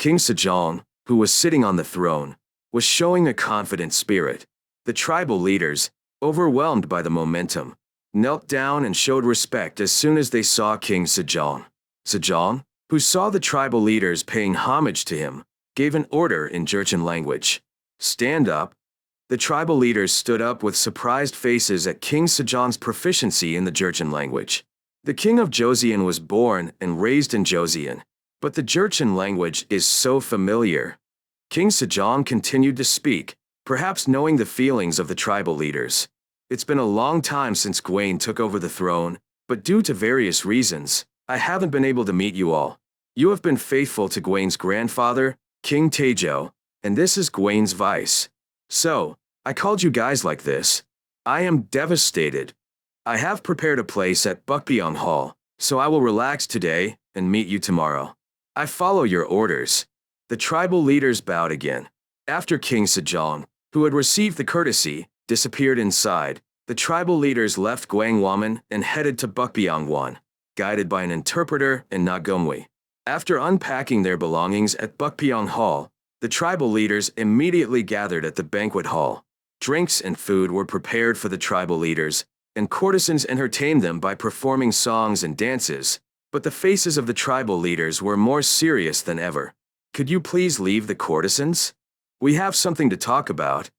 King Sejong, who was sitting on the throne, was showing a confident spirit. The tribal leaders, overwhelmed by the momentum, knelt down and showed respect as soon as they saw King Sejong. Sejong, who saw the tribal leaders paying homage to him, gave an order in Joseon language. "Stand up." The tribal leaders stood up with surprised faces at King Sejong's proficiency in the Joseon language. The king of Joseon was born and raised in Joseon, but the Joseon language is so familiar. King Sejong continued to speak, perhaps knowing the feelings of the tribal leaders. "It's been a long time since Gwaine took over the throne, but due to various reasons, I haven't been able to meet you all. You have been faithful to Gwaine's grandfather, King Taejo, and this is Gwaine's vice. So, I called you guys like this. I am devastated. I have prepared a place at Bukbyong Hall, so I will relax today and meet you tomorrow. I follow your orders." The tribal leaders bowed again. After King Sejong, who had received the courtesy, disappeared inside, the tribal leaders left Gwangwamun and headed to Bukbyongwon, guided by an interpreter and Nagumwi. After unpacking their belongings at Bukbyong Hall, the tribal leaders immediately gathered at the banquet hall. Drinks and food were prepared for the tribal leaders, and courtesans entertained them by performing songs and dances, but the faces of the tribal leaders were more serious than ever. "Could you please leave the courtesans? We have something to talk about."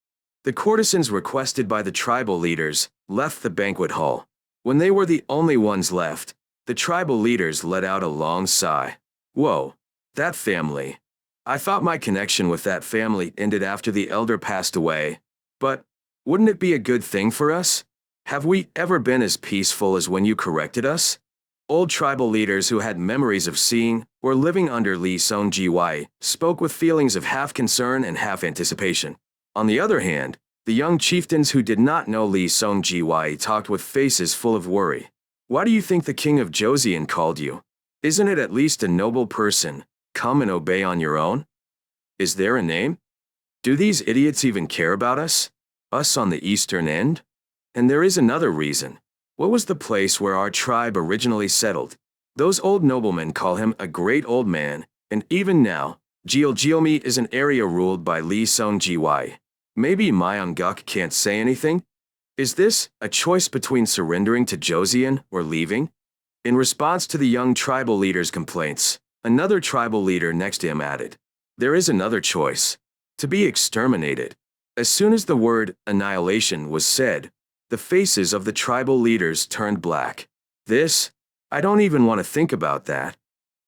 The courtesans, requested by the tribal leaders, left the banquet hall. When they were the only ones left, the tribal leaders let out a long sigh. "Whoa, that family. I thought my connection with that family ended after the elder passed away, but wouldn't it be a good thing for us? Have we ever been as peaceful as when you corrected us?" Old tribal leaders who had memories of seeing or living under Lee Seong-gi spoke with feelings of half concern and half anticipation. On the other hand, the young chieftains who did not know Lee Seong-gi talked with faces full of worry. "Why do you think the king of Joseon called you? Isn't it at least a noble person? Come and obey on your own? Is there a name? Do these idiots even care about us? Us on the eastern end? And there is another reason. What was the place where our tribe originally settled? Those old noblemen call him a great old man, and even now, Jeoljeolmi is an area ruled by Lee Seong-gi. Maybe Myeongguk can't say anything? Is this a choice between surrendering to Joseon or leaving?" In response to the young tribal leader's complaints, another tribal leader next to him added, "There is another choice. To be exterminated." As soon as the word annihilation was said, the faces of the tribal leaders turned black. I don't even want to think about that."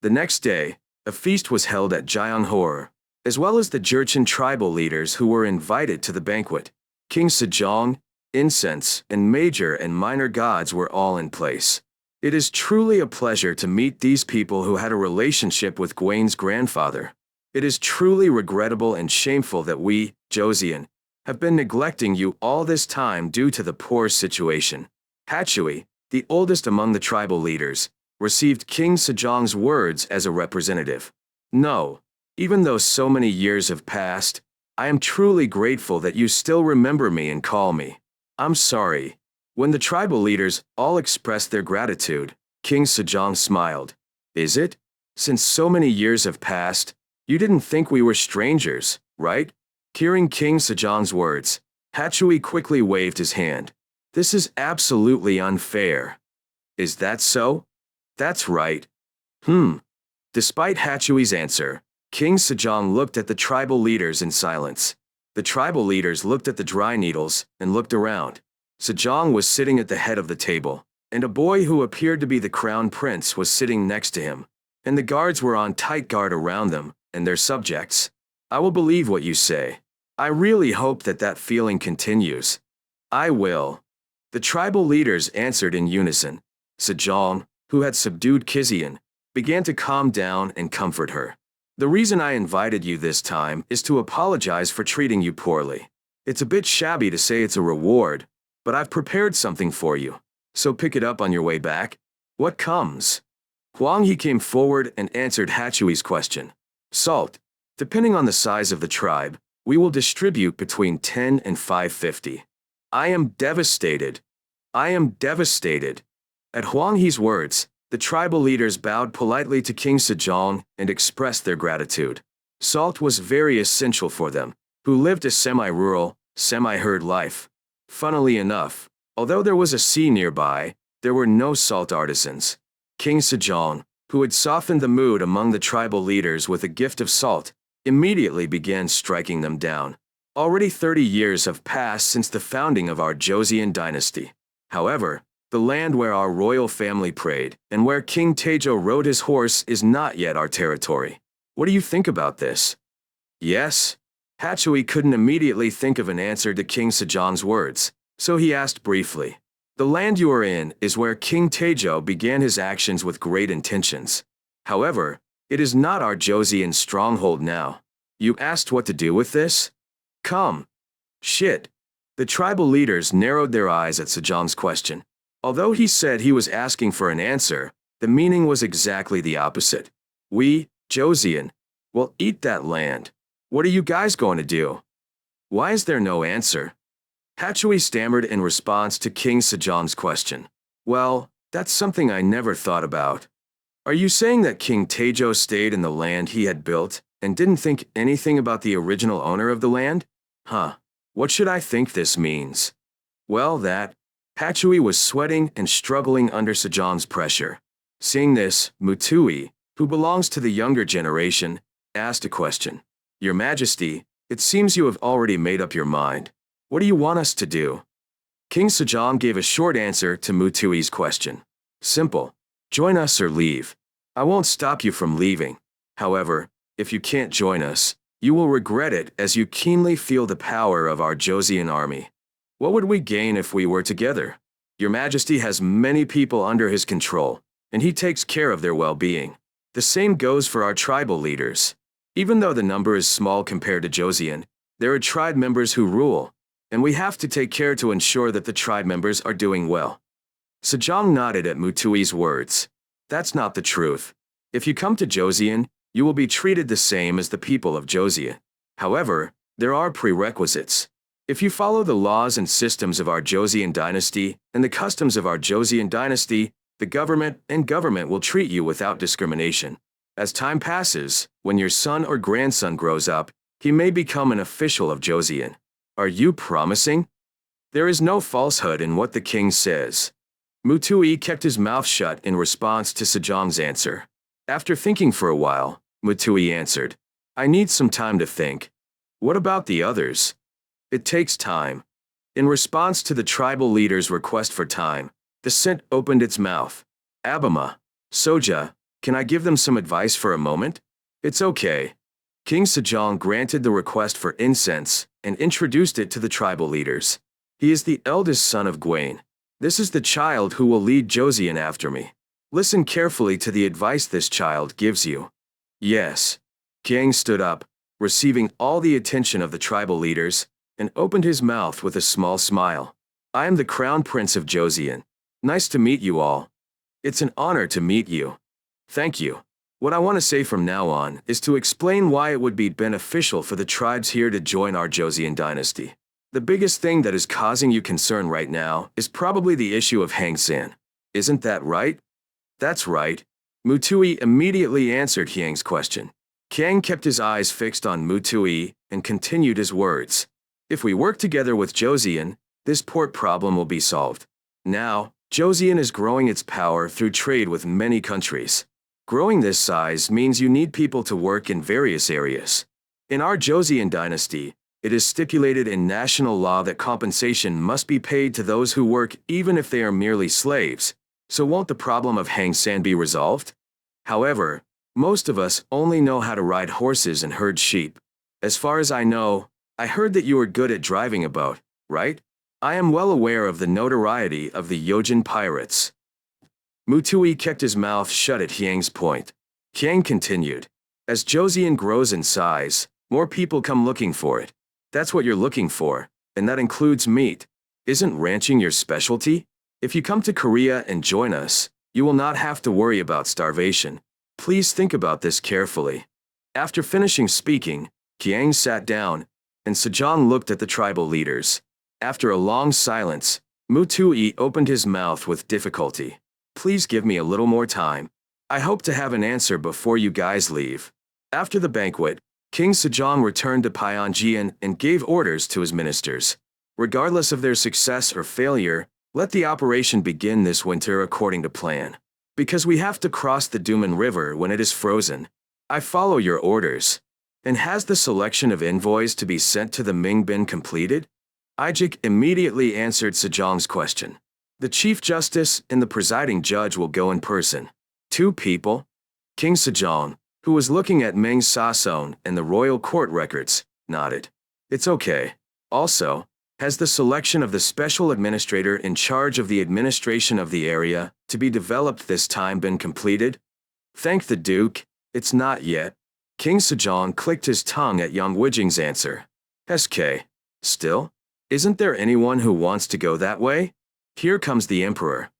The next day, a feast was held at Gyeonghor, as well as the Joseon tribal leaders who were invited to the banquet. King Sejong, incense, and major and minor gods were all in place. It is truly a pleasure to meet these people who had a relationship with Gwaine's grandfather. It is truly regrettable and shameful that we, Joseon, have been neglecting you all this time due to the poor situation. Hatchui, the oldest among the tribal leaders, received King Sejong's words as a representative. "No, even though so many years have passed, I am truly grateful that you still remember me and call me. I'm sorry." When the tribal leaders all expressed their gratitude, King Sejong smiled. "Is it? Since so many years have passed, you didn't think we were strangers, right?" Hearing King Sejong's words, Hatchui quickly waved his hand. "This is absolutely unfair." "Is that so?" "That's right." Despite Hatchui's answer, King Sejong looked at the tribal leaders in silence. The tribal leaders looked at the dry needles and looked around. Sejong was sitting at the head of the table, and a boy who appeared to be the crown prince was sitting next to him, and the guards were on tight guard around them and their subjects. "I will believe what you say. I really hope that that feeling continues." "I will." The tribal leaders answered in unison. Sejong, who had subdued Kizian, began to calm down and comfort her. "The reason I invited you this time is to apologize for treating you poorly. It's a bit shabby to say it's a reward, but I've prepared something for you, so pick it up on your way back." "What comes?" Huang He came forward and answered Hatchui's question. "Salt. Depending on the size of the tribe, we will distribute between 10 and 550. I am devastated. I am devastated." At Huang He's words, the tribal leaders bowed politely to King Sejong and expressed their gratitude. Salt was very essential for them, who lived a semi-rural, semi-herd life. Funnily enough, although there was a sea nearby, there were no salt artisans. King Sejong, who had softened the mood among the tribal leaders with a gift of salt, immediately began striking them down. Already 30 years have passed since the founding of our Joseon dynasty. However, the land where our royal family prayed and where King Taejo rode his horse is not yet our territory. What do you think about this? Yes? Hatchui couldn't immediately think of an answer to King Sejong's words, so he asked briefly. The land you are in is where King Taejo began his actions with great intentions. However, it is not our Joseon stronghold now. You asked what to do with this? Come. Shit. The tribal leaders narrowed their eyes at Sejong's question. Although he said he was asking for an answer, the meaning was exactly the opposite. We, Joseon, will eat that land. What are you guys going to do? Why is there no answer? Hatchui stammered in response to King Sejong's question. Well, that's something I never thought about. Are you saying that King Taejo stayed in the land he had built and didn't think anything about the original owner of the land? Huh. What should I think this means? Well, Hatchui was sweating and struggling under Sejong's pressure. Seeing this, Mutui, who belongs to the younger generation, asked a question. Your Majesty, it seems you have already made up your mind. What do you want us to do? King Sejong gave a short answer to Mutui's question. Simple. Join us or leave. I won't stop you from leaving. However, if you can't join us, you will regret it as you keenly feel the power of our Joseon army. What would we gain if we were together? Your Majesty has many people under his control, and he takes care of their well-being. The same goes for our tribal leaders. Even though the number is small compared to Joseon, there are tribe members who rule, and we have to take care to ensure that the tribe members are doing well. Sejong nodded at Mutui's words. That's not the truth. If you come to Joseon, you will be treated the same as the people of Joseon. However, there are prerequisites. If you follow the laws and systems of our Joseon dynasty and the customs of our Joseon dynasty, the government will treat you without discrimination. As time passes, when your son or grandson grows up, he may become an official of Joseon. Are you promising? There is no falsehood in what the king says. Mutui kept his mouth shut in response to Sejong's answer. After thinking for a while, Mutui answered, I need some time to think. What about the others? It takes time. In response to the tribal leader's request for time, the scent opened its mouth. Abama, Soja, can I give them some advice for a moment? It's okay. King Sejong granted the request for incense and introduced it to the tribal leaders. He is the eldest son of Gwaine. This is the child who will lead Joseon after me. Listen carefully to the advice this child gives you. Yes. Kiang stood up, receiving all the attention of the tribal leaders, and opened his mouth with a small smile. I am the Crown Prince of Joseon. Nice to meet you all. It's an honor to meet you. Thank you. What I want to say from now on is to explain why it would be beneficial for the tribes here to join our Joseon dynasty. The biggest thing that is causing you concern right now is probably the issue of Hang San. Isn't that right? That's right. Mutui immediately answered Hyang's question. Kang kept his eyes fixed on Mutui and continued his words. If we work together with Joseon, this port problem will be solved. Now, Joseon is growing its power through trade with many countries. Growing this size means you need people to work in various areas. In our Joseon dynasty, it is stipulated in national law that compensation must be paid to those who work even if they are merely slaves. So won't the problem of Hang San be resolved? However, most of us only know how to ride horses and herd sheep. As far as I know, I heard that you are good at driving a boat, right? I am well aware of the notoriety of the Yojin pirates. Mutui kept his mouth shut at Hyang's point. Hyang continued. As Joseon grows in size, more people come looking for it. That's what you're looking for, and that includes meat. Isn't ranching your specialty? If you come to Korea and join us, you will not have to worry about starvation. Please think about this carefully. After finishing speaking, Hyang sat down, and Sejong looked at the tribal leaders. After a long silence, Mutui opened his mouth with difficulty. Please give me a little more time. I hope to have an answer before you guys leave. After the banquet, King Sejong returned to Pyongyang and gave orders to his ministers. Regardless of their success or failure, let the operation begin this winter according to plan. Because we have to cross the Duman River when it is frozen. I follow your orders. And has the selection of envoys to be sent to the Ming been completed? Ijik immediately answered Sejong's question. The Chief Justice and the presiding judge will go in person. 2 people? King Sejong, who was looking at Meng Sason and the royal court records, nodded. It's okay. Also, has the selection of the special administrator in charge of the administration of the area to be developed this time been completed? Thank the Duke, it's not yet. King Sejong clicked his tongue at Yang Wijing's answer. SK. Still? Isn't there anyone who wants to go that way? Here comes the Emperor.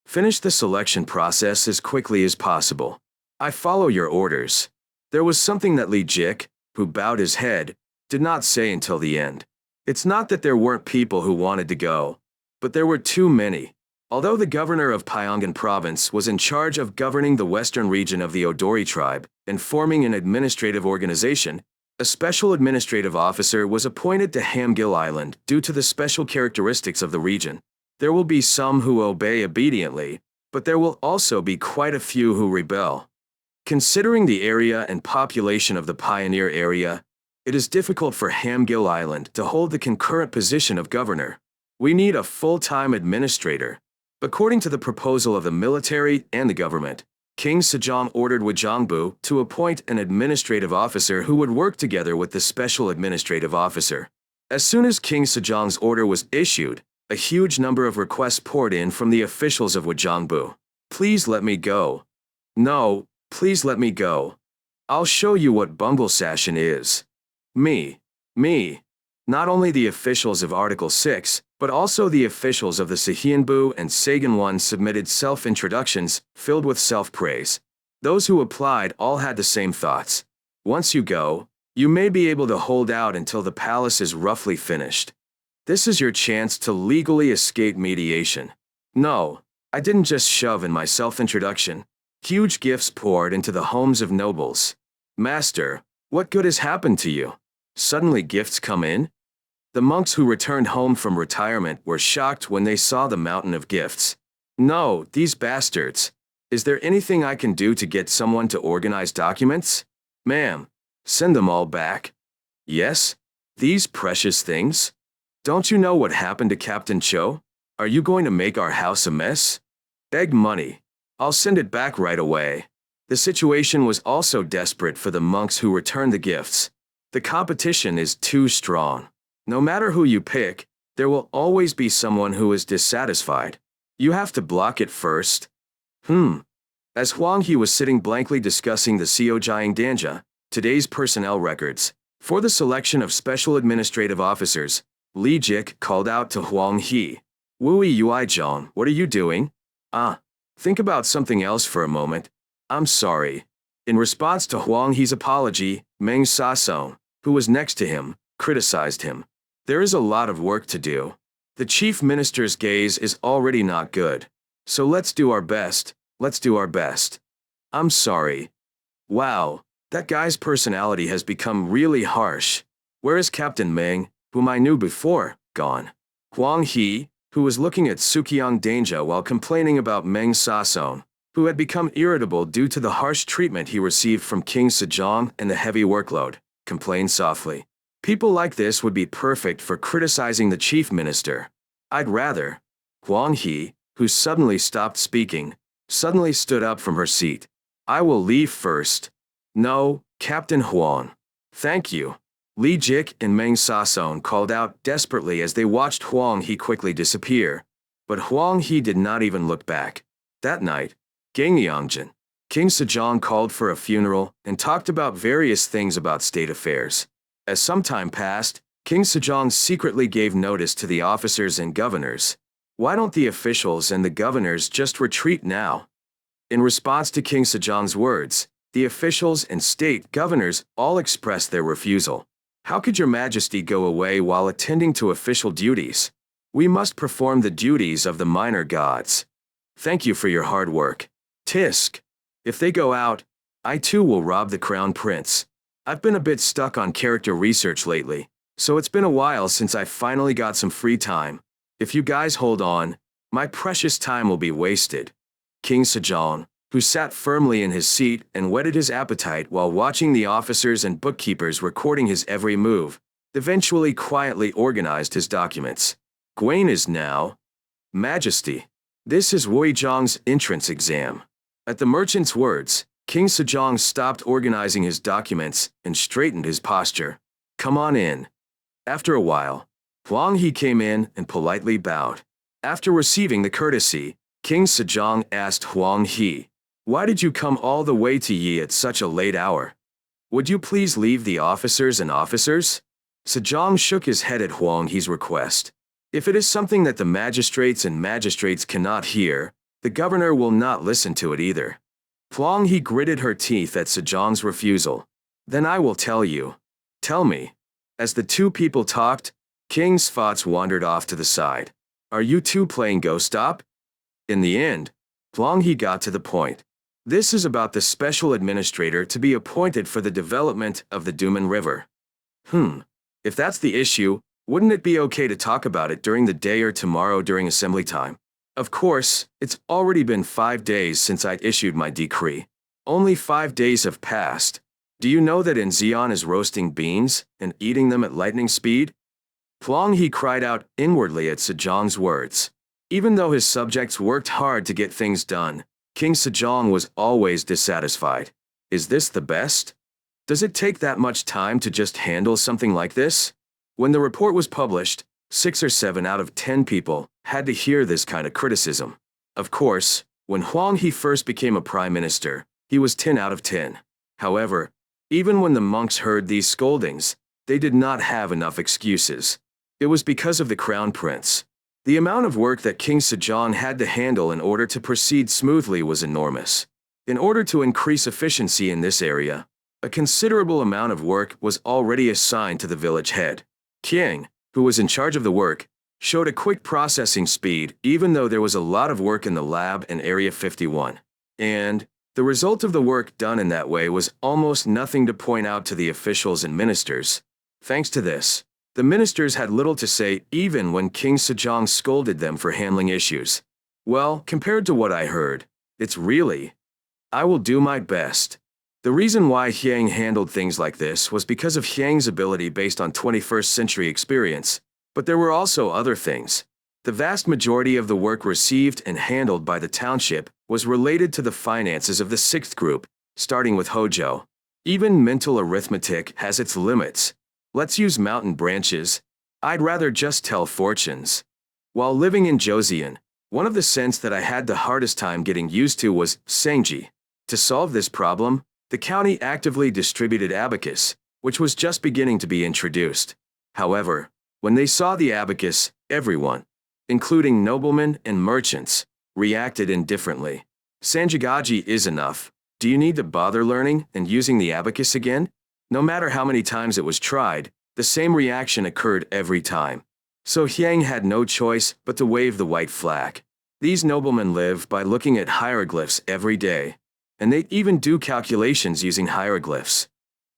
Finish the selection process as quickly as possible. I follow your orders. There was something that Li Jik, who bowed his head, did not say until the end. It's not that there weren't people who wanted to go, but there were too many. Although the governor of Pyongyang province was in charge of governing the western region of the Odori tribe and forming an administrative organization, a special administrative officer was appointed to Hamgil Island due to the special characteristics of the region. There will be some who obey obediently, but there will also be quite a few who rebel. Considering the area and population of the Pioneer area, it is difficult for Hamgil Island to hold the concurrent position of governor. We need a full-time administrator. According to the proposal of the military and the government, King Sejong ordered Wajongbu to appoint an administrative officer who would work together with the special administrative officer. As soon as King Sejong's order was issued, a huge number of requests poured in from the officials of Wajongbu. Please let me go. No, please let me go. I'll show you what bungle session is. Me. Not only the officials of Article 6, but also the officials of the Sahianbu and Sagan submitted self-introductions filled with self-praise. Those who applied all had the same thoughts. Once you go, you may be able to hold out until the palace is roughly finished. This is your chance to legally escape mediation. No, I didn't just shove in my self-introduction. Huge gifts poured into the homes of nobles. Master, what good has happened to you? Suddenly gifts come in? The monks who returned home from retirement were shocked when they saw the mountain of gifts. No, these bastards. Is there anything I can do to get someone to organize documents? Ma'am, send them all back. Yes? These precious things? Don't you know what happened to Captain Cho? Are you going to make our house a mess? Beg money. I'll send it back right away. The situation was also desperate for the monks who returned the gifts. The competition is too strong. No matter who you pick, there will always be someone who is dissatisfied. You have to block it first. As Huang He was sitting blankly discussing the Seojiang Danja, today's personnel records, for the selection of special administrative officers, Li Jik called out to Huang He. Wui Yuizhong, what are you doing? Think about something else for a moment. I'm sorry. In response to Huang He's apology, Meng Sason, who was next to him, criticized him. There is a lot of work to do. The chief minister's gaze is already not good. So let's do our best. I'm sorry. Wow, that guy's personality has become really harsh. Where is Captain Meng, whom I knew before, gone? Huang He, who was looking at Sukyang Danja while complaining about Meng Sason, who had become irritable due to the harsh treatment he received from King Sejong and the heavy workload, complained softly. People like this would be perfect for criticizing the chief minister. I'd rather. Huang He, who suddenly stopped speaking, suddenly stood up from her seat. I will leave first. No, Captain Huang. Thank you. Li Jik and Meng Sason called out desperately as they watched Huang He quickly disappear. But Huang He did not even look back. That night, Gangyangjan, King Sejong called for a funeral and talked about various things about state affairs. As some time passed, King Sejong secretly gave notice to the officers and governors. Why don't the officials and the governors just retreat now? In response to King Sejong's words, the officials and state governors all expressed their refusal. How could your majesty go away while attending to official duties? We must perform the duties of the minor gods. Thank you for your hard work. Tisk. If they go out, I too will rob the crown prince. I've been a bit stuck on character research lately, so it's been a while since I finally got some free time. If you guys hold on, my precious time will be wasted. King Sejong, who sat firmly in his seat and whetted his appetite while watching the officers and bookkeepers recording his every move, eventually quietly organized his documents. Gwaine is now, Majesty. This is Woizhong's entrance exam. At the merchant's words, King Sejong stopped organizing his documents and straightened his posture. Come on in. After a while, Huang He came in and politely bowed. After receiving the courtesy, King Sejong asked Huang He, "Why did you come all the way to Yi at such a late hour? Would you please leave the officers? Sejong shook his head at Huang He's request. If it is something that the magistrates cannot hear, the governor will not listen to it either. Huang He gritted her teeth at Sejong's refusal. Then I will tell you. Tell me. As the two people talked, King's thoughts wandered off to the side. Are you two playing Go-Stop? In the end, Huang He got to the point. This is about the special administrator to be appointed for the development of the Duman River. If that's the issue, wouldn't it be okay to talk about it during the day or tomorrow during assembly time? Of course, it's already been 5 days since I issued my decree. Only 5 days have passed. Do you know that Joseon is roasting beans and eating them at lightning speed? Huang He cried out inwardly at Sejong's words. Even though his subjects worked hard to get things done, King Sejong was always dissatisfied. Is this the best? Does it take that much time to just handle something like this? When the report was published, 6 or 7 out of 10 people had to hear this kind of criticism. Of course, when Huang He first became a prime minister, he was 10 out of 10. However, even when the monks heard these scoldings, they did not have enough excuses. It was because of the crown prince. The amount of work that King Sejong had to handle in order to proceed smoothly was enormous. In order to increase efficiency in this area, a considerable amount of work was already assigned to the village head. King, who was in charge of the work, showed a quick processing speed even though there was a lot of work in the lab in Area 51. And the result of the work done in that way was almost nothing to point out to the officials and ministers. Thanks to this, the ministers had little to say even when King Sejong scolded them for handling issues. Well, compared to what I heard, it's really, I will do my best. The reason why Hyang handled things like this was because of Hyang's ability based on 21st century experience, but there were also other things. The vast majority of the work received and handled by the township was related to the finances of the 6th group, starting with Hojo. Even mental arithmetic has its limits. Let's use mountain branches. I'd rather just tell fortunes. While living in Joseon, one of the scents that I had the hardest time getting used to was Sangji. To solve this problem, the county actively distributed abacus, which was just beginning to be introduced. However, when they saw the abacus, everyone, including noblemen and merchants, reacted indifferently. Sanjigaji is enough. Do you need to bother learning and using the abacus again? No matter how many times it was tried, the same reaction occurred every time. So Hyang had no choice but to wave the white flag. These noblemen live by looking at hieroglyphs every day, and they even do calculations using hieroglyphs.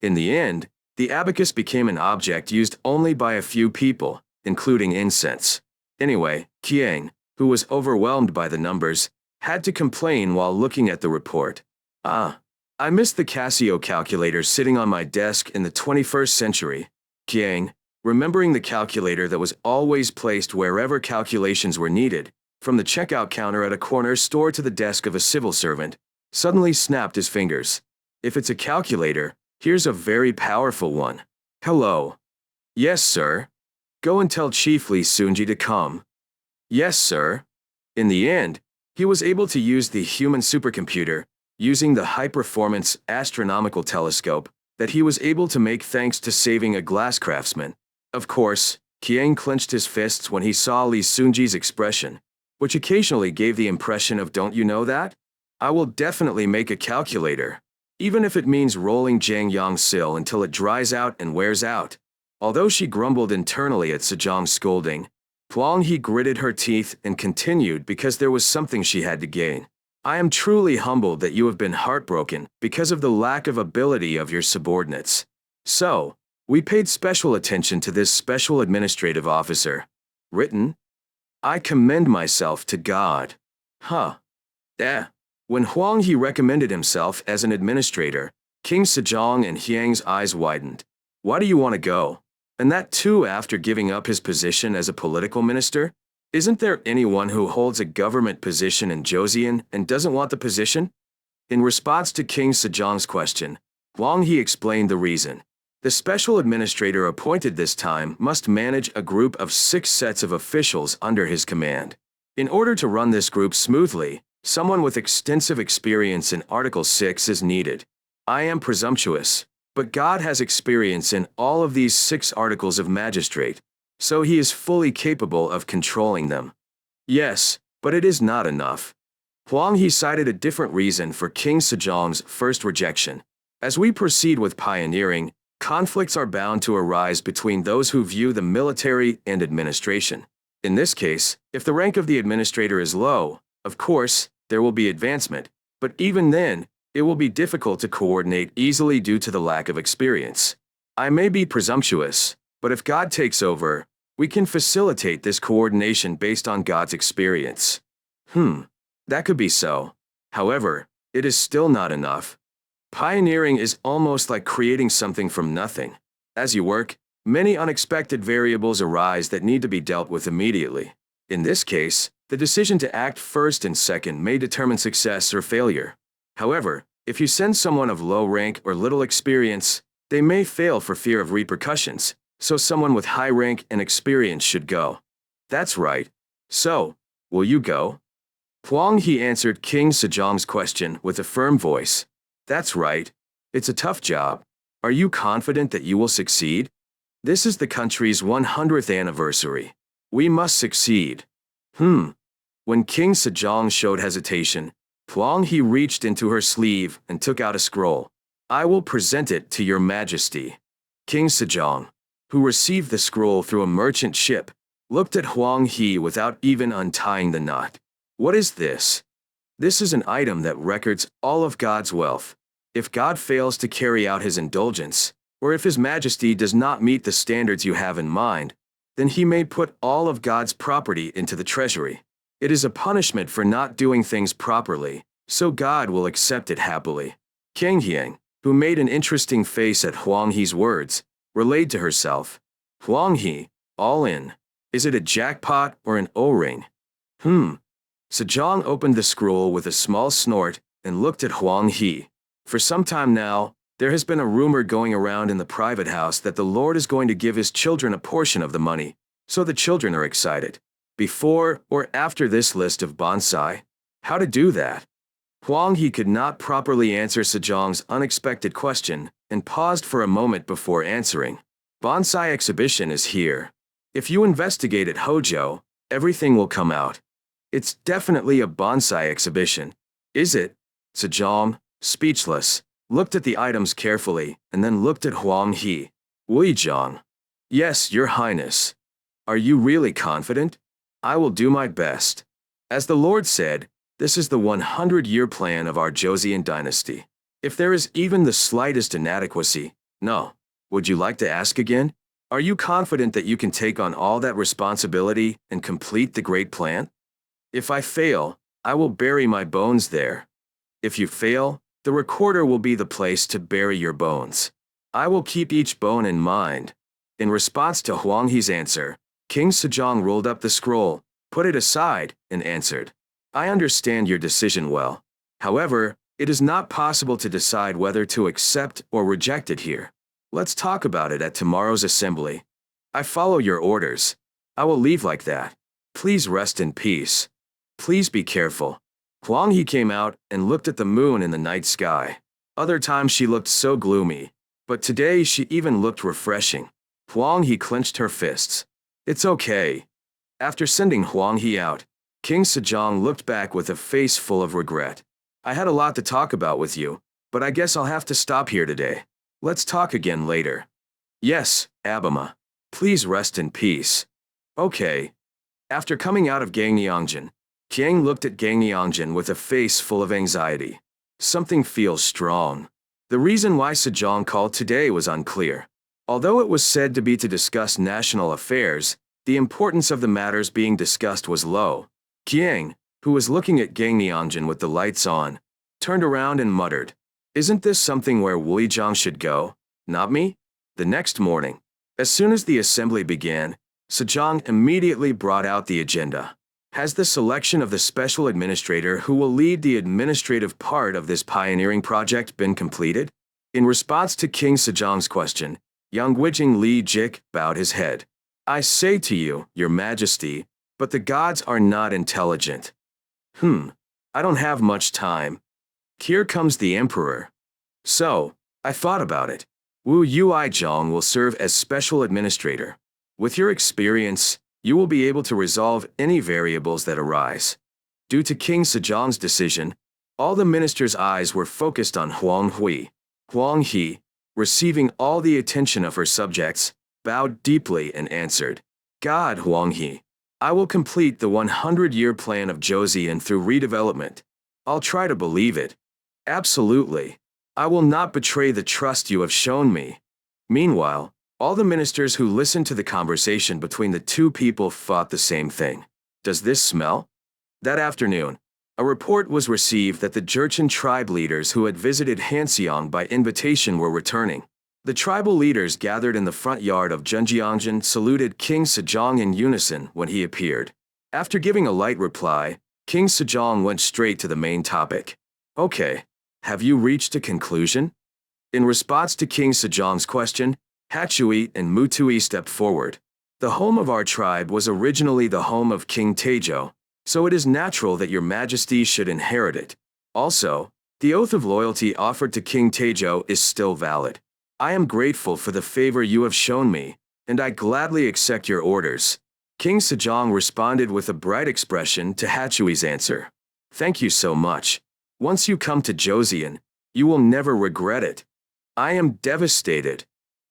In the end, the abacus became an object used only by a few people, including incense. Anyway, Hyang, who was overwhelmed by the numbers, had to complain while looking at the report. I missed the Casio calculator sitting on my desk in the 21st century. Hyang, remembering the calculator that was always placed wherever calculations were needed, from the checkout counter at a corner store to the desk of a civil servant, suddenly snapped his fingers. If it's a calculator, here's a very powerful one. Hello. Yes, sir. Go and tell Chief Lee Sunji to come. Yes, sir. In the end, he was able to use the human supercomputer, using the high-performance astronomical telescope that he was able to make thanks to saving a glass craftsman. Of course, Hyang clenched his fists when he saw Lee Sunji's expression, which occasionally gave the impression of "don't you know that? I will definitely make a calculator, even if it means rolling Jang Yong-sil until it dries out and wears out." Although she grumbled internally at Sejong's scolding, Huang He gritted her teeth and continued because there was something she had to gain. I am truly humbled that you have been heartbroken because of the lack of ability of your subordinates. So, we paid special attention to this special administrative officer. Written, I commend myself to God. Huh. When Huang He recommended himself as an administrator, King Sejong and Hyang's eyes widened. Why do you want to go? And that too after giving up his position as a political minister? Isn't there anyone who holds a government position in Joseon and doesn't want the position? In response to King Sejong's question, Huang He explained the reason. The special administrator appointed this time must manage a group of 6 sets of officials under his command. In order to run this group smoothly, someone with extensive experience in Article 6 is needed. I am presumptuous, but God has experience in all of these 6 articles of magistrate, so he is fully capable of controlling them. Yes, but it is not enough. Huang He cited a different reason for King Sejong's first rejection. As we proceed with pioneering, conflicts are bound to arise between those who view the military and administration. In this case, if the rank of the administrator is low, of course, there will be advancement, but even then, it will be difficult to coordinate easily due to the lack of experience. I may be presumptuous, but if God takes over, we can facilitate this coordination based on God's experience. That could be so. However, it is still not enough. Pioneering is almost like creating something from nothing. As you work, many unexpected variables arise that need to be dealt with immediately. In this case, the decision to act first and second may determine success or failure. However, if you send someone of low rank or little experience, they may fail for fear of repercussions, so someone with high rank and experience should go. That's right. So, will you go? Huang He answered King Sejong's question with a firm voice. That's right. It's a tough job. Are you confident that you will succeed? This is the country's 100th anniversary. We must succeed. When King Sejong showed hesitation, Huang He reached into her sleeve and took out a scroll. I will present it to your majesty. King Sejong, who received the scroll through a merchant ship, looked at Huang He without even untying the knot. What is this? This is an item that records all of God's wealth. If God fails to carry out his indulgence, or if his majesty does not meet the standards you have in mind, then he may put all of God's property into the treasury. It is a punishment for not doing things properly, so God will accept it happily. King Hyang, who made an interesting face at Huang He's words, relayed to herself, Huang He, all in. Is it a jackpot or an O-ring? Sejong opened the scroll with a small snort and looked at Huang He. For some time now, there has been a rumor going around in the private house that the Lord is going to give his children a portion of the money, so the children are excited. Before or after this list of bonsai? How to do that? Huang He could not properly answer Sejong's unexpected question and paused for a moment before answering. Bonsai exhibition is here. If you investigate at Hojo, everything will come out. It's definitely a bonsai exhibition. Is it? Sejong, speechless, looked at the items carefully and then looked at Huang He. Wuijong. Yes, Your Highness. Are you really confident? I will do my best. As the Lord said, this is the 100-year plan of our Joseon dynasty. If there is even the slightest inadequacy, no. Would you like to ask again? Are you confident that you can take on all that responsibility and complete the great plan? If I fail, I will bury my bones there. If you fail, the recorder will be the place to bury your bones. I will keep each bone in mind. In response to Huang He's answer, King Sejong rolled up the scroll, put it aside, and answered, I understand your decision well. However, it is not possible to decide whether to accept or reject it here. Let's talk about it at tomorrow's assembly. I follow your orders. I will leave like that. Please rest in peace. Please be careful. Huang He came out and looked at the moon in the night sky. Other times she looked so gloomy, but today she even looked refreshing. Huang He clenched her fists. It's okay. After sending Huang He out, King Sejong looked back with a face full of regret. I had a lot to talk about with you, but I guess I'll have to stop here today. Let's talk again later. Yes, Abima. Please rest in peace. Okay. After coming out of Gangneongjin, Kiang looked at Gangneongjin with a face full of anxiety. Something feels strong. The reason why Sejong called today was unclear. Although it was said to be to discuss national affairs, the importance of the matters being discussed was low. Kiang, who was looking at Gangneongjin with the lights on, turned around and muttered, "Isn't this something where Wulijang should go? Not me?" The next morning, as soon as the assembly began, Sejong immediately brought out the agenda. Has the selection of the special administrator who will lead the administrative part of this pioneering project been completed? In response to King Sejong's question, Yangwijing Li Jik bowed his head. "I say to you, Your Majesty, but the gods are not intelligent." I don't have much time. Here comes the emperor. So, I thought about it. Wu Yuizhong will serve as special administrator. With your experience, you will be able to resolve any variables that arise. Due to King Sejong's decision, all the ministers' eyes were focused on Huang Hui. Huang He, receiving all the attention of her subjects, bowed deeply and answered, "God Huang He, I will complete the 100-year plan of Joseon through redevelopment. I'll try to believe it. Absolutely. I will not betray the trust you have shown me." Meanwhile, all the ministers who listened to the conversation between the two people thought the same thing. Does this smell? That afternoon, a report was received that the Jurchen tribe leaders who had visited Hanseong by invitation were returning. The tribal leaders gathered in the front yard of Junjeongjin saluted King Sejong in unison when he appeared. After giving a light reply, King Sejong went straight to the main topic. "Okay, have you reached a conclusion?" In response to King Sejong's question, Hatchui and Mutui stepped forward. "The home of our tribe was originally the home of King Taejo, so it is natural that your majesty should inherit it. Also, the oath of loyalty offered to King Taejo is still valid. I am grateful for the favor you have shown me, and I gladly accept your orders." King Sejong responded with a bright expression to Hatchui's answer. "Thank you so much. Once you come to Joseon, you will never regret it." "I am devastated."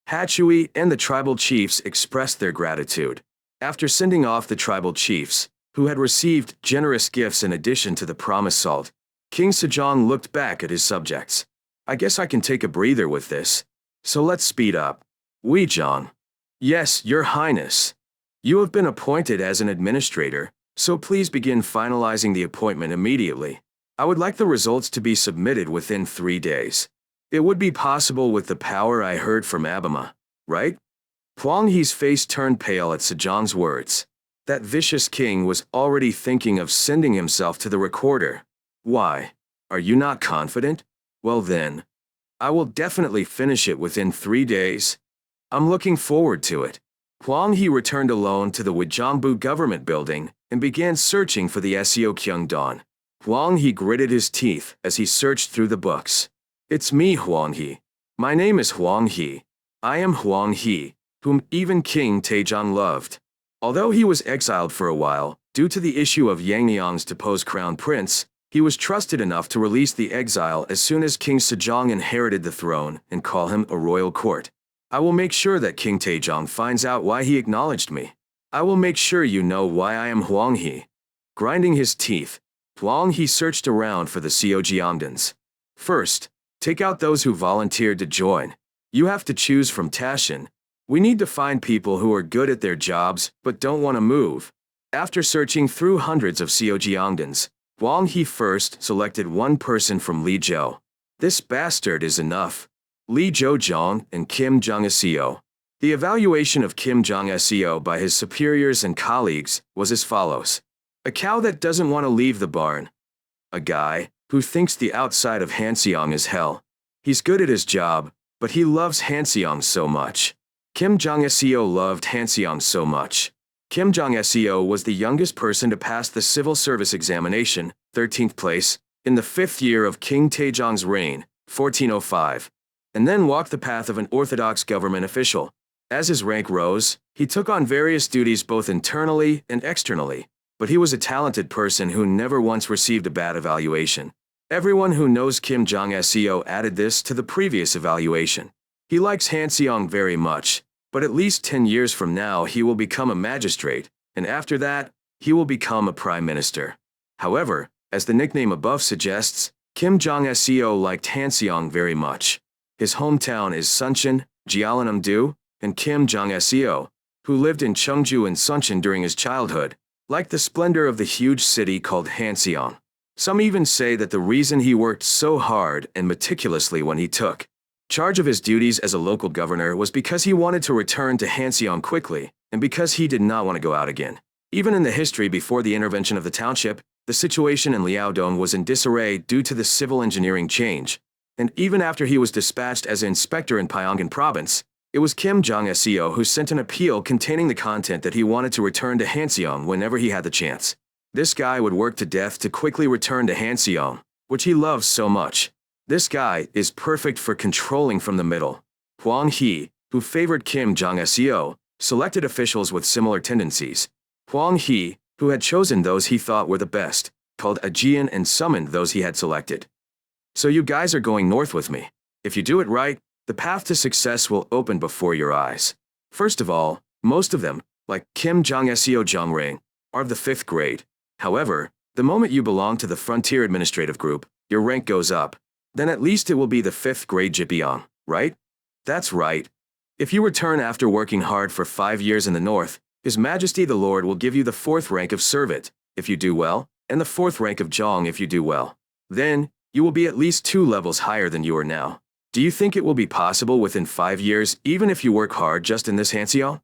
Hatchui and the tribal chiefs expressed their gratitude. After sending off the tribal chiefs, who had received generous gifts in addition to the promised salt, King Sejong looked back at his subjects. "I guess I can take a breather with this. So let's speed up. Weijong." "Yes, Your Highness. You have been appointed as an administrator, so please begin finalizing the appointment immediately. I would like the results to be submitted within 3 days. It would be possible with the power I heard from Abima, right?" Huang He's face turned pale at Sejong's words. That vicious king was already thinking of sending himself to the recorder. "Why? Are you not confident? Well then, I will definitely finish it within 3 days. I'm looking forward to it." Huang He returned alone to the Wajangbu government building and began searching for the Seo Kyungdon. Huang He gritted his teeth as he searched through the books. "It's me, Huang He. My name is Huang He. I am Huang He, whom even King Taejong loved." Although he was exiled for a while, due to the issue of Yangneong's deposed crown prince, he was trusted enough to release the exile as soon as King Sejong inherited the throne and call him a royal court. "I will make sure that King Taejong finds out why he acknowledged me. I will make sure you know why I am Huang He." Grinding his teeth, Huang He searched around for the Seojeongdons. "First, take out those who volunteered to join. You have to choose from Tashin. We need to find people who are good at their jobs but don't want to move." After searching through hundreds of Seojeongdons, Huang He first selected one person from Li Zhou. "This bastard is enough. Li Zhou and Kim Jong-seo." The evaluation of Kim Jong-seo by his superiors and colleagues was as follows. "A cow that doesn't want to leave the barn. A guy who thinks the outside of Hanseong is hell. He's good at his job, but he loves Hanseong so much." Kim Jong-seo loved Hanseong so much. Kim Jong-seo was the youngest person to pass the civil service examination, 13th place, in the 5th year of King Taejong's reign, 1405, and then walked the path of an orthodox government official. As his rank rose, he took on various duties both internally and externally, but he was a talented person who never once received a bad evaluation. Everyone who knows Kim Jong-seo added this to the previous evaluation. He likes Hanseong very much, but at least 10 years from now he will become a magistrate, and after that, he will become a prime minister. However, as the nickname above suggests, Kim Jong-seo liked Hanseong very much. His hometown is Suncheon, Jeollanam-do, and Kim Jong-seo, who lived in Cheongju and Suncheon during his childhood, liked the splendor of the huge city called Hanseong. Some even say that the reason he worked so hard and meticulously when he took charge of his duties as a local governor was because he wanted to return to Hanseong quickly, and because he did not want to go out again. Even in the history before the intervention of the township, the situation in Liaodong was in disarray due to the civil engineering change. And even after he was dispatched as inspector in Pyongan province, it was Kim Jong-seo who sent an appeal containing the content that he wanted to return to Hanseong whenever he had the chance. This guy would work to death to quickly return to Hanseong, which he loves so much. This guy is perfect for controlling from the middle. Hwang Hee, who favored Kim Jong-seo, selected officials with similar tendencies. Hwang Hee, who had chosen those he thought were the best, called Aegean and summoned those he had selected. So you guys are going north with me. If you do it right, the path to success will open before your eyes. First of all, most of them, like Kim Jong-seo Jongrae, are of the 5th grade. However, the moment you belong to the Frontier Administrative Group, your rank goes up. Then at least it will be the 5th grade Jipyeong, right? That's right. If you return after working hard for 5 years in the north, His Majesty the Lord will give you the 4th rank of Servant, if you do well, and the 4th rank of Jong if you do well. Then, you will be at least 2 levels higher than you are now. Do you think it will be possible within 5 years, even if you work hard just in this Hanseong?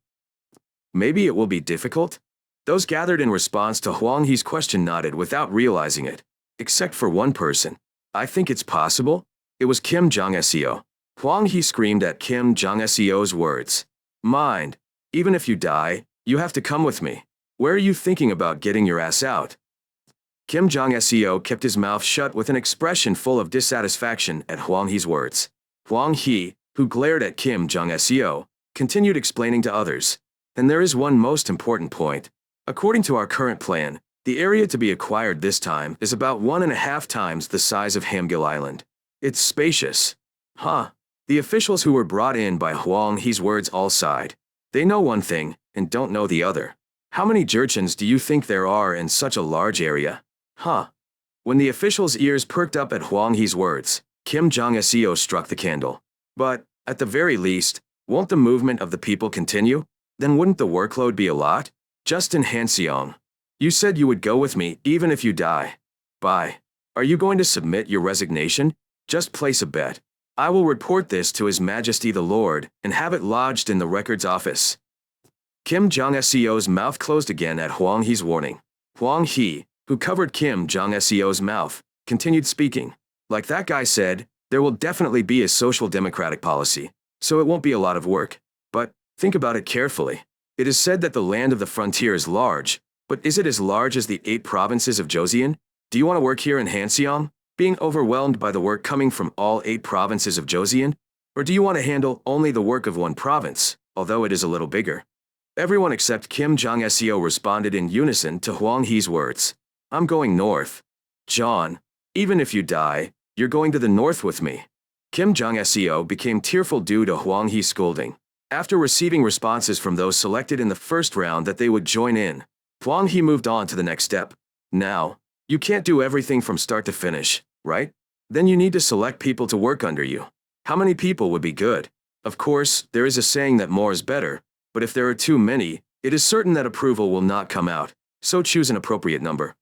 Maybe it will be difficult? Those gathered in response to Hwang Hee's question nodded without realizing it. Except for one person. I think it's possible? It was Kim Jong-seo. Hwang Hee screamed at Kim Jong-seo's words. Mind, even if you die, you have to come with me. Where are you thinking about getting your ass out? Kim Jong-seo kept his mouth shut with an expression full of dissatisfaction at Hwang Hee's words. Hwang Hee, who glared at Kim Jong-seo, continued explaining to others. And there is one most important point. According to our current plan, the area to be acquired this time is about 1.5 times the size of Hamgil Island. It's spacious. Huh. The officials who were brought in by Hwang Hee's words all sighed. They know one thing, and don't know the other. How many Jurchens do you think there are in such a large area? Huh. When the officials' ears perked up at Hwang Hee's words, Kim Jong-seo struck the candle. But, at the very least, won't the movement of the people continue? Then wouldn't the workload be a lot? Just in Hanseong. You said you would go with me even if you die. Bye. Are you going to submit your resignation? Just place a bet. I will report this to His Majesty the Lord and have it lodged in the records office. Kim Jong-seo's mouth closed again at Hwang Hee's warning. Hwang Hee, who covered Kim Jong-seo's mouth, continued speaking. Like that guy said, there will definitely be a social democratic policy, so it won't be a lot of work. But, think about it carefully. It is said that the land of the frontier is large, but is it as large as the 8 provinces of Joseon? Do you want to work here in Hanseong, being overwhelmed by the work coming from all 8 provinces of Joseon? Or do you want to handle only the work of one province, although it is a little bigger? Everyone except Kim Jong-seo responded in unison to Hwang Hee's words. I'm going north. John, even if you die, you're going to the north with me. Kim Jong-seo became tearful due to Hwang Hee's scolding. After receiving responses from those selected in the first round that they would join in, Hwang Hee moved on to the next step. Now, you can't do everything from start to finish, right? Then you need to select people to work under you. How many people would be good? Of course, there is a saying that more is better, but if there are too many, it is certain that approval will not come out, so choose an appropriate number.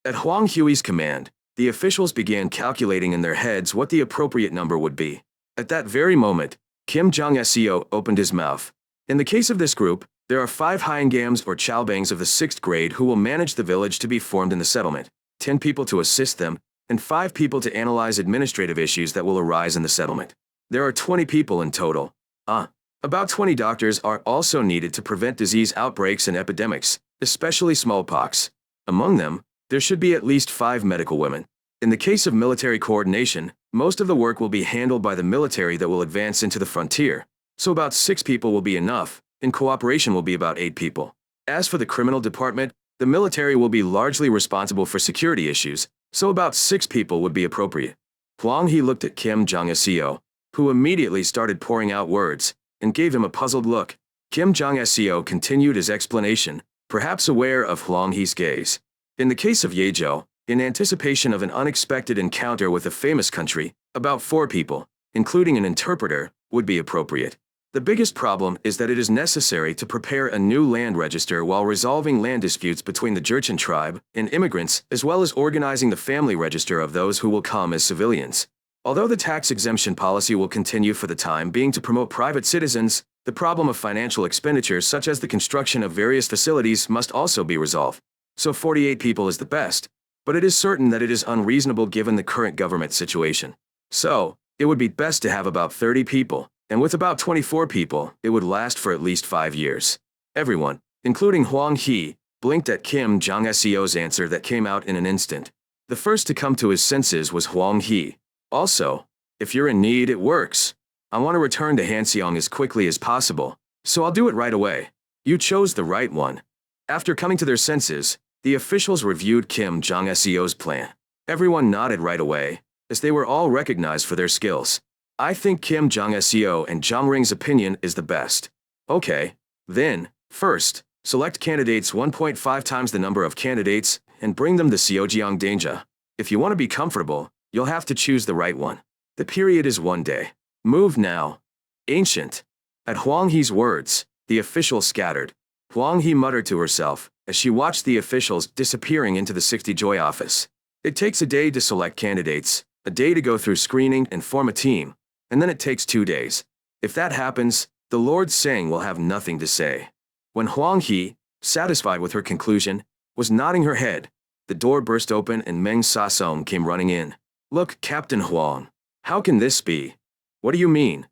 At Hwang Hui's command, the officials began calculating in their heads what the appropriate number would be. At that very moment, Kim Jong-seo opened his mouth. In the case of this group, there are 5 Hyangams or Chalbangs of the 6th grade who will manage the village to be formed in the settlement, 10 people to assist them, and 5 people to analyze administrative issues that will arise in the settlement. There are 20 people in total. About 20 doctors are also needed to prevent disease outbreaks and epidemics, especially smallpox. Among them, there should be at least 5 medical women. In the case of military coordination, most of the work will be handled by the military that will advance into the frontier, so about 6 people will be enough, and cooperation will be about 8 people. As for the criminal department, the military will be largely responsible for security issues, so about 6 people would be appropriate. Hwang Hee looked at Kim Jong-seo, who immediately started pouring out words, and gave him a puzzled look. Kim Jong-seo continued his explanation, perhaps aware of Hwang Hee's gaze. In the case of Yejo, in anticipation of an unexpected encounter with a famous country, about 4 people. including an interpreter, would be appropriate. The biggest problem is that it is necessary to prepare a new land register while resolving land disputes between the Jurchen tribe and immigrants, as well as organizing the family register of those who will come as civilians. Although the tax exemption policy will continue for the time being to promote private citizens, the problem of financial expenditures such as the construction of various facilities must also be resolved. So 48 people is the best, but it is certain that it is unreasonable given the current government situation. So, it would be best to have about 30 people, and with about 24 people, it would last for at least 5 years. Everyone, including Huang He, blinked at Kim Jong-seo's answer that came out in an instant. The first to come to his senses was Huang He. Also, if you're in need, it works. I want to return to Hanseong as quickly as possible, so I'll do it right away. You chose the right one. After coming to their senses, the officials reviewed Kim Jong-seo's plan. Everyone nodded right away, as they were all recognized for their skills. I think Kim Jong-seo and Jong Ring's opinion is the best. Okay, then, first, select candidates 1.5 times the number of candidates and bring them to Seojeong Danger. If you want to be comfortable, you'll have to choose the right one. The period is 1 day. Move now. Ancient. At Huang He's words, the officials scattered. Huang He muttered to herself as she watched the officials disappearing into the 60 Joy office. It takes a day to select candidates, a day to go through screening and form a team, and then it takes 2 days. If that happens, the Lord Sang will have nothing to say. When Huang He, satisfied with her conclusion, was nodding her head, the door burst open and Meng Sasong came running in. Look, Captain Huang. How can this be? What do you mean?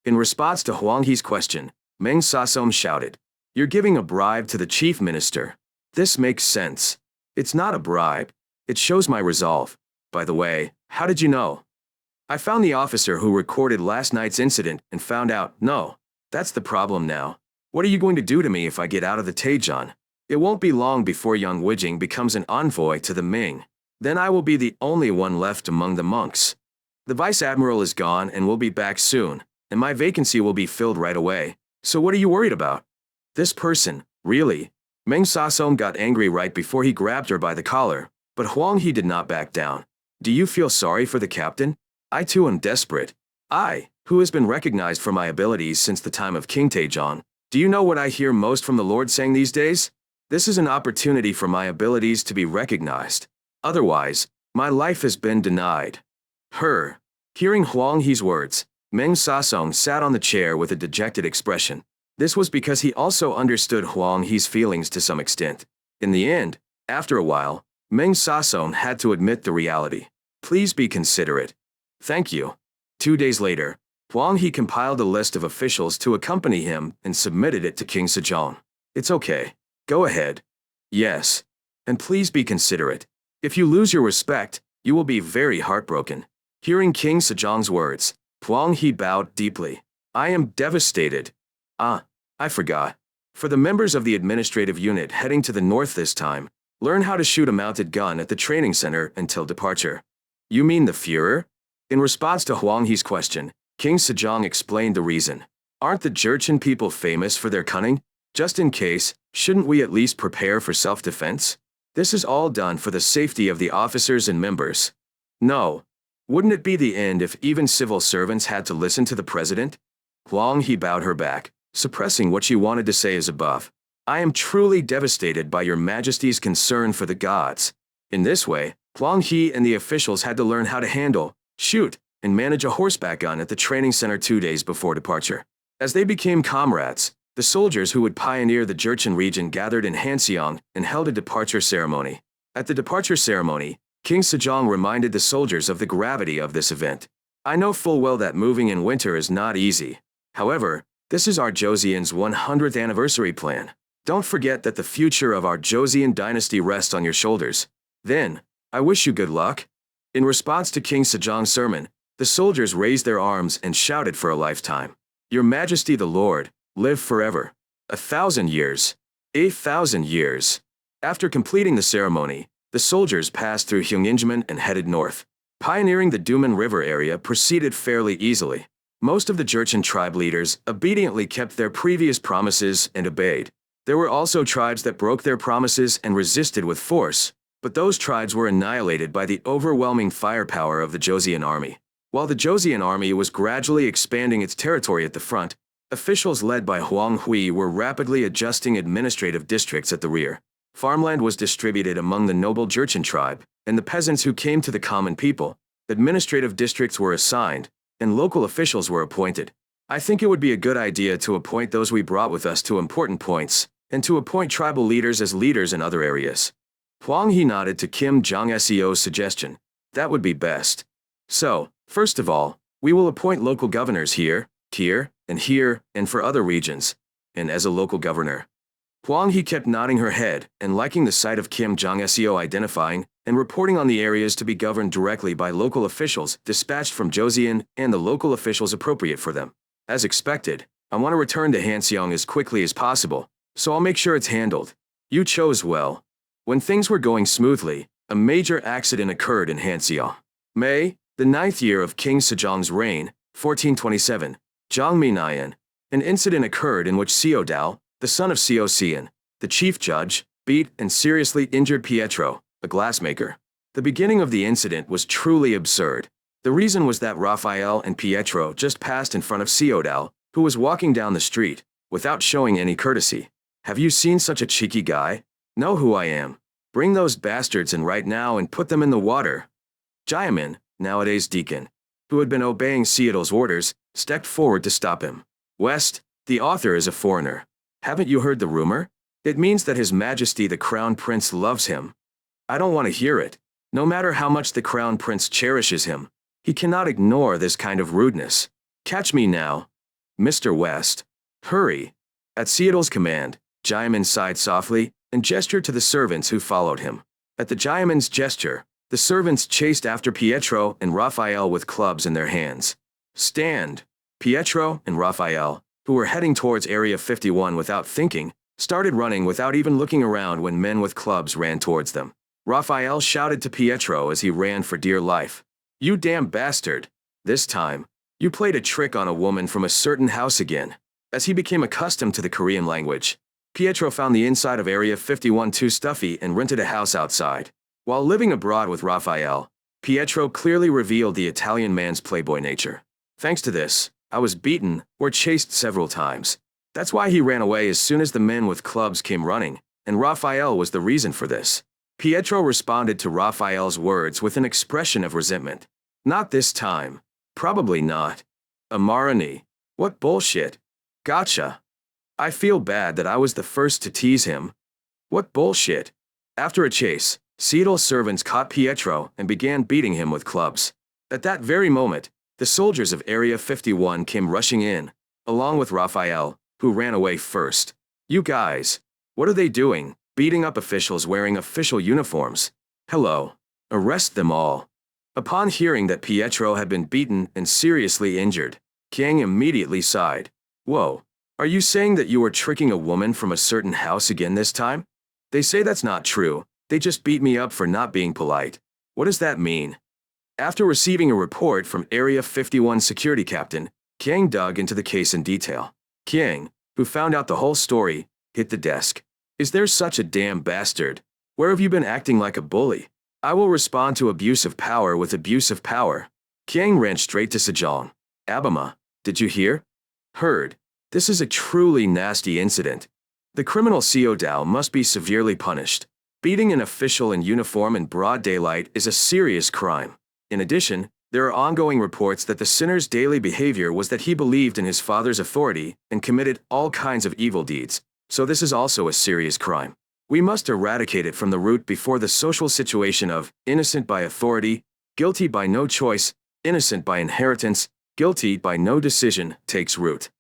In response to Huang He's question, Meng Sasong shouted, You're giving a bribe to the chief minister. This makes sense. It's not a bribe. It shows my resolve. By the way, how did you know? I found the officer who recorded last night's incident and found out, no. That's the problem now. What are you going to do to me if I get out of the Taejon? It won't be long before young Wijing becomes an envoy to the Ming. Then I will be the only one left among the monks. The vice admiral is gone and will be back soon, and my vacancy will be filled right away. So what are you worried about? This person, really? Meng Sasong got angry right before he grabbed her by the collar, but Huang He did not back down. Do you feel sorry for the captain? I too am desperate. I, who has been recognized for my abilities since the time of King Taejon. Do you know what I hear most from the Lord Sang these days? This is an opportunity for my abilities to be recognized. Otherwise, my life has been denied. Her. Hearing Huang He's words, Meng Sasong sat on the chair with a dejected expression. This was because he also understood Huang He's feelings to some extent. In the end, after a while, Meng Sasong had to admit the reality. Please be considerate. Thank you. 2 days later, Huang He compiled a list of officials to accompany him and submitted it to King Sejong. It's okay. Go ahead. Yes. And please be considerate. If you lose your respect, you will be very heartbroken. Hearing King Sejong's words, Huang He bowed deeply. I am devastated. I forgot. For the members of the administrative unit heading to the north this time, learn how to shoot a mounted gun at the training center until departure. You mean the Führer? In response to Huang He's question, King Sejong explained the reason. Aren't the Jurchen people famous for their cunning? Just in case, shouldn't we at least prepare for self-defense? This is all done for the safety of the officers and members. No. Wouldn't it be the end if even civil servants had to listen to the president? Huang He bowed her back, suppressing what she wanted to say as above. I am truly devastated by your majesty's concern for the gods. In this way, Huang He and the officials had to learn how to handle, shoot, and manage a horseback gun at the training center 2 days before departure. As they became comrades, the soldiers who would pioneer the Jurchen region gathered in Hanseong and held a departure ceremony. At the departure ceremony, King Sejong reminded the soldiers of the gravity of this event. I know full well that moving in winter is not easy. However, this is our Joseon's 100th anniversary plan. Don't forget that the future of our Joseon dynasty rests on your shoulders. Then, I wish you good luck. In response to King Sejong's sermon, the soldiers raised their arms and shouted for a lifetime. Your Majesty the Lord, live forever. 1,000 years. 1,000 years. After completing the ceremony, the soldiers passed through Hyeonginjeon and headed north. Pioneering the Duman River area proceeded fairly easily. Most of the Jurchen tribe leaders obediently kept their previous promises and obeyed. There were also tribes that broke their promises and resisted with force, but those tribes were annihilated by the overwhelming firepower of the Joseon army. While the Joseon army was gradually expanding its territory at the front, officials led by Huang Hui were rapidly adjusting administrative districts at the rear. Farmland was distributed among the noble Jurchen tribe and the peasants who came to the common people. Administrative districts were assigned, and local officials were appointed. I think it would be a good idea to appoint those we brought with us to important points, and to appoint tribal leaders as leaders in other areas. Huang He nodded to Kim Jong-seo's suggestion. That would be best. So, first of all, we will appoint local governors here, and for other regions, and as a local governor. Huang He kept nodding her head and liking the sight of Kim Jong-seo identifying and reporting on the areas to be governed directly by local officials dispatched from Joseon and the local officials appropriate for them. As expected, I want to return to Hanseong as quickly as possible, so I'll make sure it's handled. You chose well. When things were going smoothly, a major accident occurred in Hanseong. May, the 9th year of King Sejong's reign, 1427, Jongminayan, an incident occurred in which Seo Dao, the son of Joseon, the chief judge, beat and seriously injured Pietro, a glassmaker. The beginning of the incident was truly absurd. The reason was that Raphael and Pietro just passed in front of Seo Dao, who was walking down the street, without showing any courtesy. Have you seen such a cheeky guy? Know who I am. Bring those bastards in right now and put them in the water. Jayamin, nowadays deacon, who had been obeying Seattle's orders, stepped forward to stop him. West, the author is a foreigner. Haven't you heard the rumor? It means that His Majesty the Crown Prince loves him. I don't want to hear it. No matter how much the Crown Prince cherishes him, he cannot ignore this kind of rudeness. Catch me now. Mr. West. Hurry. At Seattle's command, Jayamin sighed softly and gestured to the servants who followed him. At the Jayamin's gesture, the servants chased after Pietro and Raphael with clubs in their hands. Stand! Pietro and Raphael, who were heading towards Area 51 without thinking, started running without even looking around when men with clubs ran towards them. Raphael shouted to Pietro as he ran for dear life. You damn bastard! This time, you played a trick on a woman from a certain house again. As he became accustomed to the Korean language, Pietro found the inside of Area 51 too stuffy and rented a house outside. While living abroad with Raphael, Pietro clearly revealed the Italian man's playboy nature. Thanks to this, I was beaten or chased several times. That's why he ran away as soon as the men with clubs came running, and Raphael was the reason for this. Pietro responded to Raphael's words with an expression of resentment. Not this time. Probably not. Amarani. What bullshit. Gotcha. I feel bad that I was the first to tease him. What bullshit. After a chase, Seattle's servants caught Pietro and began beating him with clubs. At that very moment, the soldiers of Area 51 came rushing in, along with Raphael, who ran away first. You guys, what are they doing? Beating up officials wearing official uniforms. Hello. Arrest them all. Upon hearing that Pietro had been beaten and seriously injured, Kang immediately sighed. Whoa, are you saying that you were tricking a woman from a certain house again this time? They say that's not true, they just beat me up for not being polite. What does that mean? After receiving a report from Area 51 security captain, Kang dug into the case in detail. Kang, who found out the whole story, hit the desk. Is there such a damn bastard? Where have you been acting like a bully? I will respond to abuse of power with abuse of power. Kang ran straight to Sejong. Abama, did you hear? Heard. This is a truly nasty incident. The criminal Seo Dao must be severely punished. Beating an official in uniform in broad daylight is a serious crime. In addition, there are ongoing reports that the sinner's daily behavior was that he believed in his father's authority and committed all kinds of evil deeds, so this is also a serious crime. We must eradicate it from the root before the social situation of innocent by authority, guilty by no choice, innocent by inheritance, guilty by no decision takes root.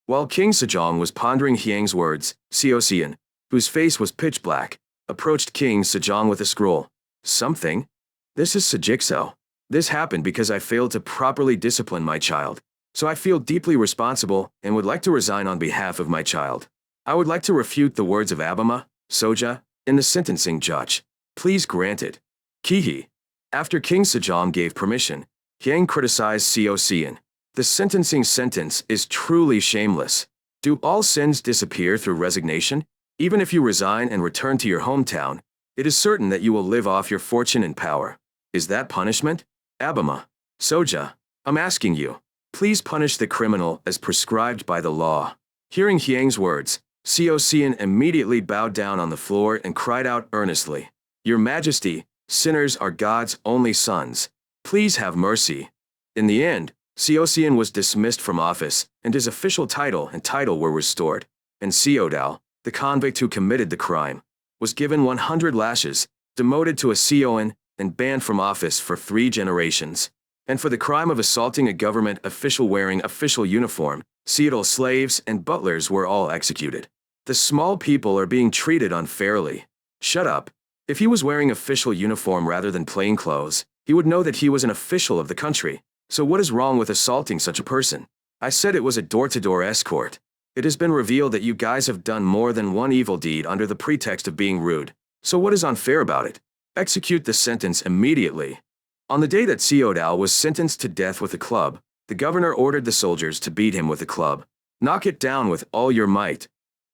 While King Sejong was pondering Hyang's words, Joseon, whose face was pitch black, approached King Sejong with a scroll. Something? This is Sejikso. This happened because I failed to properly discipline my child, so I feel deeply responsible and would like to resign on behalf of my child. I would like to refute the words of Abama, Soja, and the sentencing judge. Please grant it. Kihi. After King Sejong gave permission, Hyang criticized Joseon. The sentencing sentence is truly shameless. Do all sins disappear through resignation? Even if you resign and return to your hometown, it is certain that you will live off your fortune and power. Is that punishment? Abama. Soja, I'm asking you. Please punish the criminal as prescribed by the law. Hearing Hyang's words, Joseon immediately bowed down on the floor and cried out earnestly, Your Majesty, sinners are God's only sons. Please have mercy. In the end, Joseon was dismissed from office, and his official title were restored, and Seodao, the convict who committed the crime, was given 100 lashes, demoted to a Seoan, and banned from office for 3 generations. And for the crime of assaulting a government official wearing official uniform, Seattle slaves and butlers were all executed. The small people are being treated unfairly. Shut up. If he was wearing official uniform rather than plain clothes, he would know that he was an official of the country. So what is wrong with assaulting such a person? I said it was a door-to-door escort. It has been revealed that you guys have done more than one evil deed under the pretext of being rude. So what is unfair about it? Execute the sentence immediately. On the day that Seodao was sentenced to death with a club, the governor ordered the soldiers to beat him with a club. Knock it down with all your might.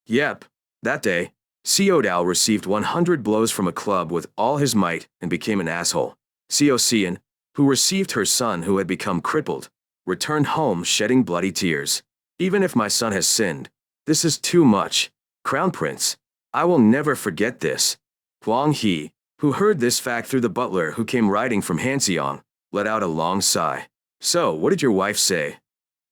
Yep. That day, Seodao received 100 blows from a club with all his might and became an asshole. Joseon, who received her son who had become crippled, returned home shedding bloody tears. Even if my son has sinned, this is too much. Crown Prince, I will never forget this. Huang He, who heard this fact through the butler who came riding from Hanseong, let out a long sigh. So, what did your wife say?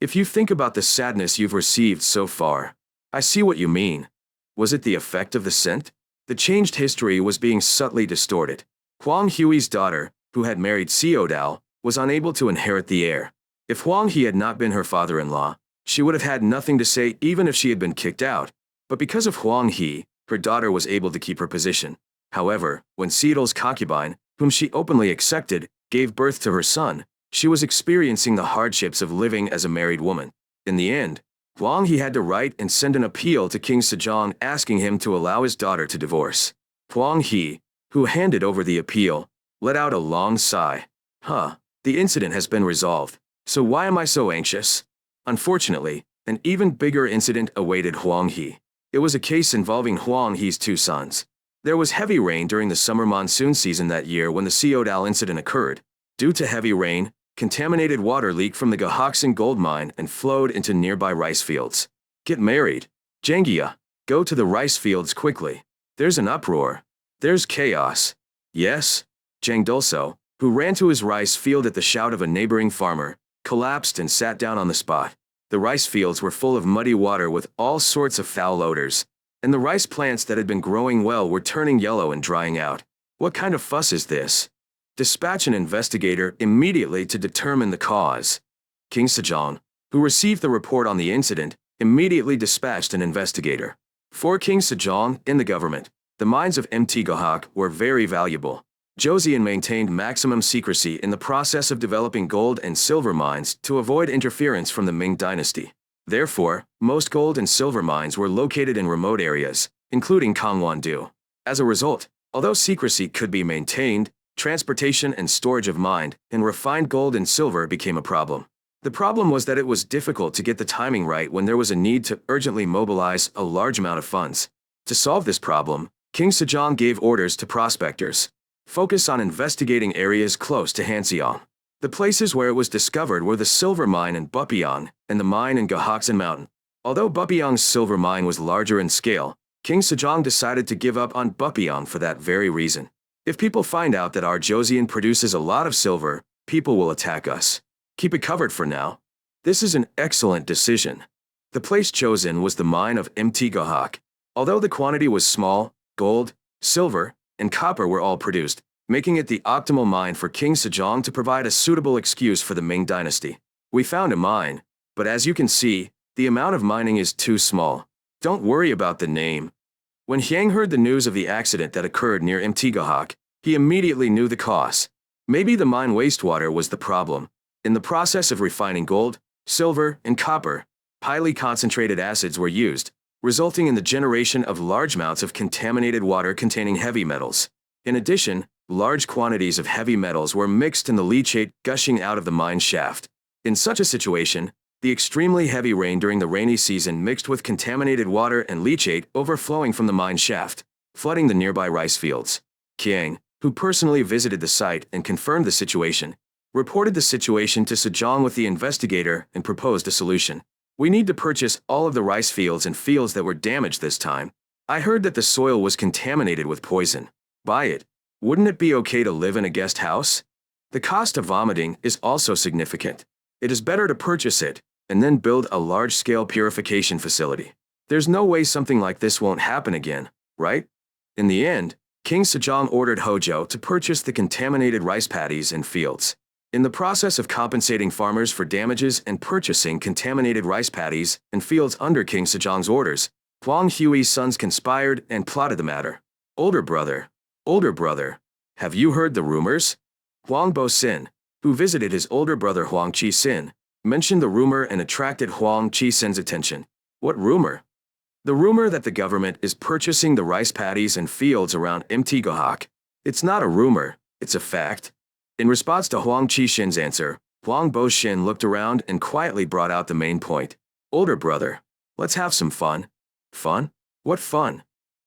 If you think about the sadness you've received so far, I see what you mean. Was it the effect of the scent? The changed history was being subtly distorted. Huang Hui's daughter, who had married Seodao, was unable to inherit the heir. If Huang He had not been her father-in-law, she would have had nothing to say even if she had been kicked out. But because of Huang He, her daughter was able to keep her position. However, when Seedal's concubine, whom she openly accepted, gave birth to her son, she was experiencing the hardships of living as a married woman. In the end, Huang He had to write and send an appeal to King Sejong asking him to allow his daughter to divorce. Huang He, who handed over the appeal, let out a long sigh. The incident has been resolved, so why am I so anxious? Unfortunately, an even bigger incident awaited Huang He. It was a case involving Huang He's 2 sons. There was heavy rain during the summer monsoon season that year when the Seodal incident occurred. Due to heavy rain, contaminated water leaked from the Gahoksan gold mine and flowed into nearby rice fields. Get married. Jangia, go to the rice fields quickly. There's an uproar. There's chaos. Yes? Jang Dulso, who ran to his rice field at the shout of a neighboring farmer, collapsed and sat down on the spot. The rice fields were full of muddy water with all sorts of foul odors, and the rice plants that had been growing well were turning yellow and drying out. What kind of fuss is this? Dispatch an investigator immediately to determine the cause. King Sejong, who received the report on the incident, immediately dispatched an investigator. For King Sejong in the government, the mines of Mt. Gahok were very valuable. Joseon maintained maximum secrecy in the process of developing gold and silver mines to avoid interference from the Ming dynasty. Therefore, most gold and silver mines were located in remote areas, including Gangwon-do. As a result, although secrecy could be maintained, transportation and storage of mined and refined gold and silver became a problem. The problem was that it was difficult to get the timing right when there was a need to urgently mobilize a large amount of funds. To solve this problem, King Sejong gave orders to prospectors. Focus on investigating areas close to Hanseong. The places where it was discovered were the silver mine in Bupyeong and the mine in Gahoksan Mountain. Although Bupyeong's silver mine was larger in scale, King Sejong decided to give up on Bupyeong for that very reason. If people find out that our Joseon produces a lot of silver, people will attack us. Keep it covered for now. This is an excellent decision. The place chosen was the mine of Mt. Gahok. Although the quantity was small, gold, silver, and copper were all produced, making it the optimal mine for King Sejong to provide a suitable excuse for the Ming dynasty. We found a mine, but as you can see, the amount of mining is too small. Don't worry about the name. When Hyang heard the news of the accident that occurred near Mt. Gahok, he immediately knew the cause. Maybe the mine wastewater was the problem. In the process of refining gold, silver, and copper, highly concentrated acids were used, resulting in the generation of large amounts of contaminated water containing heavy metals. In addition, large quantities of heavy metals were mixed in the leachate gushing out of the mine shaft. In such a situation, the extremely heavy rain during the rainy season mixed with contaminated water and leachate overflowing from the mine shaft, flooding the nearby rice fields. Kiang, who personally visited the site and confirmed the situation, reported the situation to Sejong with the investigator and proposed a solution. We need to purchase all of the rice fields and fields that were damaged this time. I heard that the soil was contaminated with poison. Buy it. Wouldn't it be okay to live in a guest house? The cost of vomiting is also significant. It is better to purchase it and then build a large-scale purification facility. There's no way something like this won't happen again, right? In the end, King Sejong ordered Hojo to purchase the contaminated rice paddies and fields. In the process of compensating farmers for damages and purchasing contaminated rice paddies and fields under King Sejong's orders, Huang Hui's sons conspired and plotted the matter. Older brother, have you heard the rumors? Huang Bo-sin, who visited his older brother Huang Chi-sin, mentioned the rumor and attracted Huang Chi-sin's attention. What rumor? The rumor that the government is purchasing the rice paddies and fields around Mtgohak. It's not a rumor, it's a fact. In response to Huang Chi-sin's answer, Huang Bo-sin looked around and quietly brought out the main point. Older brother, let's have some fun. Fun? What fun?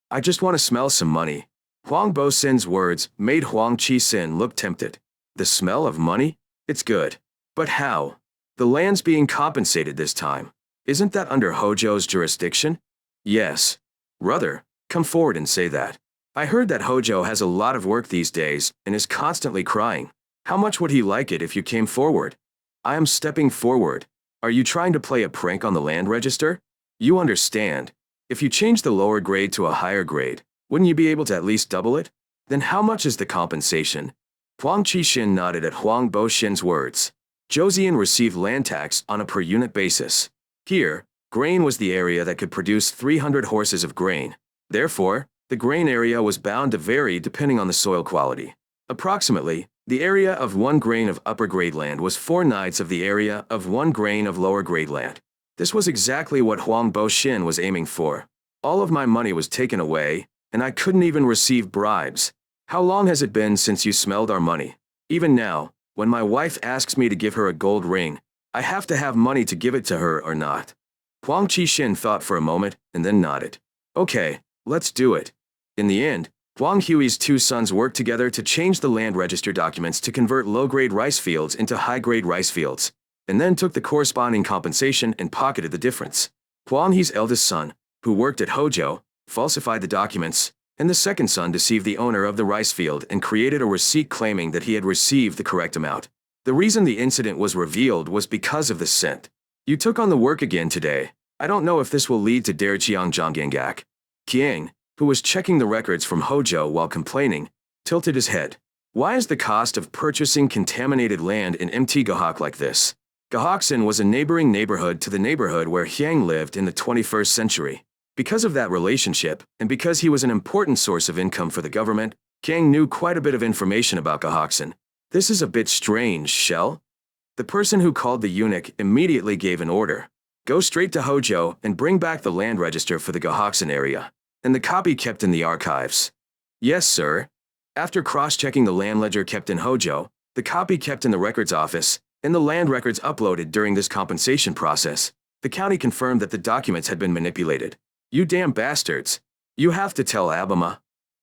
I just want to smell some money. Huang Bo-sin's words made Huang Chi-sin look tempted. The smell of money? It's good. But how? The land's being compensated this time. Isn't that under Hojo's jurisdiction? Yes. Brother, come forward and say that. I heard that Hojo has a lot of work these days and is constantly crying. How much would he like it if you came forward? I am stepping forward. Are you trying to play a prank on the land register? You understand. If you change the lower grade to a higher grade, wouldn't you be able to at least double it? Then how much is the compensation? Huang Chi-sin nodded at Huang Bo-sin's words. Joseon received land tax on a per-unit basis. Here, grain was the area that could produce 300 horses of grain. Therefore, the grain area was bound to vary depending on the soil quality. Approximately, the area of 1 grain of upper-grade land was 4 nights of the area of 1 grain of lower-grade land. This was exactly what Huang Bo-sin was aiming for. All of my money was taken away, and I couldn't even receive bribes. How long has it been since you smelled our money? Even now, when my wife asks me to give her a gold ring, I have to have money to give it to her or not. Huang Chi-sin thought for a moment and then nodded. Okay, let's do it. In the end, Huang Hui's 2 sons worked together to change the land register documents to convert low-grade rice fields into high-grade rice fields, and then took the corresponding compensation and pocketed the difference. Huang He's eldest son, who worked at Hojo, falsified the documents, and the second son deceived the owner of the rice field and created a receipt claiming that he had received the correct amount. The reason the incident was revealed was because of the scent. You took on the work again today. I don't know if this will lead to Derchiang Jonggangak. Kiang, who was checking the records from Hojo while complaining, tilted his head. Why is the cost of purchasing contaminated land in Mtgohak like this? Gahoksan was a neighboring neighborhood to the neighborhood where Hyang lived in the 21st century. Because of that relationship, and because he was an important source of income for the government, Kang knew quite a bit of information about Gahoksan. This is a bit strange, Shell? The person who called the eunuch immediately gave an order. Go straight to Hojo and bring back the land register for the Gahoksan area, and the copy kept in the archives. Yes, sir. After cross-checking the land ledger kept in Hojo, the copy kept in the records office, and the land records uploaded during this compensation process, the county confirmed that the documents had been manipulated. You damn bastards. You have to tell Abama.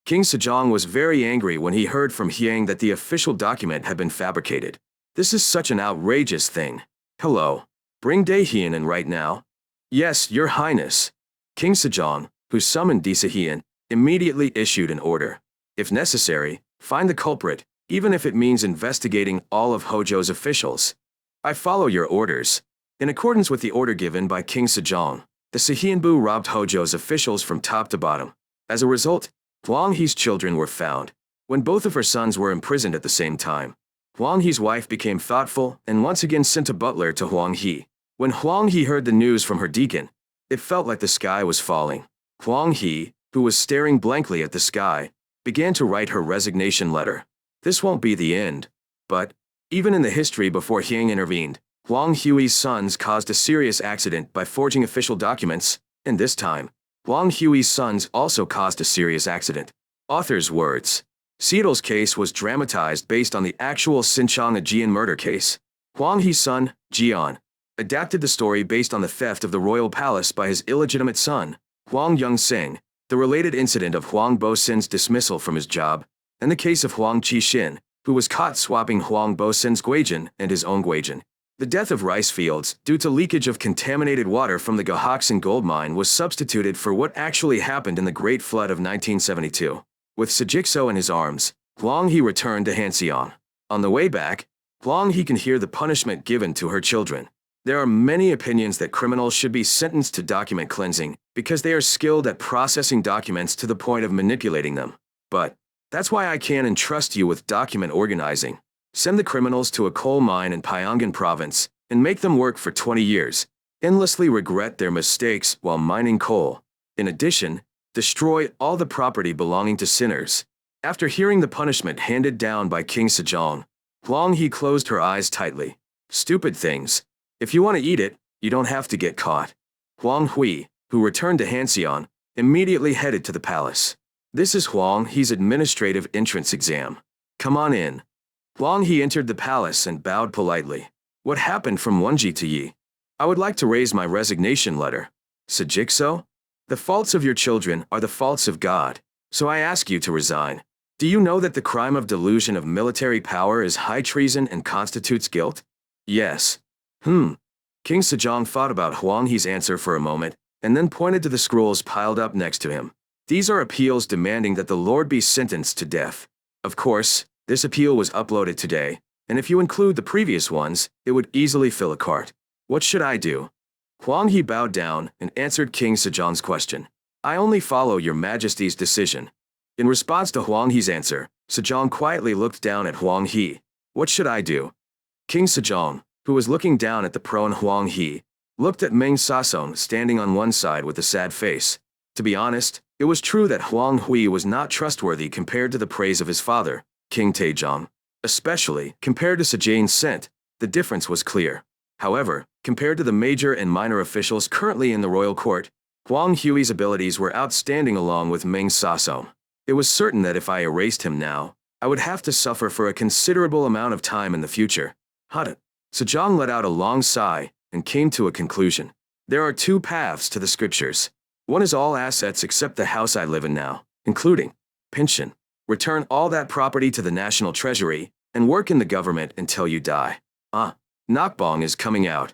King Sejong was very angry when he heard from Hyang that the official document had been fabricated. This is such an outrageous thing. Hello. Bring Daehyun in right now. Yes, your highness. King Sejong, who summoned Daehyun, immediately issued an order. If necessary, find the culprit, even if it means investigating all of Hojo's officials. I follow your orders. In accordance with the order given by King Sejong, the Sahianbu robbed Hojo's officials from top to bottom. As a result, Huang He's children were found. When both of her sons were imprisoned at the same time, Huang He's wife became thoughtful and once again sent a butler to Huang He. When Huang He heard the news from her deacon, it felt like the sky was falling. Huang He, who was staring blankly at the sky, began to write her resignation letter. This won't be the end. But, even in the history before Hyang intervened, Huang Hui's sons caused a serious accident by forging official documents, and this time, Huang Hui's sons also caused a serious accident. Author's words. Seattle's case was dramatized based on the actual Sinchang Aegean murder case. Huang He's son, Jian, adapted the story based on the theft of the royal palace by his illegitimate son, Huang Young-sing, the related incident of Huang Bo-sin's dismissal from his job, and the case of Huang Chi-sin, who was caught swapping Huang Bosen's guijin and his own guijin. The death of rice fields, due to leakage of contaminated water from the Gahoksan gold mine, was substituted for what actually happened in the Great Flood of 1972. With Sejikso in his arms, Huang He returned to Hanseong. On the way back, Huang He can hear the punishment given to her children. There are many opinions that criminals should be sentenced to document cleansing because they are skilled at processing documents to the point of manipulating them. But that's why I can entrust you with document organizing. Send the criminals to a coal mine in Pyongan province and make them work for 20 years, endlessly regret their mistakes while mining coal. In addition, destroy all the property belonging to sinners. After hearing the punishment handed down by King Sejong, Huang He closed her eyes tightly. Stupid things. If you want to eat it, you don't have to get caught. Huang Hui, who returned to Hanseong, immediately headed to the palace. This is Huang He's administrative entrance exam. Come on in. Huang He entered the palace and bowed politely. What happened from Wenji to Yi? I would like to raise my resignation letter. Sejikso? The faults of your children are the faults of God, so I ask you to resign. Do you know that the crime of delusion of military power is high treason and constitutes guilt? Yes. King Sejong thought about Huang He's answer for a moment, and then pointed to the scrolls piled up next to him. These are appeals demanding that the Lord be sentenced to death. Of course, this appeal was uploaded today, and if you include the previous ones, it would easily fill a cart. What should I do? Huang He bowed down and answered King Sejong's question. I only follow your majesty's decision. In response to Huang He's answer, Sejong quietly looked down at Huang He. What should I do? King Sejong, who was looking down at the prone Huang He, looked at Meng Sasong standing on one side with a sad face. To be honest, it was true that Huang Hui was not trustworthy compared to the praise of his father, King Taejong. Especially, compared to Sejane Sent, the difference was clear. However, compared to the major and minor officials currently in the royal court, Huang Hui's abilities were outstanding along with Meng Sasong. It was certain that if I erased him now, I would have to suffer for a considerable amount of time in the future. Sejong let out a long sigh and came to a conclusion. There are two paths to the scriptures. One is all assets except the house I live in now, including pension. Return all that property to the national treasury and work in the government until you die. Nakbong is coming out.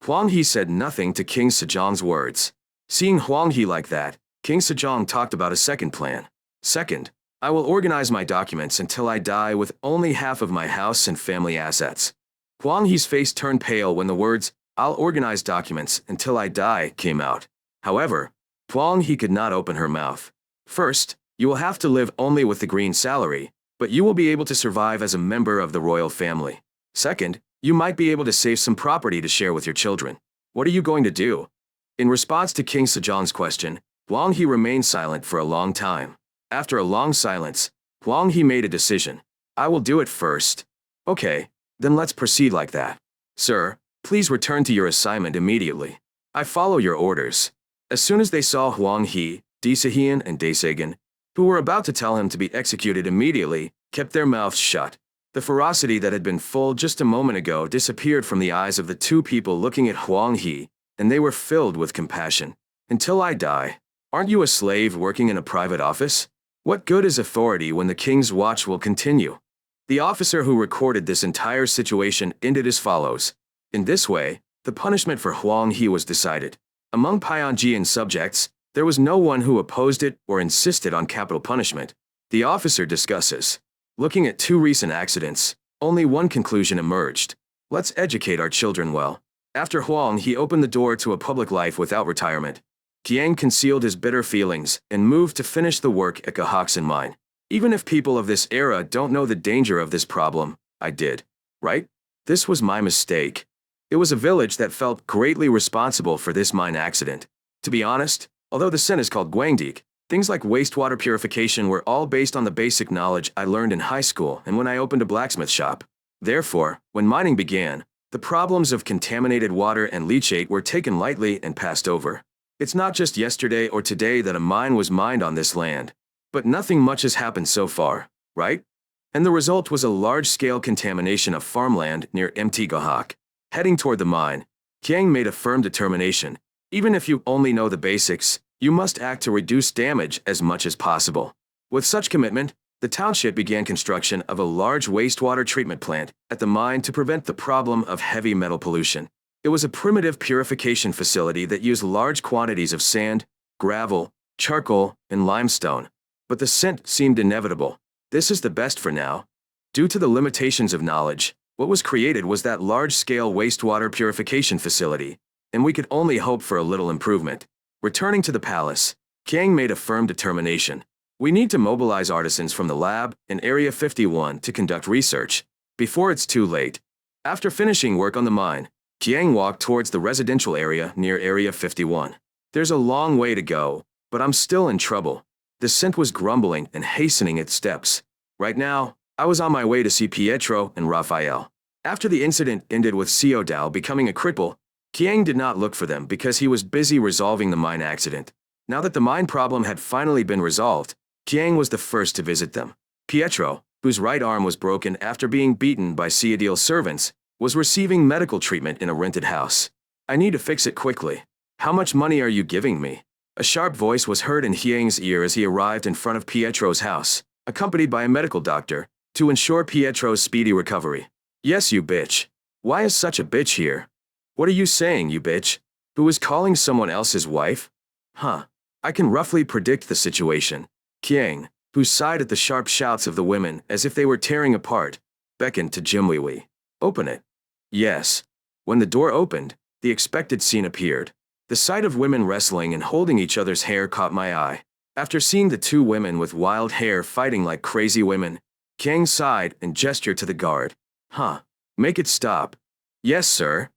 Huang He said nothing to King Sejong's words. Seeing Huang He like that, King Sejong talked about a second plan. Second, I will organize my documents until I die with only half of my house and family assets. Huang He's face turned pale when the words, I'll organize documents until I die, came out. However, Huang He could not open her mouth. First, you will have to live only with the green salary, but you will be able to survive as a member of the royal family. Second, you might be able to save some property to share with your children. What are you going to do? In response to King Sejong's question, Huang He remained silent for a long time. After a long silence, Huang He made a decision. I will do it first. Okay, then let's proceed like that. Sir, please return to your assignment immediately. I follow your orders. As soon as they saw Huang He, Daesehyun and Daesegan, who were about to tell him to be executed immediately, kept their mouths shut. The ferocity that had been full just a moment ago disappeared from the eyes of the two people looking at Huang He, and they were filled with compassion. Until I die. Aren't you a slave working in a private office? What good is authority when the king's watch will continue? The officer who recorded this entire situation ended as follows. In this way, the punishment for Huang He was decided. Among Pyongyang subjects, there was no one who opposed it or insisted on capital punishment. The officer discusses. Looking at two recent accidents, only one conclusion emerged. Let's educate our children well. After Huang He opened the door to a public life without retirement, Tiang concealed his bitter feelings and moved to finish the work at Gahoksan mine. Even if people of this era don't know the danger of this problem, I did. Right? This was my mistake. It was a village that felt greatly responsible for this mine accident. To be honest, although the sen is called Gwangdik, things like wastewater purification were all based on the basic knowledge I learned in high school and when I opened a blacksmith shop. Therefore, when mining began, the problems of contaminated water and leachate were taken lightly and passed over. It's not just yesterday or today that a mine was mined on this land. But nothing much has happened so far, right? And the result was a large-scale contamination of farmland near Mt. Gahok. Heading toward the mine, Kiang made a firm determination. Even if you only know the basics, you must act to reduce damage as much as possible. With such commitment, The township began construction of a large wastewater treatment plant at the mine to prevent the problem of heavy metal pollution. It was a primitive purification facility that used large quantities of sand, gravel, charcoal, and limestone. But the scent seemed inevitable. This is the best for now. Due to the limitations of knowledge, what was created was that large-scale wastewater purification facility, and we could only hope for a little improvement. Returning to the palace, Kang made a firm determination. We need to mobilize artisans from the lab in Area 51 to conduct research, before it's too late. After finishing work on the mine, Kiang walked towards the residential area near Area 51. There's a long way to go, but I'm still in trouble. The scent was grumbling and hastening its steps. Right now, I was on my way to see Pietro and Raphael. After the incident ended with Seodao becoming a cripple, Kiang did not look for them because he was busy resolving the mine accident. Now that the mine problem had finally been resolved, Kiang was the first to visit them. Pietro, whose right arm was broken after being beaten by Seodale's servants, was receiving medical treatment in a rented house. I need to fix it quickly. How much money are you giving me? A sharp voice was heard in Hyang's ear as he arrived in front of Pietro's house, accompanied by a medical doctor, to ensure Pietro's speedy recovery. Yes, you bitch. Why is such a bitch here? What are you saying, you bitch? Who is calling someone else's wife? Huh. I can roughly predict the situation. Kiang, who sighed at the sharp shouts of the women as if they were tearing apart, beckoned to Jimliwi. Open it. Yes. When the door opened, the expected scene appeared. The sight of women wrestling and holding each other's hair caught my eye. After seeing the two women with wild hair fighting like crazy women, Kiang sighed and gestured to the guard. Huh. Make it stop. Yes, sir.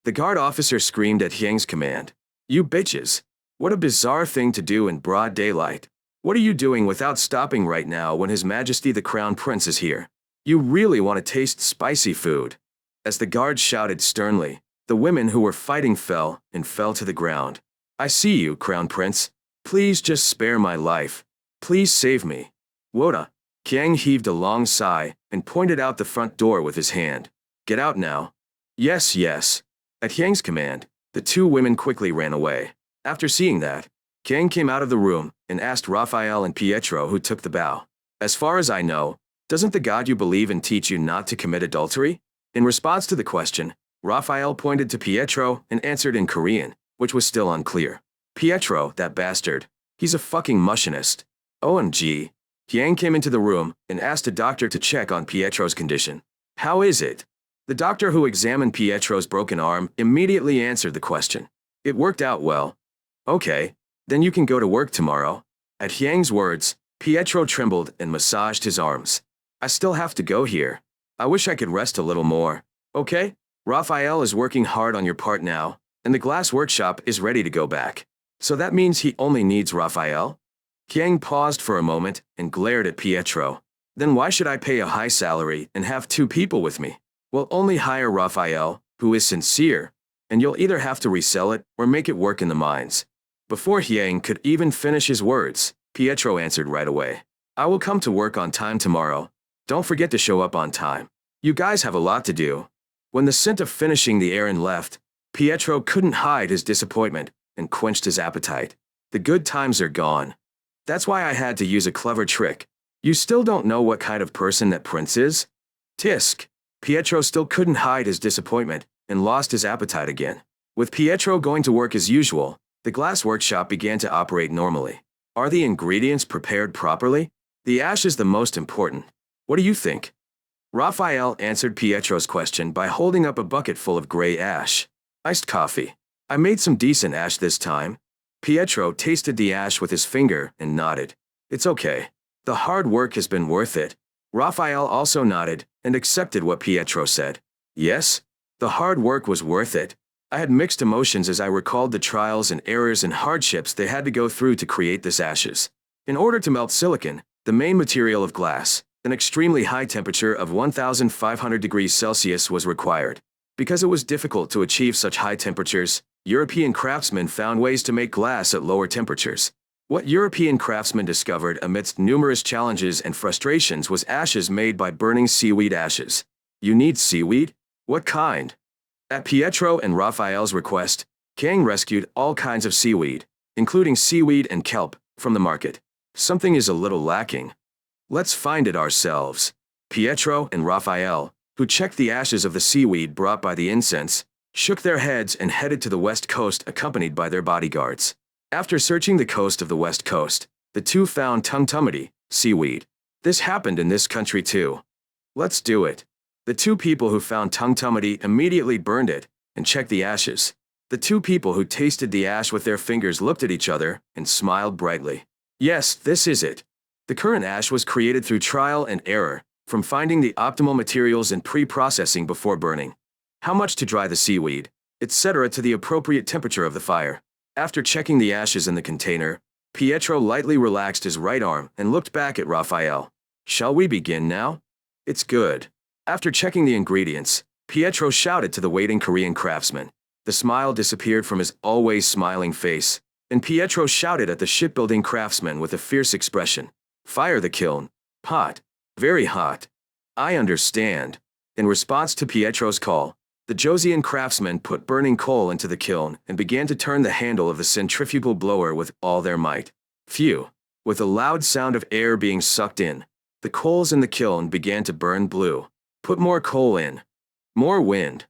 The guard officer screamed at Hyang's command. You bitches. What a bizarre thing to do in broad daylight. What are you doing without stopping right now when His Majesty the Crown Prince is here? You really want to taste spicy food. As the guard shouted sternly, the women who were fighting fell to the ground. I see you, Crown Prince. Please just spare my life. Please save me. Woda. Kiang heaved a long sigh and pointed out the front door with his hand. Get out now. Yes, yes. At Hyang's command, the two women quickly ran away. After seeing that, Kiang came out of the room and asked Raphael and Pietro who took the bow. As far as I know, doesn't the God you believe in teach you not to commit adultery? In response to the question, Raphael pointed to Pietro and answered in Korean, which was still unclear. Pietro, that bastard. He's a fucking machinist. OMG. Kiang came into the room and asked a doctor to check on Pietro's condition. How is it? The doctor who examined Pietro's broken arm immediately answered the question. It worked out well. Okay, then you can go to work tomorrow. At Hyang's words, Pietro trembled and massaged his arms. I still have to go here. I wish I could rest a little more. Okay? Raphael is working hard on your part now, and the glass workshop is ready to go back. So that means he only needs Raphael? Kiang paused for a moment and glared at Pietro. Then why should I pay a high salary and have two people with me? We'll only hire Raphael, who is sincere, and you'll either have to resell it or make it work in the mines. Before Hyang could even finish his words, Pietro answered right away. I will come to work on time tomorrow. Don't forget to show up on time. You guys have a lot to do. When the scent of finishing the errand left, Pietro couldn't hide his disappointment and quenched his appetite. The good times are gone. That's why I had to use a clever trick. You still don't know what kind of person that prince is? Tisk. Pietro still couldn't hide his disappointment and lost his appetite again. With Pietro going to work as usual, the glass workshop began to operate normally. Are the ingredients prepared properly? The ash is the most important. What do you think? Raphael answered Pietro's question by holding up a bucket full of gray ash. Iced coffee. I made some decent ash this time. Pietro tasted the ash with his finger and nodded. It's okay. The hard work has been worth it. Raphael also nodded and accepted what Pietro said. Yes, the hard work was worth it. I had mixed emotions as I recalled the trials and errors and hardships they had to go through to create this ashes. In order to melt silicon, the main material of glass, an extremely high temperature of 1,500 degrees Celsius was required. Because it was difficult to achieve such high temperatures, European craftsmen found ways to make glass at lower temperatures. What European craftsmen discovered amidst numerous challenges and frustrations was ashes made by burning seaweed ashes. You need seaweed? What kind? At Pietro and Raphael's request, Kang rescued all kinds of seaweed, including seaweed and kelp, from the market. Something is a little lacking. Let's find it ourselves. Pietro and Raphael, who checked the ashes of the seaweed brought by the incense, shook their heads and headed to the west coast accompanied by their bodyguards. After searching the coast of the west coast, the two found tungtumity, seaweed. This happened in this country too. Let's do it. The two people who found tungtumity immediately burned it and checked the ashes. The two people who tasted the ash with their fingers looked at each other and smiled brightly. Yes, this is it. The current ash was created through trial and error, from finding the optimal materials and pre-processing before burning. How much to dry the seaweed, etc. to the appropriate temperature of the fire. After checking the ashes in the container, Pietro lightly relaxed his right arm and looked back at Raphael. Shall we begin now? It's good. After checking the ingredients, Pietro shouted to the waiting Korean craftsman. The smile disappeared from his always smiling face, and Pietro shouted at the shipbuilding craftsman with a fierce expression. Fire the kiln. Hot. Very hot. I understand. In response to Pietro's call, the Joseon craftsmen put burning coal into the kiln and began to turn the handle of the centrifugal blower with all their might. Phew! With a loud sound of air being sucked in, the coals in the kiln began to burn blue. Put more coal in. More wind.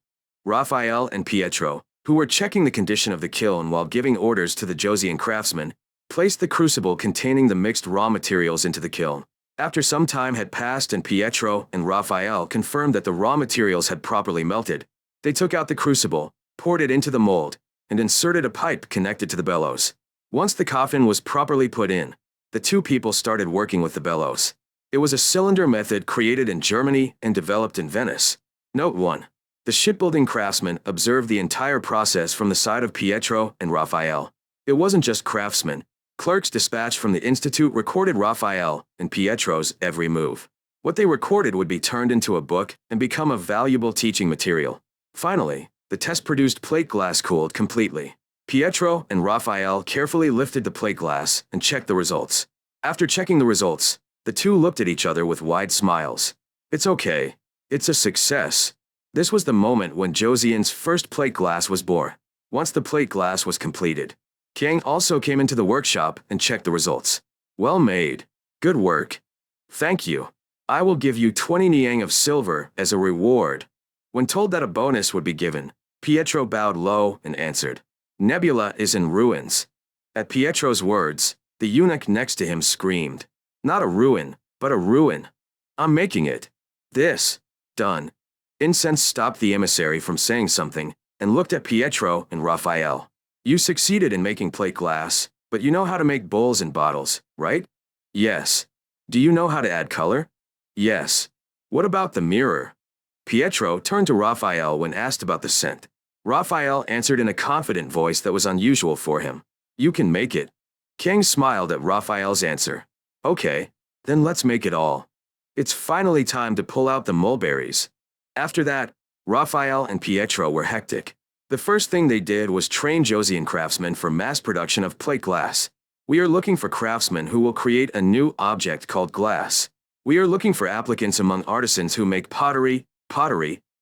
Raphael and Pietro, who were checking the condition of the kiln while giving orders to the Joseon craftsmen, placed the crucible containing the mixed raw materials into the kiln. After some time had passed and Pietro and Raphael confirmed that the raw materials had properly melted, they took out the crucible, poured it into the mold, and inserted a pipe connected to the bellows. Once the coffin was properly put in, the two people started working with the bellows. It was a cylinder method created in Germany and developed in Venice. Note 1. The shipbuilding craftsmen observed the entire process from the side of Pietro and Raphael. It wasn't just craftsmen. Clerks dispatched from the institute recorded Raphael and Pietro's every move. What they recorded would be turned into a book and become a valuable teaching material. Finally, the test produced plate glass cooled completely. Pietro and Raphael carefully lifted the plate glass and checked the results. After checking the results, the two looked at each other with wide smiles. It's okay. It's a success. This was the moment when Joseon's first plate glass was born. Once the plate glass was completed, Kang also came into the workshop and checked the results. Well made. Good work. Thank you. I will give you 20 niang of silver as a reward. When told that a bonus would be given, Pietro bowed low and answered. Nebula is in ruins. At Pietro's words, the eunuch next to him screamed. Not a ruin, but a ruin. I'm making it. This. Done. Incense stopped the emissary from saying something and looked at Pietro and Raphael. You succeeded in making plate glass, but you know how to make bowls and bottles, right? Yes. Do you know how to add color? Yes. What about the mirror? Pietro turned to Raphael when asked about the scent. Raphael answered in a confident voice that was unusual for him. You can make it. Kang smiled at Raphael's answer. Okay, then let's make it all. It's finally time to pull out the mulberries. After that, Raphael and Pietro were hectic. The first thing they did was train Joseon craftsmen for mass production of plate glass. We are looking for craftsmen who will create a new object called glass. We are looking for applicants among artisans who make pottery,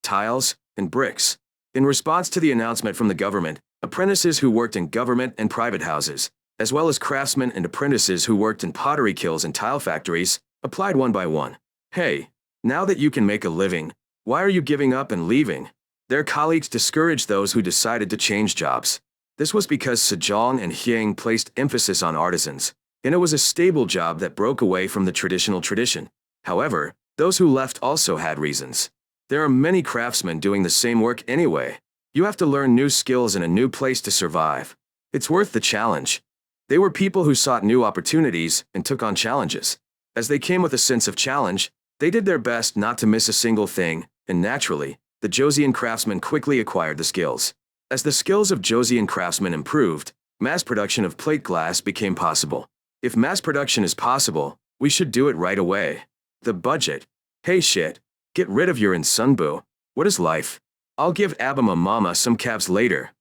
tiles, and bricks. In response to the announcement from the government, apprentices who worked in government and private houses, as well as craftsmen and apprentices who worked in pottery kilns and tile factories, applied one by one. Hey, now that you can make a living, why are you giving up and leaving? Their colleagues discouraged those who decided to change jobs. This was because Sejong and Hyang placed emphasis on artisans, and it was a stable job that broke away from the traditional tradition. However, those who left also had reasons. There are many craftsmen doing the same work anyway. You have to learn new skills in a new place to survive. It's worth the challenge. They were people who sought new opportunities and took on challenges. As they came with a sense of challenge, they did their best not to miss a single thing, and naturally, the Joseon craftsmen quickly acquired the skills. As the skills of Joseon craftsmen improved, mass production of plate glass became possible. If mass production is possible, we should do it right away. The budget. Hey shit. Get rid of your Sunbu. What is life? I'll give Abama Mama some cabs later.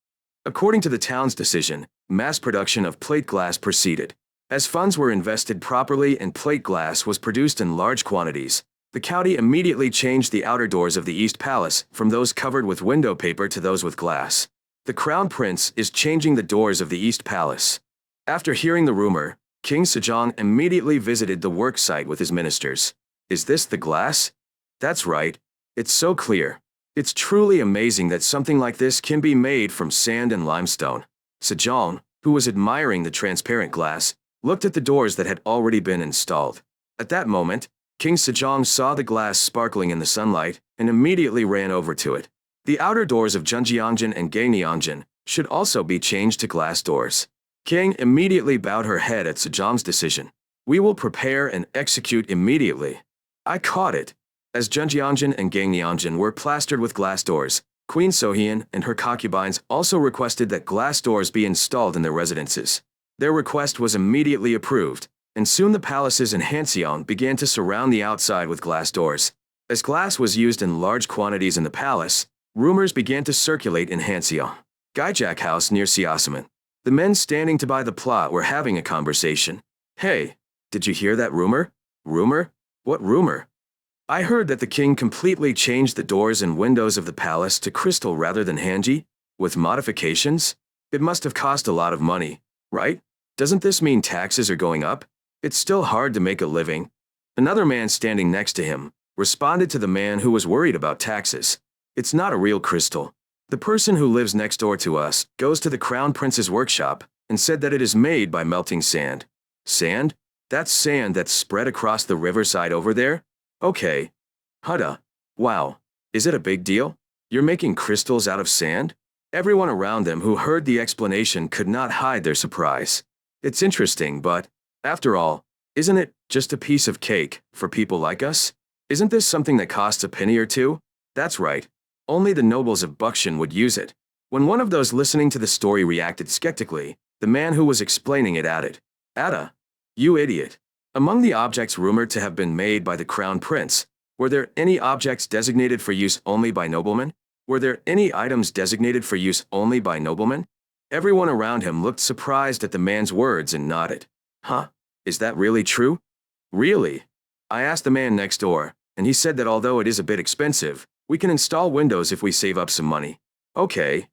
According to the town's decision, mass production of plate glass proceeded. As funds were invested properly and plate glass was produced in large quantities, the county immediately changed the outer doors of the East Palace from those covered with window paper to those with glass. The Crown Prince is changing the doors of the East Palace. After hearing the rumor, King Sejong immediately visited the work site with his ministers. Is this the glass? That's right. It's so clear. It's truly amazing that something like this can be made from sand and limestone. Sejong, who was admiring the transparent glass, looked at the doors that had already been installed. At that moment, King Sejong saw the glass sparkling in the sunlight and immediately ran over to it. The outer doors of Junjeongjin and Gangneongjin should also be changed to glass doors. King immediately bowed her head at Sejong's decision. We will prepare and execute immediately. I caught it. As Junjeongjin and Gangneongjin were plastered with glass doors, Queen Sohyun and her concubines also requested that glass doors be installed in their residences. Their request was immediately approved, and soon the palaces in Hanseon began to surround the outside with glass doors. As glass was used in large quantities in the palace, rumors began to circulate in Hanseon. Gaijak House near Seosaman. The men standing to buy the plot were having a conversation. Hey, did you hear that rumor? Rumor? What rumor? I heard that the king completely changed the doors and windows of the palace to crystal rather than hanji, with modifications. It must have cost a lot of money, right? Doesn't this mean taxes are going up? It's still hard to make a living. Another man standing next to him responded to the man who was worried about taxes. It's not a real crystal. The person who lives next door to us goes to the Crown Prince's workshop and said that it is made by melting sand. Sand? That's sand that's spread across the riverside over there? Okay. Hudda. Wow. Is it a big deal? You're making crystals out of sand? Everyone around them who heard the explanation could not hide their surprise. It's interesting, but, after all, isn't it just a piece of cake for people like us? Isn't this something that costs a penny or two? That's right. Only the nobles of Bukshan would use it. When one of those listening to the story reacted skeptically, the man who was explaining it added, Ada, you idiot. Among the objects rumored to have been made by the Crown Prince, were there any objects designated for use only by noblemen? Were there any items designated for use only by noblemen? Everyone around him looked surprised at the man's words and nodded. Huh? Is that really true? Really? I asked the man next door, and he said that although it is a bit expensive, we can install windows if we save up some money. Okay.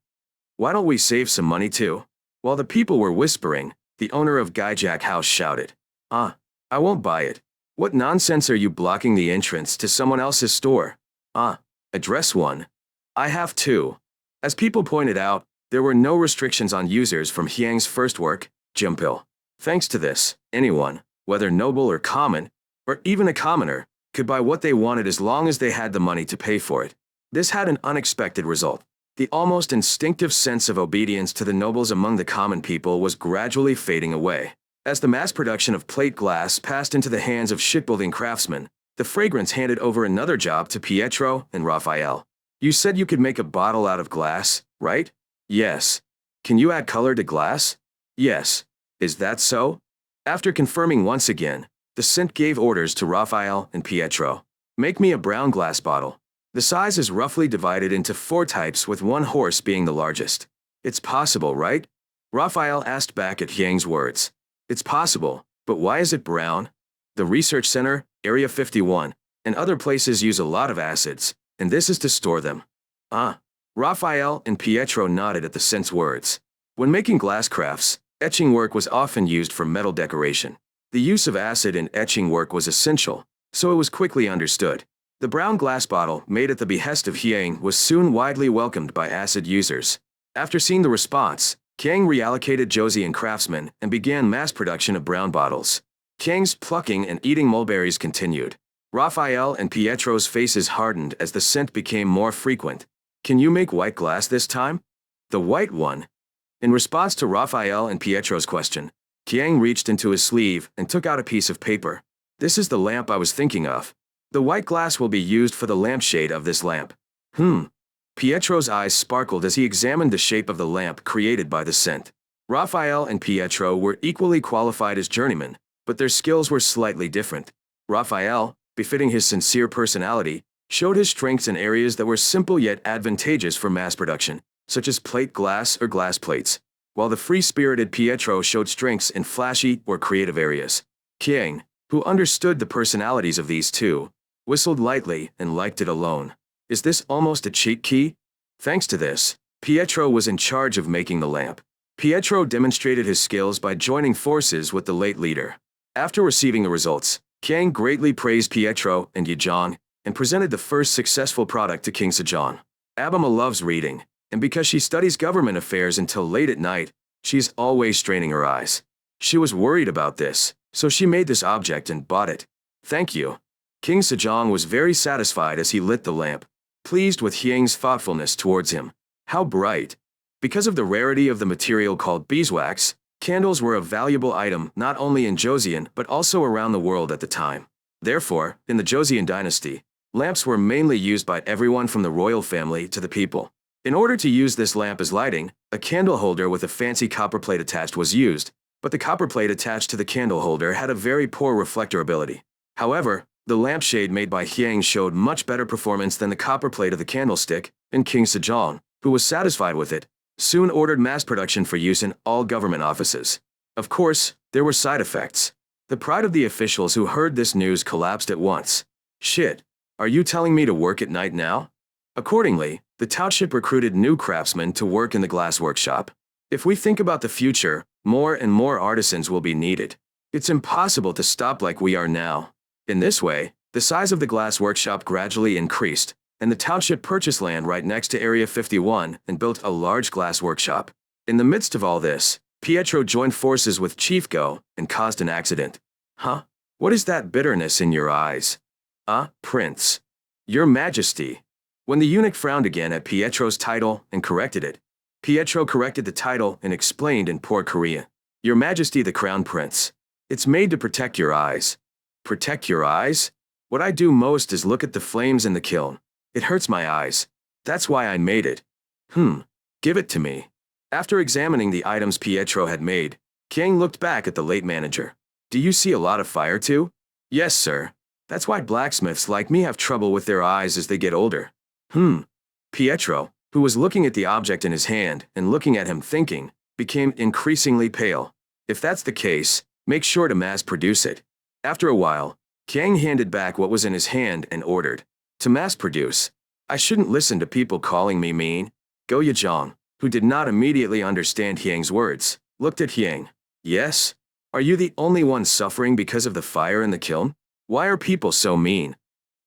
Why don't we save some money too? While the people were whispering, the owner of Gaijak House shouted, I won't buy it. What nonsense are you blocking the entrance to someone else's store? Address 1. I have 2. As people pointed out, there were no restrictions on users from Hyang's first work, Jimpil. Thanks to this, anyone, whether noble or common, or even a commoner, could buy what they wanted as long as they had the money to pay for it. This had an unexpected result. The almost instinctive sense of obedience to the nobles among the common people was gradually fading away. As the mass production of plate glass passed into the hands of shipbuilding craftsmen, the fragrance handed over another job to Pietro and Raphael. You said you could make a bottle out of glass, right? Yes. Can you add color to glass? Yes. Is that so? After confirming once again, the scent gave orders to Raphael and Pietro. Make me a brown glass bottle. The size is roughly divided into 4 types with 1 horse being the largest. It's possible, right? Raphael asked back at Hyang's words. It's possible, but why is it brown? The research center, Area 51, and other places use a lot of acids, and this is to store them. Raphael and Pietro nodded at the scent's words. When making glass crafts, etching work was often used for metal decoration. The use of acid in etching work was essential, so it was quickly understood. The brown glass bottle, made at the behest of Hyang, was soon widely welcomed by acid users. After seeing the response, Hyang reallocated Joseon craftsmen and began mass production of brown bottles. Hyang's plucking and eating mulberries continued. Raphael and Pietro's faces hardened as the scent became more frequent. Can you make white glass this time? The white one? In response to Raphael and Pietro's question, Hyang reached into his sleeve and took out a piece of paper. This is the lamp I was thinking of. The white glass will be used for the lampshade of this lamp. Pietro's eyes sparkled as he examined the shape of the lamp created by the scent. Raphael and Pietro were equally qualified as journeymen, but their skills were slightly different. Raphael, befitting his sincere personality, showed his strengths in areas that were simple yet advantageous for mass production, such as plate glass or glass plates, while the free-spirited Pietro showed strengths in flashy or creative areas. Hyang, who understood the personalities of these two, whistled lightly and liked it alone. Is this almost a cheat key? Thanks to this, Pietro was in charge of making the lamp. Pietro demonstrated his skills by joining forces with the late leader. After receiving the results, Kiang greatly praised Pietro and Yejong and presented the first successful product to King Sejong. Abima loves reading, and because she studies government affairs until late at night, she's always straining her eyes. She was worried about this, so she made this object and bought it. Thank you. King Sejong was very satisfied as he lit the lamp, pleased with Hyang's thoughtfulness towards him. How bright! Because of the rarity of the material called beeswax, candles were a valuable item not only in Joseon but also around the world at the time. Therefore, in the Joseon dynasty, lamps were mainly used by everyone from the royal family to the people. In order to use this lamp as lighting, a candle holder with a fancy copper plate attached was used, but the copper plate attached to the candle holder had a very poor reflector ability. However, the lampshade made by Hyang showed much better performance than the copper plate of the candlestick, and King Sejong, who was satisfied with it, soon ordered mass production for use in all government offices. Of course, there were side effects. The pride of the officials who heard this news collapsed at once. Shit, are you telling me to work at night now? Accordingly, the township recruited new craftsmen to work in the glass workshop. If we think about the future, more and more artisans will be needed. It's impossible to stop like we are now. In this way, the size of the glass workshop gradually increased, and the township purchased land right next to Area 51 and built a large glass workshop. In the midst of all this, Pietro joined forces with Chief Go and caused an accident. Huh? What is that bitterness in your eyes? Prince. Your Majesty. When the eunuch frowned again at Pietro's title and corrected it, Pietro corrected the title and explained in poor Korean. Your Majesty the Crown Prince. It's made to protect your eyes. Protect your eyes? What I do most is look at the flames in the kiln. It hurts my eyes. That's why I made it. Give it to me. After examining the items Pietro had made, King looked back at the late manager. Do you see a lot of fire too? Yes, sir. That's why blacksmiths like me have trouble with their eyes as they get older. Pietro, who was looking at the object in his hand and looking at him thinking, became increasingly pale. If that's the case, make sure to mass produce it. After a while, Kang handed back what was in his hand and ordered, to mass produce. I shouldn't listen to people calling me mean. Go Yejong, who did not immediately understand Hyang's words, looked at Hyang. Yes? Are you the only one suffering because of the fire in the kiln? Why are people so mean?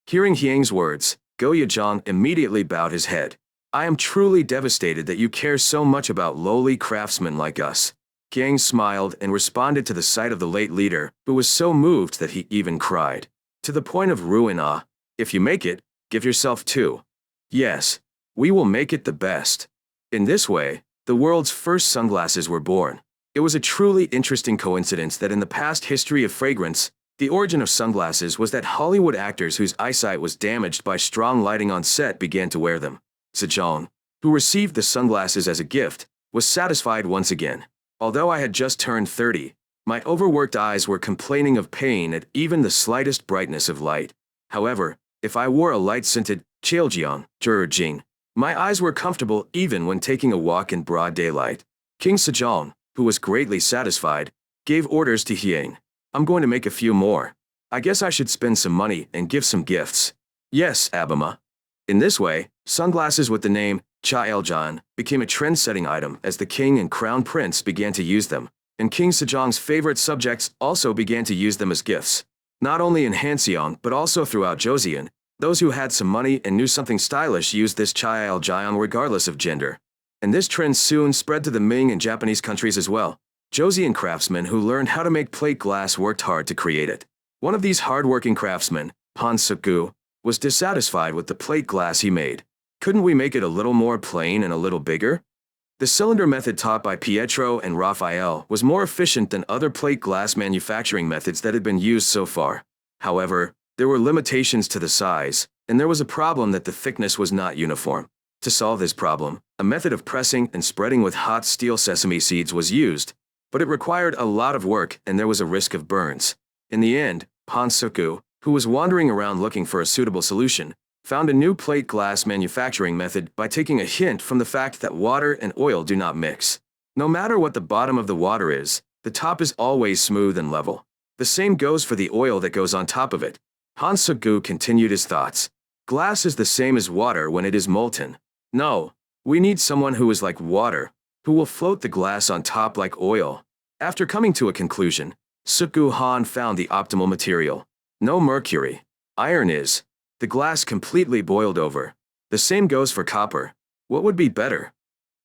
Hearing Hyang's words, Go Yejong immediately bowed his head. I am truly devastated that you care so much about lowly craftsmen like us. Hyang smiled and responded to the sight of the late leader, who was so moved that he even cried. To the point of ruin. If you make it, give yourself too. Yes, we will make it the best. In this way, the world's first sunglasses were born. It was a truly interesting coincidence that in the past history of fragrance, the origin of sunglasses was that Hollywood actors whose eyesight was damaged by strong lighting on set began to wear them. Sejong, who received the sunglasses as a gift, was satisfied once again. Although I had just turned 30, my overworked eyes were complaining of pain at even the slightest brightness of light. However, if I wore a light-scented Cheoljeong, Jurjing, my eyes were comfortable even when taking a walk in broad daylight. King Sejong, who was greatly satisfied, gave orders to Hyang. I'm going to make a few more. I guess I should spend some money and give some gifts. Yes, Abima. In this way, sunglasses with the name Cheoljeong became a trend-setting item as the king and crown prince began to use them, and King Sejong's favorite subjects also began to use them as gifts. Not only in Hanseong but also throughout Joseon, those who had some money and knew something stylish used this Cheoljeong regardless of gender. And this trend soon spread to the Ming and Japanese countries as well. Joseon craftsmen who learned how to make plate glass worked hard to create it. One of these hard-working craftsmen, Han Suk-gu, was dissatisfied with the plate glass he made. Couldn't we make it a little more plain and a little bigger? The cylinder method taught by Pietro and Raphael was more efficient than other plate glass manufacturing methods that had been used so far. However, there were limitations to the size, and there was a problem that the thickness was not uniform. To solve this problem, a method of pressing and spreading with hot steel sesame seeds was used, but it required a lot of work and there was a risk of burns. In the end, Han Suk-gu, who was wandering around looking for a suitable solution, found a new plate glass manufacturing method by taking a hint from the fact that water and oil do not mix. No matter what the bottom of the water is, the top is always smooth and level. The same goes for the oil that goes on top of it. Han Suk-gu continued his thoughts. Glass is the same as water when it is molten. No, we need someone who is like water, who will float the glass on top like oil. After coming to a conclusion, Sukgu Han found the optimal material. No mercury. Iron is. The glass completely boiled over. The same goes for copper. What would be better?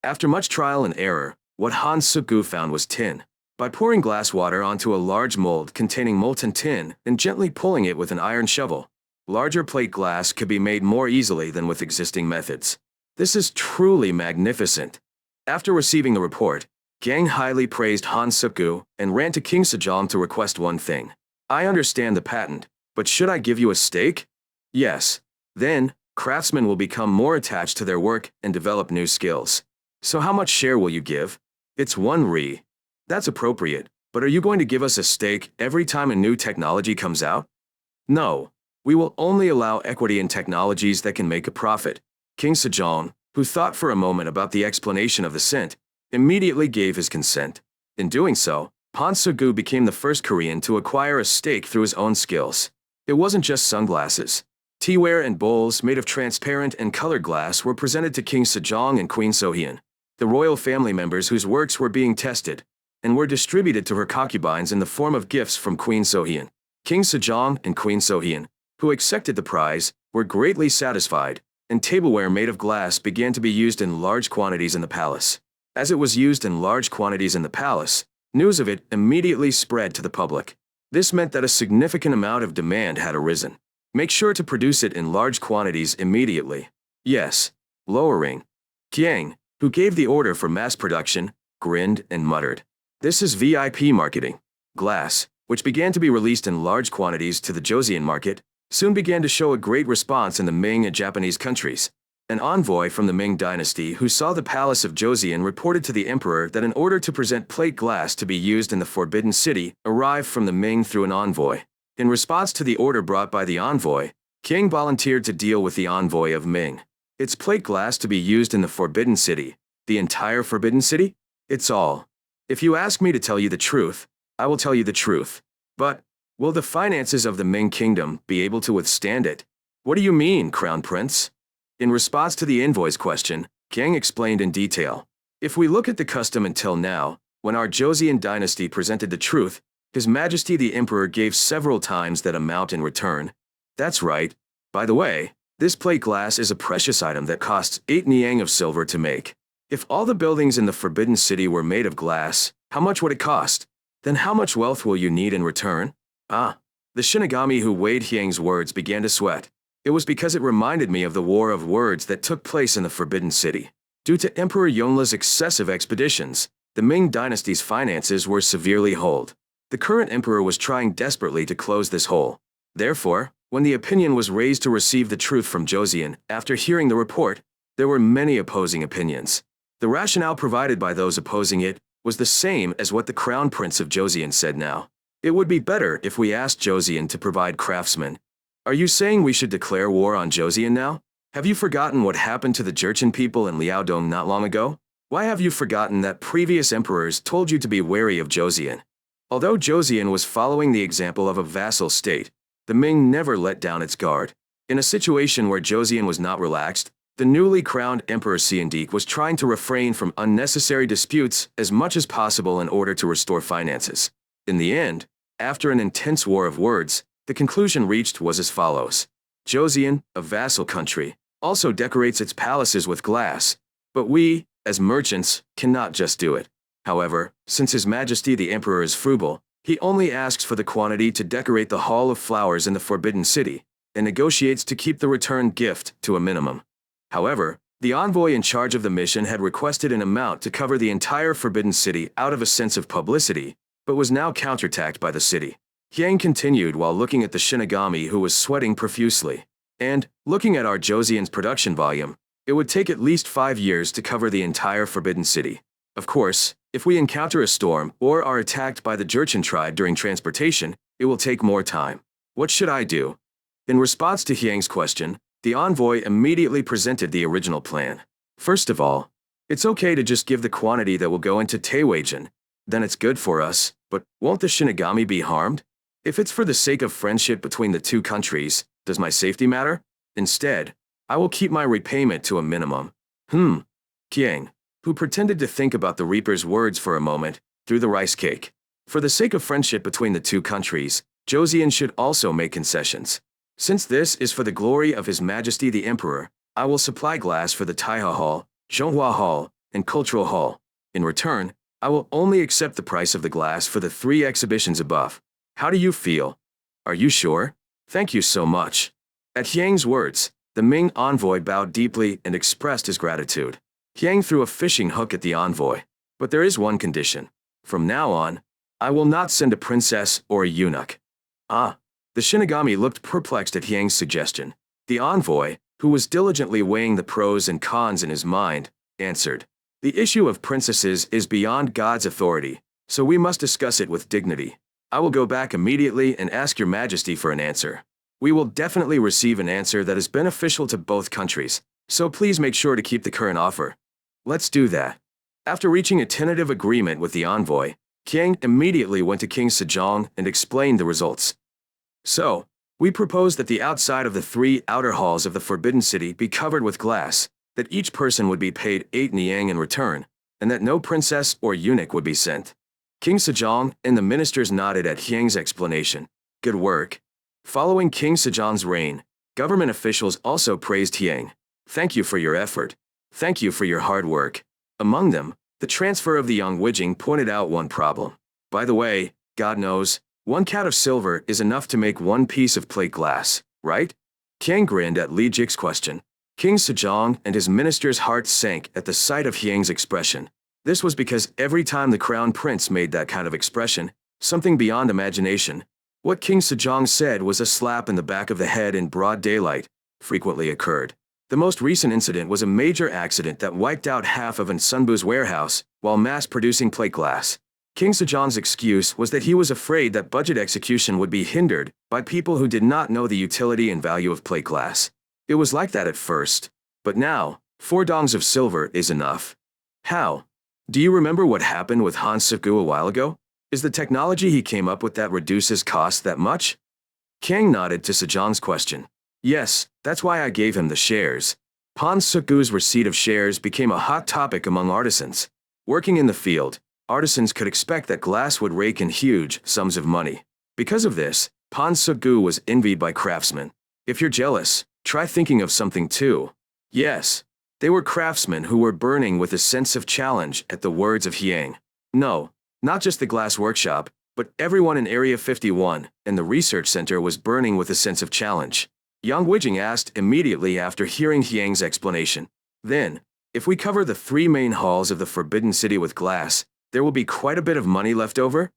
After much trial and error, what Han Sukgu found was tin. By pouring glass water onto a large mold containing molten tin and gently pulling it with an iron shovel, larger plate glass could be made more easily than with existing methods. This is truly magnificent. After receiving the report, Gang highly praised Han Sukgu and ran to King Sejong to request one thing. I understand the patent, but should I give you a stake? Yes. Then, craftsmen will become more attached to their work and develop new skills. So how much share will you give? It's 1 ri. That's appropriate, but are you going to give us a stake every time a new technology comes out? No. We will only allow equity in technologies that can make a profit. King Sejong, who thought for a moment about the explanation of the scent, immediately gave his consent. In doing so, Han Sukgu became the first Korean to acquire a stake through his own skills. It wasn't just sunglasses. Teaware and bowls made of transparent and colored glass were presented to King Sejong and Queen Sohyun, the royal family members whose works were being tested, and were distributed to her concubines in the form of gifts from Queen Sohyun. King Sejong and Queen Sohyun, who accepted the prize, were greatly satisfied, and tableware made of glass began to be used in large quantities in the palace. As it was used in large quantities in the palace, news of it immediately spread to the public. This meant that a significant amount of demand had arisen. Make sure to produce it in large quantities immediately. Yes. Lowering. Kiang, who gave the order for mass production, grinned and muttered. This is VIP marketing. Glass, which began to be released in large quantities to the Joseon market, soon began to show a great response in the Ming and Japanese countries. An envoy from the Ming dynasty who saw the palace of Joseon reported to the emperor that in order to present plate glass to be used in the Forbidden City arrived from the Ming through an envoy. In response to the order brought by the envoy, King volunteered to deal with the envoy of Ming. It's plate glass to be used in the Forbidden City. The entire Forbidden City? It's all. If you ask me to tell you the truth, I will tell you the truth. But, will the finances of the Ming kingdom be able to withstand it? What do you mean, Crown Prince? In response to the envoy's question, Kang explained in detail. If we look at the custom until now, when our Joseon dynasty presented the truth, His Majesty the Emperor gave several times that amount in return. That's right. By the way, this plate glass is a precious item that costs 8 niang of silver to make. If all the buildings in the Forbidden City were made of glass, how much would it cost? Then how much wealth will you need in return? Ah. The Shinigami who weighed Hyang's words began to sweat. It was because it reminded me of the war of words that took place in the Forbidden City. Due to Emperor Yonla's excessive expeditions, the Ming dynasty's finances were severely holed. The current emperor was trying desperately to close this hole. Therefore, when the opinion was raised to receive the truth from Joseon, after hearing the report, there were many opposing opinions. The rationale provided by those opposing it was the same as what the Crown Prince of Joseon said now. It would be better if we asked Joseon to provide craftsmen. Are you saying we should declare war on Joseon now? Have you forgotten what happened to the Jurchen people in Liaodong not long ago? Why have you forgotten that previous emperors told you to be wary of Joseon? Although Joseon was following the example of a vassal state, the Ming never let down its guard. In a situation where Joseon was not relaxed, the newly crowned Emperor Seondeok was trying to refrain from unnecessary disputes as much as possible in order to restore finances. In the end, after an intense war of words, the conclusion reached was as follows. Joseon, a vassal country, also decorates its palaces with glass, but we, as merchants, cannot just do it. However, since His Majesty the Emperor is frugal, he only asks for the quantity to decorate the Hall of Flowers in the Forbidden City, and negotiates to keep the returned gift to a minimum. However, the envoy in charge of the mission had requested an amount to cover the entire Forbidden City out of a sense of publicity, but was now counterattacked by the city. Hyang continued while looking at the Shinigami who was sweating profusely. And, looking at our Joseon's production volume, it would take at least 5 years to cover the entire Forbidden City. Of course, if we encounter a storm or are attacked by the Jurchen tribe during transportation, it will take more time. What should I do? In response to Hyang's question, the envoy immediately presented the original plan. First of all, it's okay to just give the quantity that will go into Taewagen. Then it's good for us, but won't the Shinigami be harmed? If it's for the sake of friendship between the two countries, does my safety matter? Instead, I will keep my repayment to a minimum. Kyang. who pretended to think about the Reaper's words for a moment, threw the rice cake. For the sake of friendship between the two countries, Joseon should also make concessions. Since this is for the glory of His Majesty the Emperor, I will supply glass for the Taiha Hall, Zhonghua Hall, and Cultural Hall. In return, I will only accept the price of the glass for the 3 exhibitions above. How do you feel? Are you sure? Thank you so much. At Hyang's words, the Ming envoy bowed deeply and expressed his gratitude. Hyang threw a fishing hook at the envoy. But there is one condition. From now on, I will not send a princess or a eunuch. Ah. The Shinigami looked perplexed at Hyang's suggestion. The envoy, who was diligently weighing the pros and cons in his mind, answered, "The issue of princesses is beyond God's authority, so we must discuss it with dignity. I will go back immediately and ask your majesty for an answer. We will definitely receive an answer that is beneficial to both countries, so please make sure to keep the current offer." Let's do that. After reaching a tentative agreement with the envoy, Hyang immediately went to King Sejong and explained the results. So, we propose that the outside of the 3 outer halls of the Forbidden City be covered with glass, that each person would be paid 8 niang in return, and that no princess or eunuch would be sent. King Sejong and the ministers nodded at Hyang's explanation. Good work. Following King Sejong's reign, government officials also praised Hyang. Thank you for your effort. Thank you for your hard work. Among them, the transfer of the Yongwijing pointed out one problem. By the way, God knows, 1 cat of silver is enough to make 1 piece of plate glass, right? Hyang grinned at Li Jik's question. King Sejong and his minister's hearts sank at the sight of Hyang's expression. This was because every time the crown prince made that kind of expression, something beyond imagination, what King Sejong said was a slap in the back of the head in broad daylight, frequently occurred. The most recent incident was a major accident that wiped out half of Sunbu's warehouse while mass-producing plate glass. King Sejong's excuse was that he was afraid that budget execution would be hindered by people who did not know the utility and value of plate glass. It was like that at first, but now, 4 dongs of silver is enough. How? Do you remember what happened with Han Sugu a while ago? Is the technology he came up with that reduces cost that much? Kang nodded to Sejong's question. Yes, that's why I gave him the shares. Han Sugu's receipt of shares became a hot topic among artisans. Working in the field, artisans could expect that glass would rake in huge sums of money. Because of this, Han Sugu was envied by craftsmen. If you're jealous, try thinking of something too. Yes, they were craftsmen who were burning with a sense of challenge at the words of Hyang. No, not just the glass workshop, but everyone in Area 51 and the research center was burning with a sense of challenge. Yang Wijing asked immediately after hearing Hyang's explanation. Then, if we cover the 3 main halls of the Forbidden City with glass, there will be quite a bit of money left over?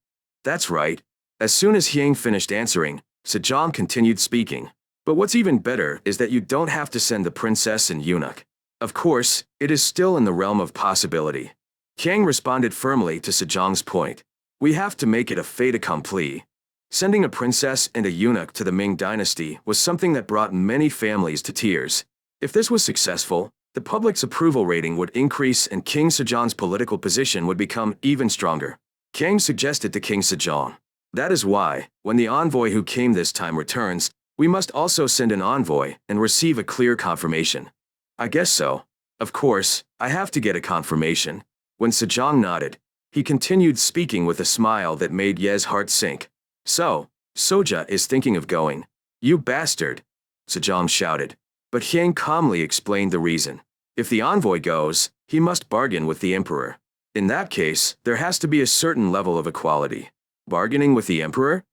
That's right. As soon as Hyang finished answering, Sejong continued speaking. But what's even better is that you don't have to send the princess and eunuch. Of course, it is still in the realm of possibility. Hyang responded firmly to Sejong's point. We have to make it a fait accompli. Sending a princess and a eunuch to the Ming dynasty was something that brought many families to tears. If this was successful, the public's approval rating would increase and King Sejong's political position would become even stronger. Kang suggested to King Sejong. That is why, when the envoy who came this time returns, we must also send an envoy and receive a clear confirmation. I guess so. Of course, I have to get a confirmation. When Sejong nodded, he continued speaking with a smile that made Ye's heart sink. So, Soja is thinking of going. You bastard! Sejong shouted. But Hyang calmly explained the reason. If the envoy goes, he must bargain with the emperor. In that case, there has to be a certain level of equality. Bargaining with the emperor?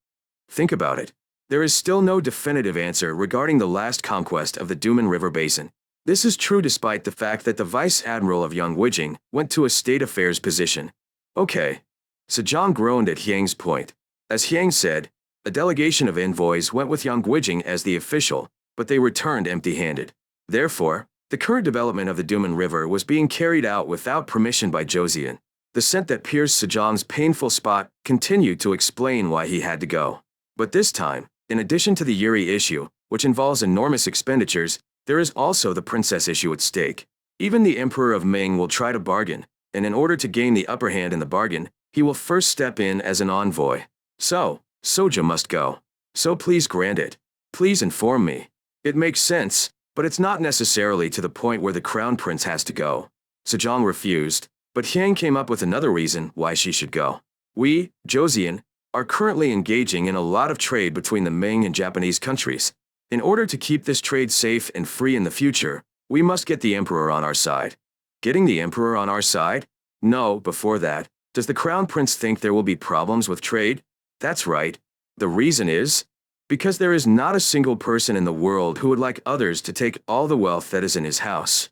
Think about it. There is still no definitive answer regarding the last conquest of the Duman River Basin. This is true despite the fact that the Vice Admiral of Yongwijing went to a state affairs position. Okay. Sejong groaned at Hyang's point. As Hyang said, a delegation of envoys went with Yongwijing as the official, but they returned empty-handed. Therefore, the current development of the Duman River was being carried out without permission by Joseon. The scent that pierced Sejong's painful spot continued to explain why he had to go. But this time, in addition to the Yuri issue, which involves enormous expenditures, there is also the princess issue at stake. Even the Emperor of Ming will try to bargain, and in order to gain the upper hand in the bargain, he will first step in as an envoy. So, Soja must go. So please grant it. Please inform me. It makes sense, but it's not necessarily to the point where the crown prince has to go. Sejong refused, but Hyang came up with another reason why she should go. We, Joseon, are currently engaging in a lot of trade between the Ming and Japanese countries. In order to keep this trade safe and free in the future, we must get the emperor on our side. Getting the emperor on our side? No, before that, does the crown prince think there will be problems with trade? That's right. The reason is because there is not a single person in the world who would like others to take all the wealth that is in his house.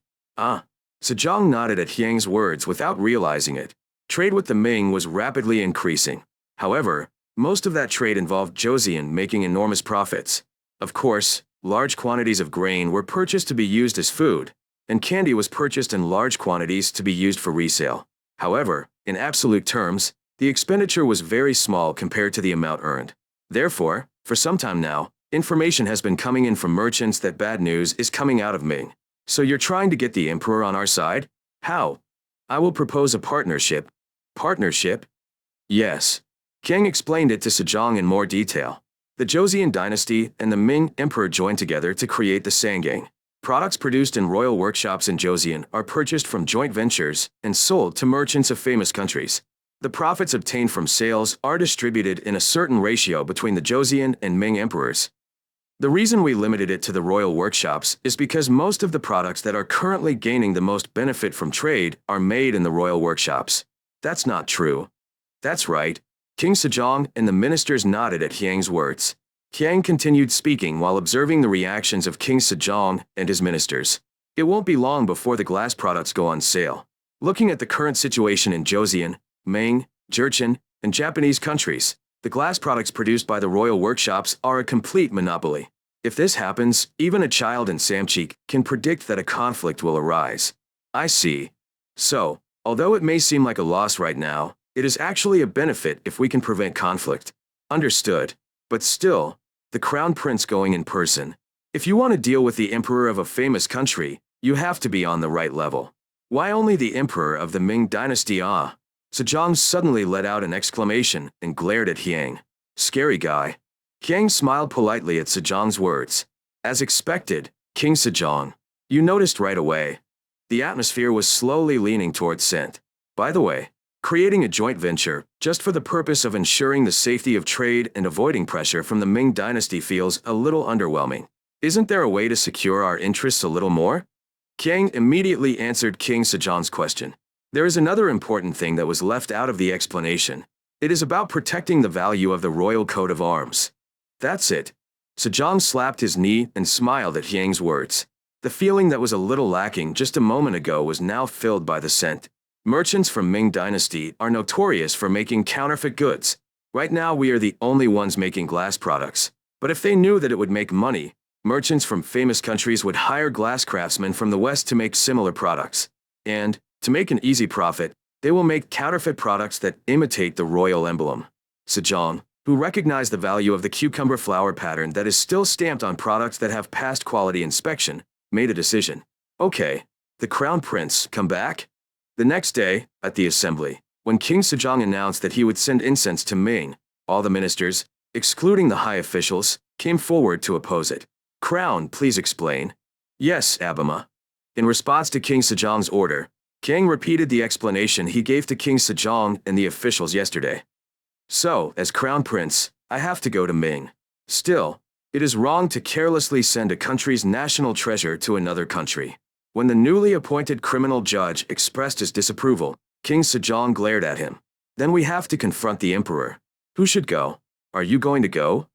Sejong nodded at Hyang's words without realizing it. Trade with the Ming was rapidly increasing. However, most of that trade involved Joseon making enormous profits. Of course, large quantities of grain were purchased to be used as food, and candy was purchased in large quantities to be used for resale. However, in absolute terms, the expenditure was very small compared to the amount earned. Therefore, for some time now, information has been coming in from merchants that bad news is coming out of Ming. So you're trying to get the emperor on our side? How? I will propose a partnership. Partnership? Yes. Kang explained it to Sejong in more detail. The Joseon dynasty and the Ming emperor joined together to create the Sangang. Products produced in royal workshops in Joseon are purchased from joint ventures and sold to merchants of famous countries. The profits obtained from sales are distributed in a certain ratio between the Joseon and Ming emperors. The reason we limited it to the royal workshops is because most of the products that are currently gaining the most benefit from trade are made in the royal workshops. That's not true. That's right. King Sejong and the ministers nodded at Hyang's words. Hyang continued speaking while observing the reactions of King Sejong and his ministers. It won't be long before the glass products go on sale. Looking at the current situation in Joseon, Ming, Joseon, and Japanese countries, the glass products produced by the royal workshops are a complete monopoly. If this happens, even a child in Samcheek can predict that a conflict will arise. I see. So, although it may seem like a loss right now, it is actually a benefit if we can prevent conflict. Understood. But still, the crown prince going in person. If you want to deal with the emperor of a famous country, you have to be on the right level. Why only the emperor of the Ming dynasty? Sejong suddenly let out an exclamation and glared at Hyang. Scary guy. Hyang smiled politely at Sejong's words. As expected, King Sejong. You noticed right away. The atmosphere was slowly leaning towards scent. By the way, creating a joint venture, just for the purpose of ensuring the safety of trade and avoiding pressure from the Ming dynasty feels a little underwhelming. Isn't there a way to secure our interests a little more? Kang immediately answered King Sejong's question. There is another important thing that was left out of the explanation. It is about protecting the value of the royal coat of arms. That's it. Sejong slapped his knee and smiled at Hyang's words. The feeling that was a little lacking just a moment ago was now filled by the scent. Merchants from Ming dynasty are notorious for making counterfeit goods. Right now we are the only ones making glass products. But if they knew that it would make money, merchants from famous countries would hire glass craftsmen from the West to make similar products. And, to make an easy profit, they will make counterfeit products that imitate the royal emblem. Sejong, who recognized the value of the cucumber flower pattern that is still stamped on products that have passed quality inspection, made a decision. Okay, the crown prince, come back? The next day, at the assembly, when King Sejong announced that he would send incense to Ming, all the ministers, excluding the high officials, came forward to oppose it. Crown, please explain. Yes, Abima. In response to King Sejong's order, Kang repeated the explanation he gave to King Sejong and the officials yesterday. So, as crown prince, I have to go to Ming. Still, it is wrong to carelessly send a country's national treasure to another country. When the newly appointed criminal judge expressed his disapproval, King Sejong glared at him. Then we have to confront the emperor. Who should go? Are you going to go?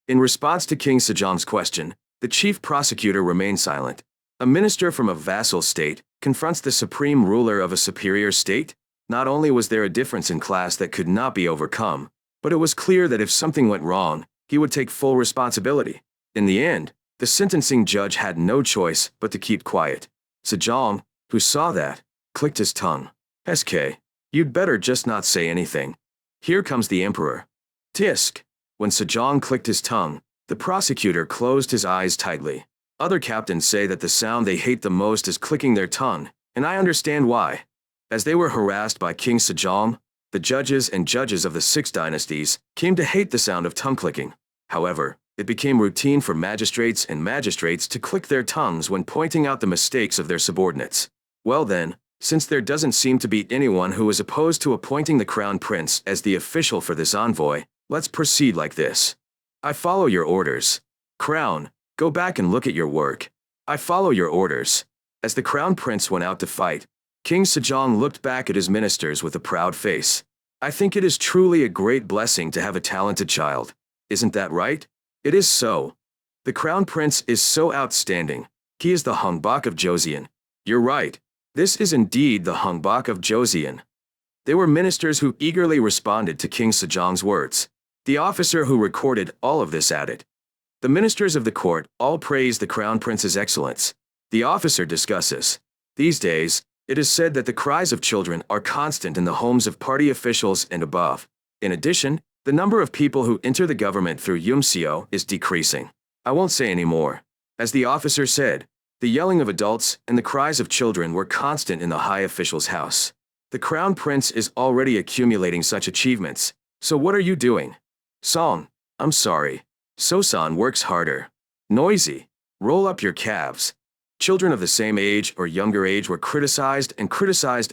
In response to King Sejong's question, the chief prosecutor remained silent. A minister from a vassal state confronts the supreme ruler of a superior state? Not only was there a difference in class that could not be overcome, but it was clear that if something went wrong, he would take full responsibility. In the end, the sentencing judge had no choice but to keep quiet. Sejong, who saw that, clicked his tongue. SK, you'd better just not say anything. Here comes the emperor. Tisk. When Sejong clicked his tongue, the prosecutor closed his eyes tightly. Other captains say that the sound they hate the most is clicking their tongue, and I understand why. As they were harassed by King Sejong, the judges and judges of the 6 dynasties came to hate the sound of tongue clicking. However, it became routine for magistrates to click their tongues when pointing out the mistakes of their subordinates. Well then, Since there doesn't seem to be anyone who is opposed to appointing the Crown Prince as the official for this envoy, let's proceed like this. I follow your orders. Crown, go back and look at your work. I follow your orders. As the Crown Prince went out to fight, King Sejong looked back at his ministers with a proud face. I think it is truly a great blessing to have a talented child. Isn't that right? It is so. The Crown Prince is so outstanding. He is the Hungbok of Joseon. You're right. This is indeed the Hungbok of Joseon. They were ministers who eagerly responded to King Sejong's words. The officer who recorded all of this added. The ministers of the court all praise the Crown Prince's excellence. The officer discusses. These days, it is said that the cries of children are constant in the homes of party officials and above. In addition, the number of people who enter the government through Yumseo is decreasing. I won't say any more. As the officer said, the yelling of adults and the cries of children were constant in the high official's house. The Crown Prince is already accumulating such achievements, so what are you doing? Song, I'm sorry. Sosan works harder. Noisy. Roll up your calves. Children of the same age or younger age were criticized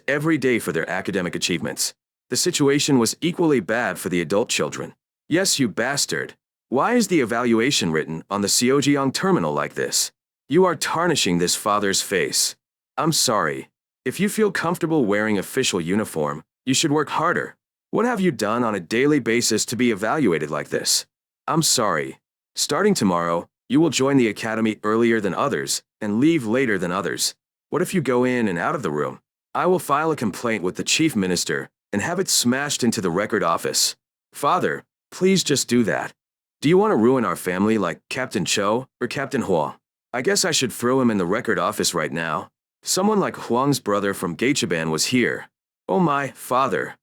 every day for their academic achievements. The situation was equally bad for the adult children. Yes, you bastard. Why is the evaluation written on the Seojeong terminal like this? You are tarnishing this father's face. I'm sorry. If you feel comfortable wearing official uniform, you should work harder. What have you done on a daily basis to be evaluated like this? I'm sorry. Starting tomorrow, you will join the academy earlier than others and leave later than others. What if you go in and out of the room? I will file a complaint with the chief minister and have it smashed into the record office. Father, please just do that. Do you want to ruin our family like Captain Cho or Captain Hua? I guess I should throw him in the record office right now. Someone like Huang's brother from Gaichaban was here. Oh my, father.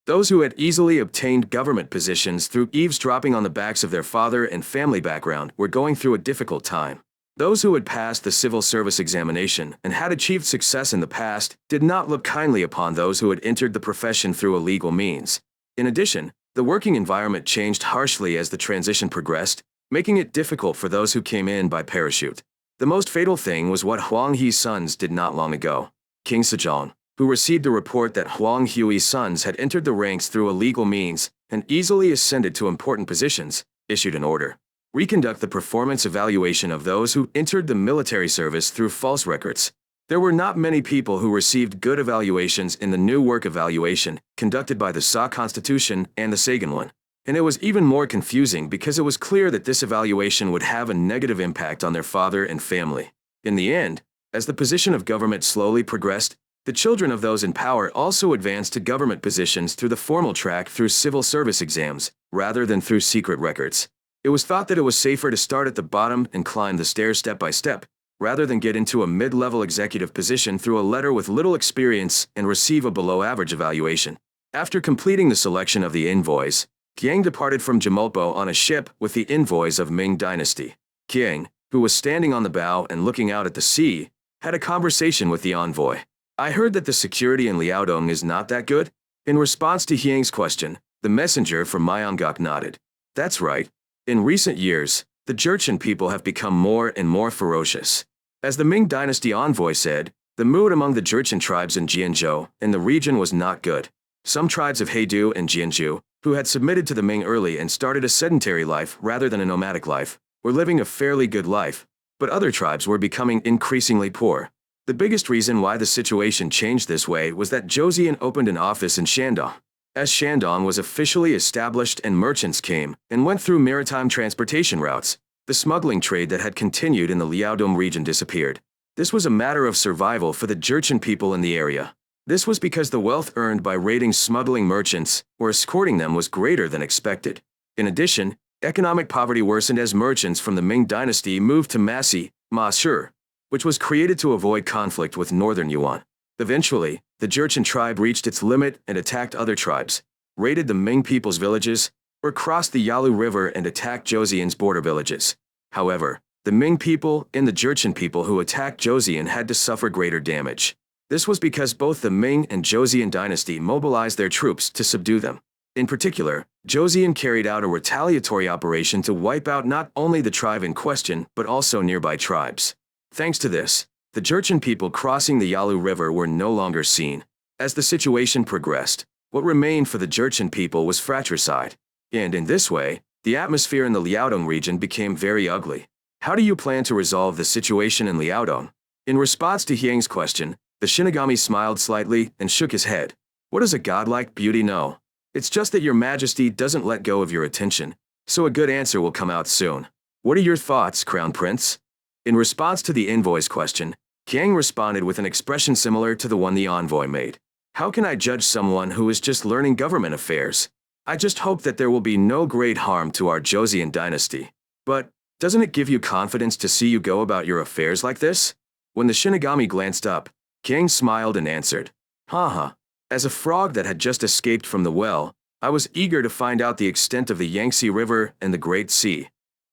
Those who had easily obtained government positions through eavesdropping on the backs of their father and family background were going through a difficult time. Those who had passed the civil service examination and had achieved success in the past did not look kindly upon those who had entered the profession through illegal means. In addition, the working environment changed harshly as the transition progressed, making it difficult for those who came in by parachute. The most fatal thing was what Huang He's sons did not long ago. King Sejong, who received a report that Huang Hui's sons had entered the ranks through illegal means and easily ascended to important positions, issued an order. Reconduct the performance evaluation of those who entered the military service through false records. There were not many people who received good evaluations in the new work evaluation conducted by the Sa Constitution and the Sagan one. And it was even more confusing because it was clear that this evaluation would have a negative impact on their father and family. In the end, as the position of government slowly progressed, the children of those in power also advanced to government positions through the formal track through civil service exams, rather than through secret records. It was thought that it was safer to start at the bottom and climb the stairs step by step, rather than get into a mid-level executive position through a letter with little experience and receive a below-average evaluation. After completing the selection of the envoys, Qiang departed from Jamulpo on a ship with the envoys of Ming Dynasty. Qiang, who was standing on the bow and looking out at the sea, had a conversation with the envoy. I heard that the security in Liaodong is not that good? In response to Qiang's question, the messenger from Myeonggok nodded. That's right. In recent years, the Jurchen people have become more and more ferocious. As the Ming Dynasty envoy said, the mood among the Jurchen tribes in Jianzhou and the region was not good. Some tribes of Heidu and Jianzhou, who had submitted to the Ming early and started a sedentary life rather than a nomadic life, were living a fairly good life, but other tribes were becoming increasingly poor. The biggest reason why the situation changed this way was that Joseon opened an office in Shandong. As Shandong was officially established and merchants came and went through maritime transportation routes, the smuggling trade that had continued in the Liaodong region disappeared. This was a matter of survival for the Jurchen people in the area. This was because the wealth earned by raiding smuggling merchants or escorting them was greater than expected. In addition, economic poverty worsened as merchants from the Ming Dynasty moved to Masi, Ma-Shi, which was created to avoid conflict with northern Yuan. Eventually, the Jurchen tribe reached its limit and attacked other tribes, raided the Ming people's villages, or crossed the Yalu River and attacked Joseon's border villages. However, the Ming people and the Jurchen people who attacked Joseon had to suffer greater damage. This was because both the Ming and Joseon dynasty mobilized their troops to subdue them. In particular, Joseon carried out a retaliatory operation to wipe out not only the tribe in question but also nearby tribes. Thanks to this, The Jurchen people crossing the Yalu River were no longer seen. As the situation progressed, what remained for the Jurchen people was fratricide. And in this way, the atmosphere in the Liaodong region became very ugly. How do you plan to resolve the situation in Liaodong? In response to Hyang's question, the Shinigami smiled slightly and shook his head. What does a godlike beauty know? It's just that your majesty doesn't let go of your attention, so a good answer will come out soon. What are your thoughts, Crown Prince? In response to the envoy's question, Hyang responded with an expression similar to the one the envoy made. How can I judge someone who is just learning government affairs? I just hope that there will be no great harm to our Joseon dynasty. But, doesn't it give you confidence to see you go about your affairs like this? When the Shinigami glanced up, Hyang smiled and answered, Haha. As a frog that had just escaped from the well, I was eager to find out the extent of the Yangtze River and the Great Sea.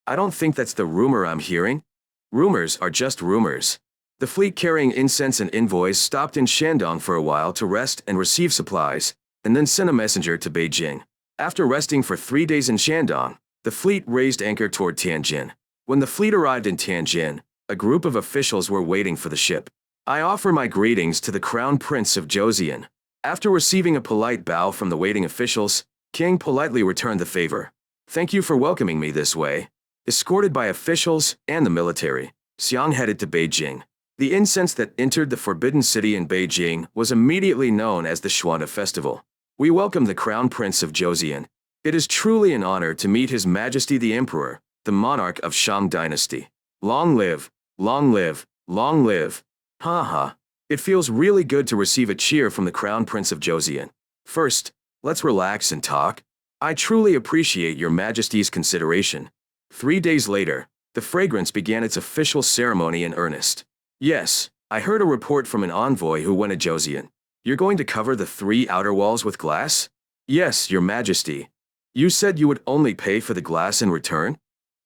I don't think that's the rumor I'm hearing. Rumors are just rumors. The fleet carrying incense and envoys stopped in Shandong for a while to rest and receive supplies, and then sent a messenger to Beijing. After resting for 3 days in Shandong, the fleet raised anchor toward Tianjin. When the fleet arrived in Tianjin, a group of officials were waiting for the ship. I offer my greetings to the Crown Prince of Joseon. After receiving a polite bow from the waiting officials, King politely returned the favor. Thank you for welcoming me this way. Escorted by officials and the military, Xiang headed to Beijing. The incense that entered the Forbidden City in Beijing was immediately known as the Xuanta Festival. We welcome the Crown Prince of Joseon. It is truly an honor to meet His Majesty the Emperor, the monarch of Shang Dynasty. Long live, long live, long live. Haha. It feels really good to receive a cheer from the Crown Prince of Joseon. First, let's relax and talk. I truly appreciate your Majesty's consideration. 3 days later, the fragrance began its official ceremony in earnest. Yes, I heard a report from an envoy who went to Joseon. You're going to cover the 3 outer walls with glass? Yes, your Majesty. You said you would only pay for the glass in return?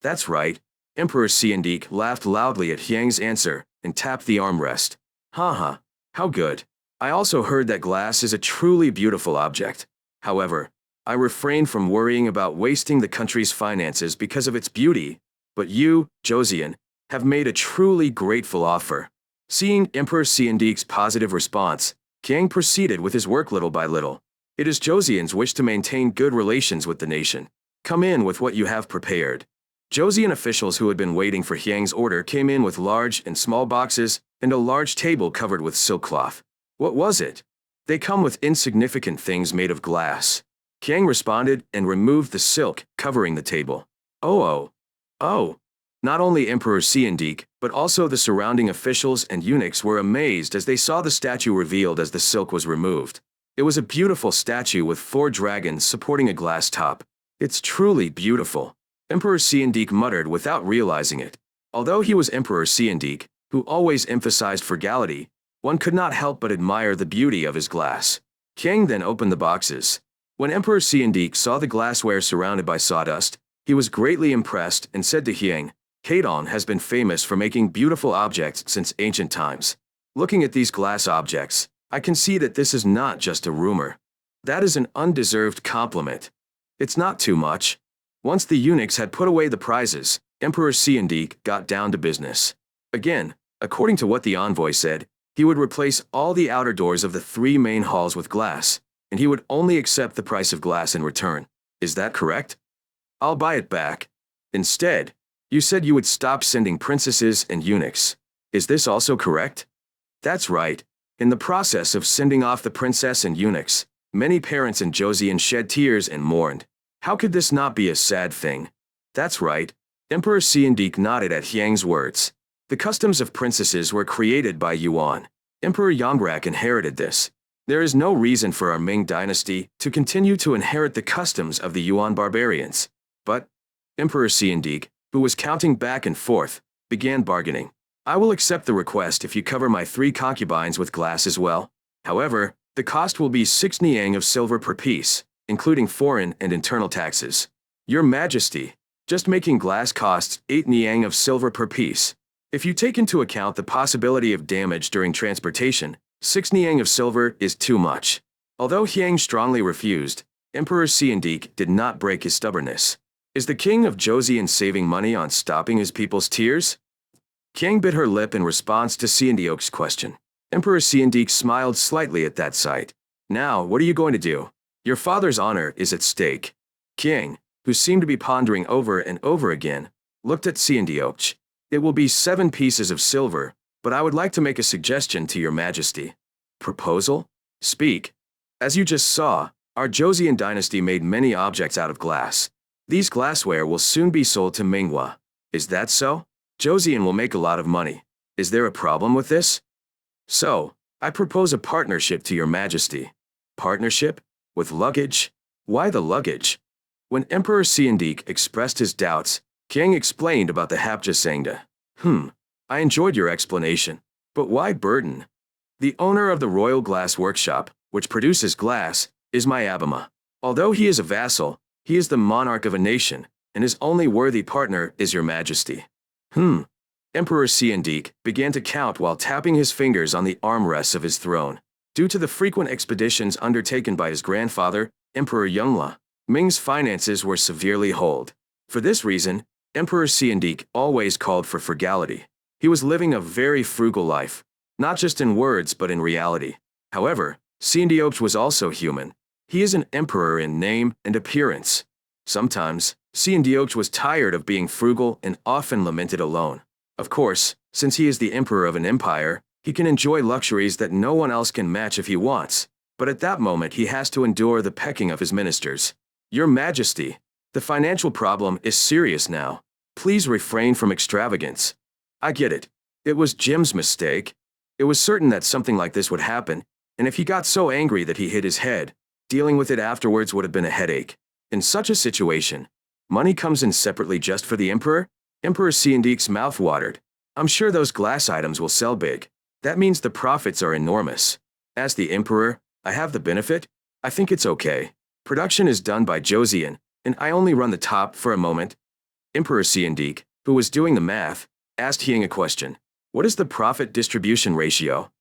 That's right. Emperor Siandik laughed loudly at Hyang's answer and tapped the armrest. Haha, how good. I also heard that glass is a truly beautiful object. However, I refrain from worrying about wasting the country's finances because of its beauty, but you, Joseon, have made a truly grateful offer. Seeing Emperor Siandik's positive response, King proceeded with his work little by little. It is Joseon's wish to maintain good relations with the nation. Come in with what you have prepared. Joseon officials who had been waiting for Hyang's order came in with large and small boxes and a large table covered with silk cloth. What was it? They come with insignificant things made of glass. Hyang responded and removed the silk covering the table. Oh. Not only Emperor Siandik, but also the surrounding officials and eunuchs were amazed as they saw the statue revealed as the silk was removed. It was a beautiful statue with 4 dragons supporting a glass top. It's truly beautiful. Emperor Siandik muttered without realizing it. Although he was Emperor Siandik, who always emphasized frugality, one could not help but admire the beauty of his glass. King then opened the boxes. When Emperor Siandik saw the glassware surrounded by sawdust, he was greatly impressed and said to Hyang, Kadon has been famous for making beautiful objects since ancient times. Looking at these glass objects, I can see that this is not just a rumor. That is an undeserved compliment. It's not too much. Once the eunuchs had put away the prizes, Emperor Siandik got down to business. Again, according to what the envoy said, he would replace all the outer doors of the 3 main halls with glass, and he would only accept the price of glass in return. Is that correct? I'll buy it back. Instead, you said you would stop sending princesses and eunuchs. Is this also correct? That's right. In the process of sending off the princess and eunuchs, many parents in Joseon shed tears and mourned. How could this not be a sad thing? That's right. Emperor Siandik nodded at Hyang's words. The customs of princesses were created by Yuan. Emperor Yongrak inherited this. There is no reason for our Ming dynasty to continue to inherit the customs of the Yuan barbarians. But Emperor Siandik, who was counting back and forth, began bargaining. I will accept the request if you cover my 3 concubines with glass as well. However, the cost will be 6 niang of silver per piece, including foreign and internal taxes. Your Majesty, just making glass costs 8 niang of silver per piece. If you take into account the possibility of damage during transportation, 6 niang of silver is too much. Although Hyang strongly refused, Emperor Siandik did not break his stubbornness. Is the king of Joseon saving money on stopping his people's tears? Kiang bit her lip in response to Seondeok's question. Emperor Seondeok smiled slightly at that sight. Now, what are you going to do? Your father's honor is at stake. Kiang, who seemed to be pondering over and over again, looked at Seondeok. It will be 7 pieces of silver, but I would like to make a suggestion to your majesty. Proposal? Speak. As you just saw, our Joseon dynasty made many objects out of glass. These glassware will soon be sold to Minghua. Is that so? Joseon will make a lot of money. Is there a problem with this? So, I propose a partnership to your majesty. Partnership? With luggage? Why the luggage? When Emperor Seondeok expressed his doubts, Kiang explained about the Hapjasangda. I enjoyed your explanation. But why burden? The owner of the Royal Glass Workshop, which produces glass, is my Abama. Although he is a vassal, he is the monarch of a nation, and his only worthy partner is your majesty. Emperor Seondeok began to count while tapping his fingers on the armrests of his throne. Due to the frequent expeditions undertaken by his grandfather, Emperor Yongle, Ming's finances were severely holed. For this reason, Emperor Seondeok always called for frugality. He was living a very frugal life, not just in words but in reality. However, Seondeok was also human. He is an emperor in name and appearance. Sometimes, Seondeok was tired of being frugal and often lamented alone. Of course, since he is the emperor of an empire, he can enjoy luxuries that no one else can match if he wants. But at that moment he has to endure the pecking of his ministers. Your Majesty, the financial problem is serious now. Please refrain from extravagance. I get it. It was Jim's mistake. It was certain that something like this would happen, and if he got so angry that he hit his head, dealing with it afterwards would have been a headache. In such a situation, money comes in separately just for the emperor? Emperor Seondeok's mouth watered. I'm sure those glass items will sell big. That means the profits are enormous. As the emperor, I have the benefit? I think it's okay. Production is done by Joseon, and I only run the top for a moment. Emperor Seondeok, who was doing the math, asked Hyang a question. What is the profit distribution ratio?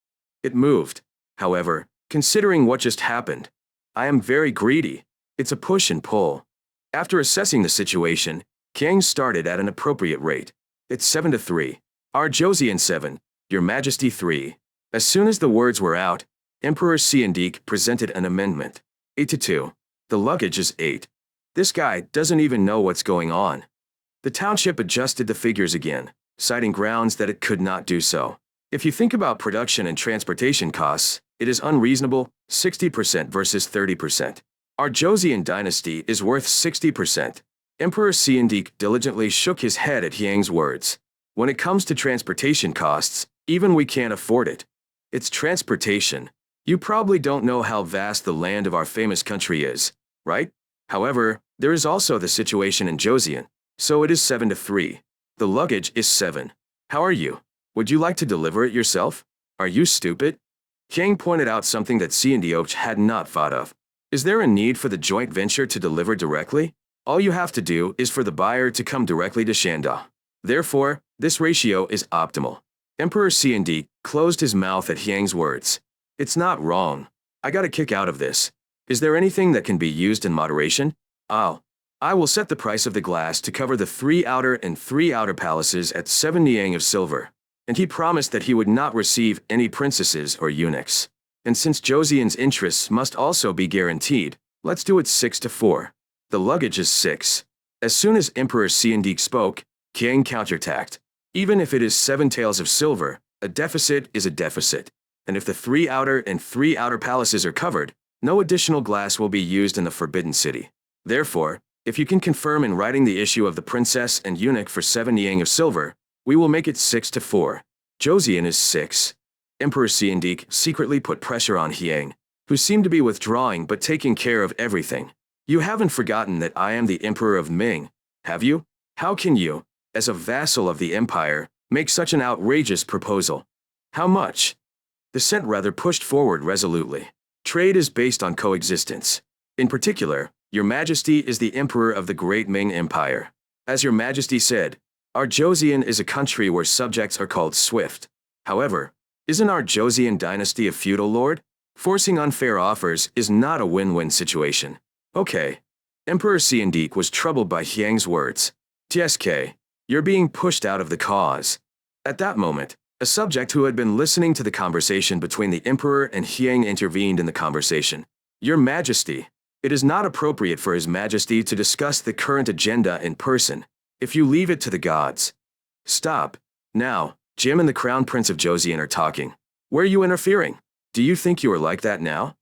It moved. However, considering what just happened, I am very greedy. It's a push and pull. After assessing the situation, Kiang started at an appropriate rate. It's 7-3. Our Joseon 7, Your Majesty 3. As soon as the words were out, Emperor Seondeok presented an amendment. 8-2. The luggage is 8. This guy doesn't even know what's going on. The township adjusted the figures again, citing grounds that it could not do so. If you think about production and transportation costs, it is unreasonable, 60% versus 30%. Our Joseon dynasty is worth 60%. Emperor Seondeok diligently shook his head at Hyang's words. When it comes to transportation costs, even we can't afford it. It's transportation. You probably don't know how vast the land of our famous country is, right? However, there is also the situation in Joseon, so it is 7-3. The luggage is 7. How are you? Would you like to deliver it yourself? Are you stupid? Kiang pointed out something that Seondeok had not thought of. Is there a need for the joint venture to deliver directly? All you have to do is for the buyer to come directly to Shanda. Therefore, this ratio is optimal. Emperor Seondeok closed his mouth at Hyang's words. It's not wrong. I got a kick out of this. Is there anything that can be used in moderation? I will set the price of the glass to cover the 3 outer and 3 outer palaces at 7 niang of silver. And he promised that he would not receive any princesses or eunuchs. And since Joseon's interests must also be guaranteed, let's do it 6-4. The luggage is 6. As soon as Emperor Seondeok spoke, Kiang counterattacked. Even if it is 7 taels of silver, a deficit is a deficit. And if the 3 outer and 3 outer palaces are covered, no additional glass will be used in the Forbidden City. Therefore, if you can confirm in writing the issue of the princess and eunuch for 7 niang of silver, we will make it 6-4. Joseon is 6. Emperor Seondeok secretly put pressure on Hyang, who seemed to be withdrawing but taking care of everything. You haven't forgotten that I am the Emperor of Ming, have you? How can you, as a vassal of the empire, make such an outrageous proposal? How much? The scent rather pushed forward resolutely. Trade is based on coexistence. In particular, Your Majesty is the Emperor of the Great Ming Empire. As Your Majesty said, our Joseon is a country where subjects are called swift. However, isn't our Joseon dynasty a feudal lord? Forcing unfair offers is not a win-win situation. Okay. Emperor Seondeok was troubled by Hyang's words. TSK, you're being pushed out of the cause. At that moment, a subject who had been listening to the conversation between the emperor and Hyang intervened in the conversation. Your Majesty, it is not appropriate for His Majesty to discuss the current agenda in person. If you leave it to the gods. Stop. Now, Jim and the Crown Prince of Joseon are talking. Where are you interfering? Do you think you are like that now?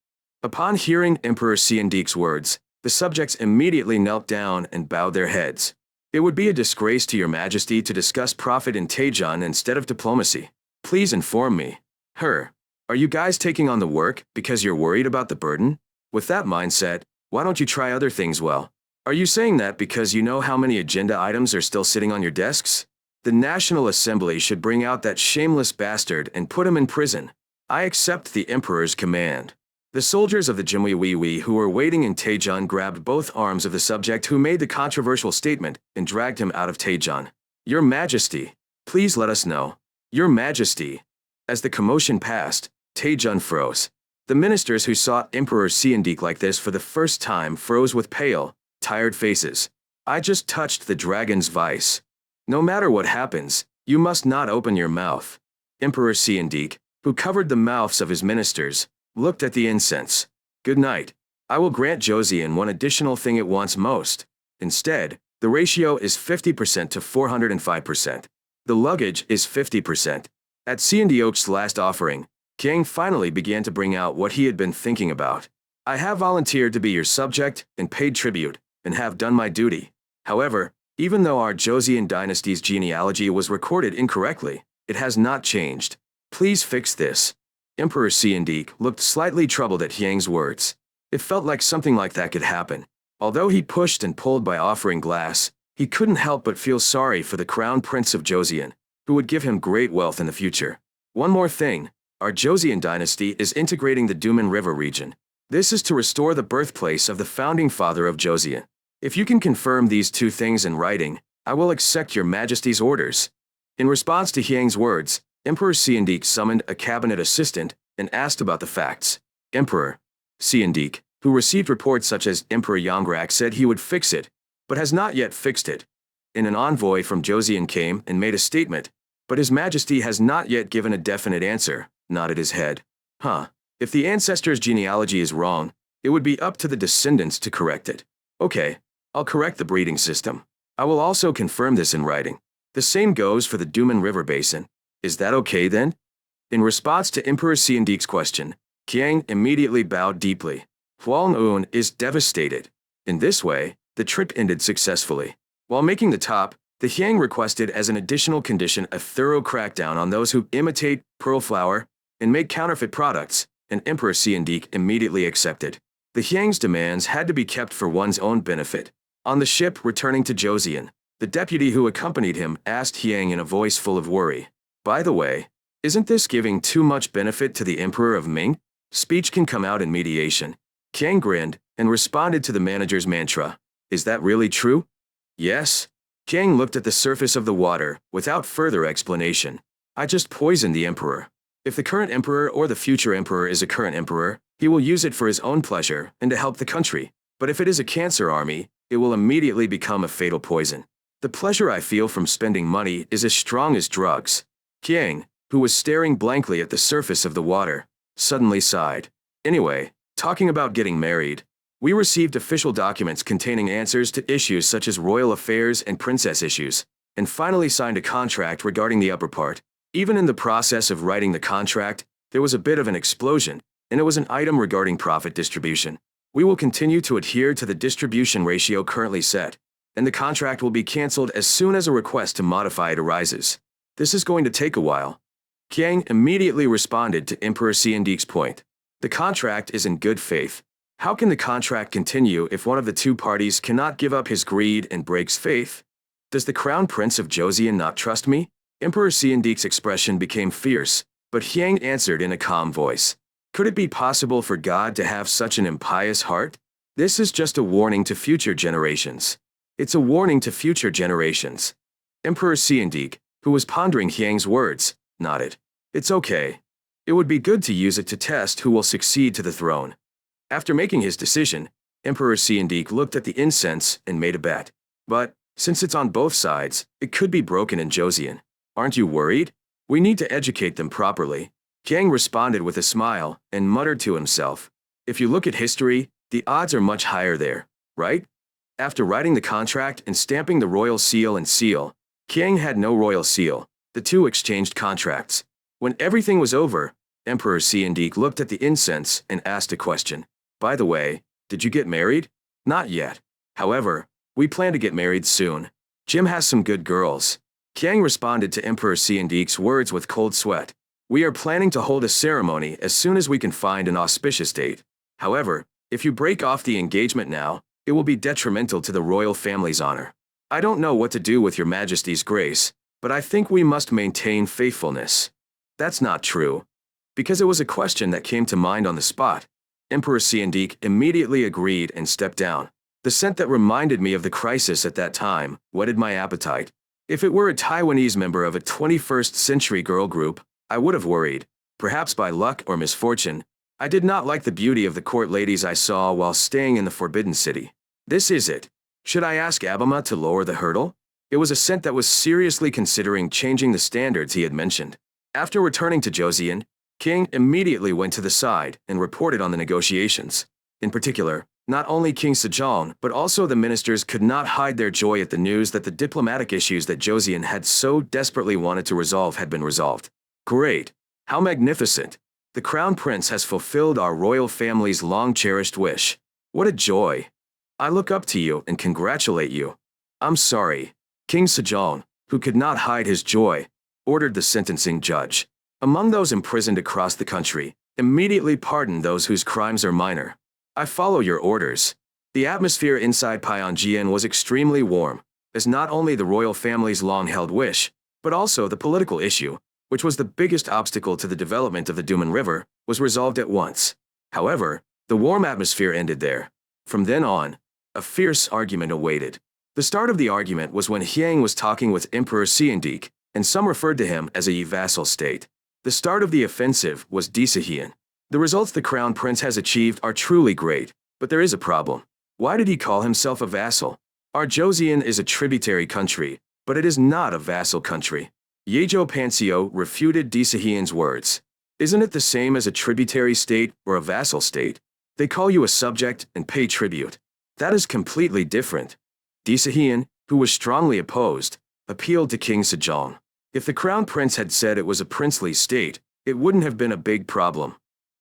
Upon hearing Emperor Seondik's words, the subjects immediately knelt down and bowed their heads. It would be a disgrace to your Majesty to discuss profit in Taejeon instead of diplomacy. Please inform me. Are you guys taking on the work because you're worried about the burden? With that mindset, why don't you try other things well? Are you saying that because you know how many agenda items are still sitting on your desks? The National Assembly should bring out that shameless bastard and put him in prison. I accept the Emperor's command. The soldiers of the Jimwiwiwi who were waiting in Taejeon grabbed both arms of the subject who made the controversial statement and dragged him out of Taejeon. Your Majesty, please let us know. Your Majesty. As the commotion passed, Taejeon froze. The ministers who saw Emperor Seondik like this for the first time froze with pale, tired faces. I just touched the dragon's vice. No matter what happens, you must not open your mouth. Emperor Seondik, who covered the mouths of his ministers, looked at the incense. Good night. I will grant Joseon one additional thing it wants most. Instead, the ratio is 50% to 405%. The luggage is 50%. At Seondiok's last offering, Kang finally began to bring out what he had been thinking about. I have volunteered to be your subject and paid tribute, and have done my duty. However, even though our Joseon dynasty's genealogy was recorded incorrectly, it has not changed. Please fix this. Emperor Seondik looked slightly troubled at Hyang's words. It felt like something like that could happen. Although he pushed and pulled by offering glass, he couldn't help but feel sorry for the Crown Prince of Joseon, who would give him great wealth in the future. One more thing, our Joseon dynasty is integrating the Duman River region. This is to restore the birthplace of the founding father of Joseon. If you can confirm these two things in writing, I will accept your Majesty's orders. In response to Hyang's words, Emperor Seondik summoned a cabinet assistant and asked about the facts. Emperor Seondik, who received reports such as Emperor Yongrak said he would fix it, but has not yet fixed it. And an envoy from Joseon came and made a statement, but His Majesty has not yet given a definite answer, nodded his head. If the ancestor's genealogy is wrong, it would be up to the descendants to correct it. Okay, I'll correct the breeding system. I will also confirm this in writing. The same goes for the Duman River Basin. Is that okay then? In response to Emperor Seondik's question, Kiang immediately bowed deeply. Hwang-un is devastated. In this way, the trip ended successfully. While making the top, the Hyang requested as an additional condition a thorough crackdown on those who imitate pearl flower and make counterfeit products, and Emperor Seondik immediately accepted. The Hyang's demands had to be kept for one's own benefit. On the ship returning to Joseon, the deputy who accompanied him asked Hyang in a voice full of worry. By the way, isn't this giving too much benefit to the Emperor of Ming? Speech can come out in mediation. Hyang grinned and responded to the manager's mantra. Is that really true? Yes. Hyang looked at the surface of the water without further explanation. I just poisoned the Emperor. If the current Emperor or the future Emperor is a current Emperor, he will use it for his own pleasure and to help the country. But if it is a cancer army, it will immediately become a fatal poison. The pleasure I feel from spending money is as strong as drugs. Hyang, who was staring blankly at the surface of the water, suddenly sighed. Anyway, talking about getting married, we received official documents containing answers to issues such as royal affairs and princess issues, and finally signed a contract regarding the upper part. Even in the process of writing the contract, there was a bit of an explosion, and it was an item regarding profit distribution. We will continue to adhere to the distribution ratio currently set, and the contract will be cancelled as soon as a request to modify it arises. This is going to take a while. Kyang immediately responded to Emperor Seondik's point. The contract is in good faith. How can the contract continue if one of the two parties cannot give up his greed and breaks faith? Does the Crown Prince of Joseon not trust me? Emperor Seondik's expression became fierce, but Hyang answered in a calm voice. Could it be possible for God to have such an impious heart? This is just a warning to future generations. It's a warning to future generations. Emperor Seondik, who was pondering Hyang's words, nodded. It's okay. It would be good to use it to test who will succeed to the throne. After making his decision, Emperor Seondik looked at the incense and made a bet. But, since it's on both sides, it could be broken in Joseon. Aren't you worried? We need to educate them properly. Kiang responded with a smile and muttered to himself. If you look at history, the odds are much higher there, right? After writing the contract and stamping the royal seal and seal, Kiang had no royal seal. The two exchanged contracts. When everything was over, Emperor Siandik looked at the incense and asked a question. By the way, did you get married? Not yet. However, we plan to get married soon. Jim has some good girls. Kiang responded to Emperor Siandik's words with cold sweat. We are planning to hold a ceremony as soon as we can find an auspicious date. However, if you break off the engagement now, it will be detrimental to the royal family's honor. I don't know what to do with your majesty's grace, but I think we must maintain faithfulness. That's not true. Because it was a question that came to mind on the spot. Emperor Siandik immediately agreed and stepped down. The scent that reminded me of the crisis at that time whetted my appetite. If it were a Taiwanese member of a 21st century girl group, I would have worried. Perhaps by luck or misfortune, I did not like the beauty of the court ladies I saw while staying in the Forbidden City. This is it. Should I ask Abama to lower the hurdle? It was a scent that was seriously considering changing the standards he had mentioned. After returning to Joseon, King immediately went to the side and reported on the negotiations. In particular, not only King Sejong but also the ministers could not hide their joy at the news that the diplomatic issues that Joseon had so desperately wanted to resolve had been resolved. Great! How magnificent! The Crown Prince has fulfilled our royal family's long-cherished wish. What a joy! I look up to you and congratulate you. I'm sorry. King Sejong, who could not hide his joy, ordered the sentencing judge. Among those imprisoned across the country, immediately pardon those whose crimes are minor. I follow your orders. The atmosphere inside Pyongyang was extremely warm, as not only the royal family's long-held wish, but also the political issue, which was the biggest obstacle to the development of the Duman River, was resolved at once. However, the warm atmosphere ended there. From then on, a fierce argument awaited. The start of the argument was when Hyang was talking with Emperor Siandik, and some referred to him as a vassal state. The start of the offensive was Joseon. The results the Crown Prince has achieved are truly great, but there is a problem. Why did he call himself a vassal? Our Joseon is a tributary country, but it is not a vassal country. Yejo Pansio refuted Joseon's words. Isn't it the same as a tributary state or a vassal state? They call you a subject and pay tribute. That is completely different. Joseon, who was strongly opposed, appealed to King Sejong. If the Crown Prince had said it was a princely state, it wouldn't have been a big problem.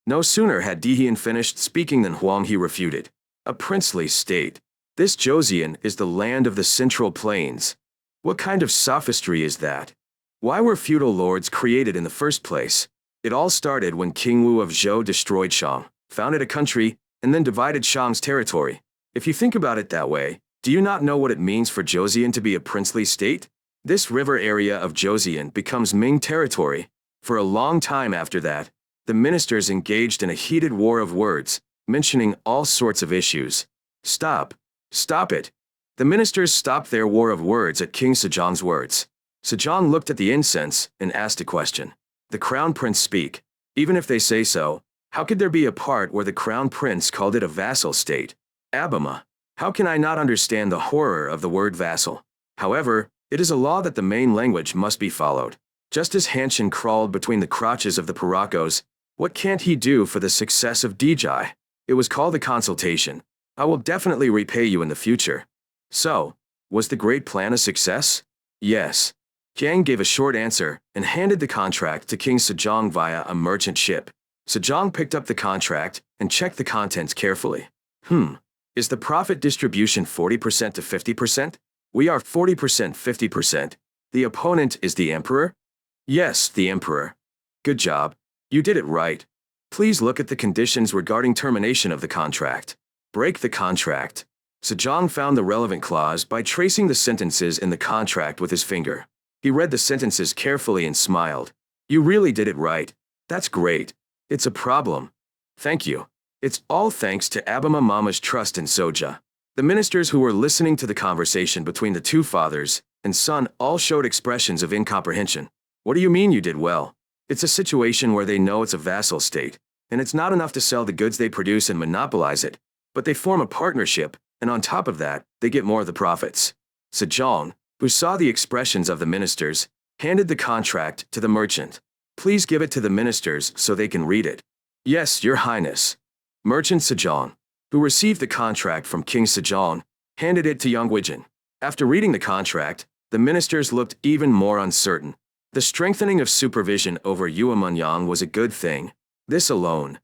No sooner had Dihian finished speaking than Huang he refuted. A princely state. This Joseon is the land of the Central Plains. What kind of sophistry is that? Why were feudal lords created in the first place? It all started when King Wu of Zhou destroyed Shang, founded a country, and then divided Shang's territory. If you think about it that way, do you not know what it means for Joseon to be a princely state? This river area of Joseon becomes Ming territory. For a long time after that, the ministers engaged in a heated war of words, mentioning all sorts of issues. Stop. Stop it. The ministers stopped their war of words at King Sejong's words. Sejong looked at the incense and asked a question. The Crown Prince speak. Even if they say so, how could there be a part where the Crown Prince called it a vassal state? Abama. How can I not understand the horror of the word vassal? However, it is a law that the main language must be followed. Just as Hanshin crawled between the crotches of the Paracos, what can't he do for the success of Dijai? It was called a consultation. I will definitely repay you in the future. So, was the great plan a success? Yes. Jiang gave a short answer and handed the contract to King Sejong via a merchant ship. Sejong picked up the contract and checked the contents carefully. Is the profit distribution 40% to 50%? We are 40% 50%. The opponent is the emperor? Yes, the emperor. Good job. You did it right. Please look at the conditions regarding termination of the contract. Break the contract. Sejong found the relevant clause by tracing the sentences in the contract with his finger. He read the sentences carefully and smiled. You really did it right. That's great. It's a problem. Thank you. It's all thanks to Abama Mama's trust in Soja. The ministers who were listening to the conversation between the two fathers and son all showed expressions of incomprehension. What do you mean you did well? It's a situation where they know it's a vassal state, and it's not enough to sell the goods they produce and monopolize it, but they form a partnership, and on top of that, they get more of the profits. Sejong, who saw the expressions of the ministers, handed the contract to the merchant. Please give it to the ministers so they can read it. Yes, Your Highness. Merchant Sejong, who received the contract from King Sejong, handed it to Yang Wijin. After reading the contract, the ministers looked even more uncertain. The strengthening of supervision over Yuemunyang was a good thing. This alone.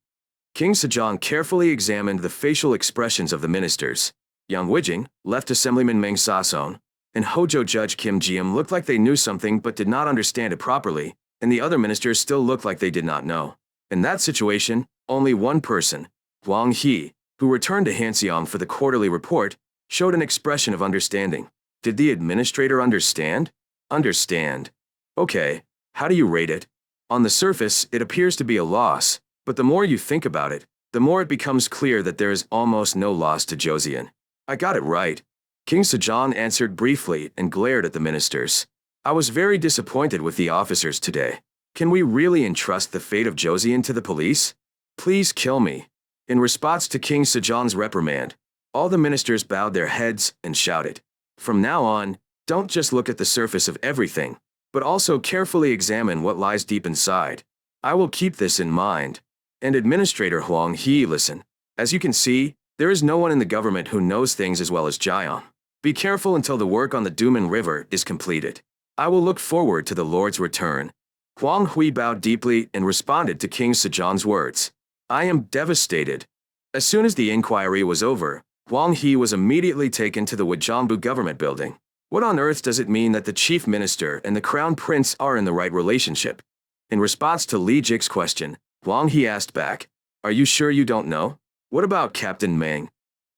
King Sejong carefully examined the facial expressions of the ministers. Yang Wijing, Left Assemblyman Meng Sasong, and Hojo Judge Kim Jiam looked like they knew something but did not understand it properly, and the other ministers still looked like they did not know. In that situation, only one person, Huang He, who returned to Hanseong for the quarterly report, showed an expression of understanding. Did the administrator understand? Understand. Okay, how do you rate it? On the surface, it appears to be a loss, but the more you think about it, the more it becomes clear that there is almost no loss to Joseon. I got it right. King Sejong answered briefly and glared at the ministers. I was very disappointed with the officers today. Can we really entrust the fate of Joseon to the police? Please kill me. In response to King Sejong's reprimand, all the ministers bowed their heads and shouted. From now on, don't just look at the surface of everything, but also carefully examine what lies deep inside. I will keep this in mind. And Administrator Huang He, listen. As you can see, there is no one in the government who knows things as well as Jian. Be careful until the work on the Duman River is completed. I will look forward to the Lord's return. Huang Hui bowed deeply and responded to King Sejong's words. I am devastated. As soon as the inquiry was over, Huang He was immediately taken to the Wajangbu government building. What on earth does it mean that the chief minister and the crown prince are in the right relationship? In response to Li Jik's question, Huang He asked back, Are you sure you don't know? What about Captain Meng?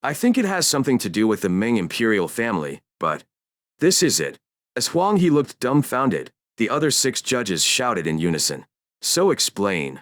I think it has something to do with the Meng imperial family, but this is it. As Huang He looked dumbfounded, the other 6 judges shouted in unison. So explain.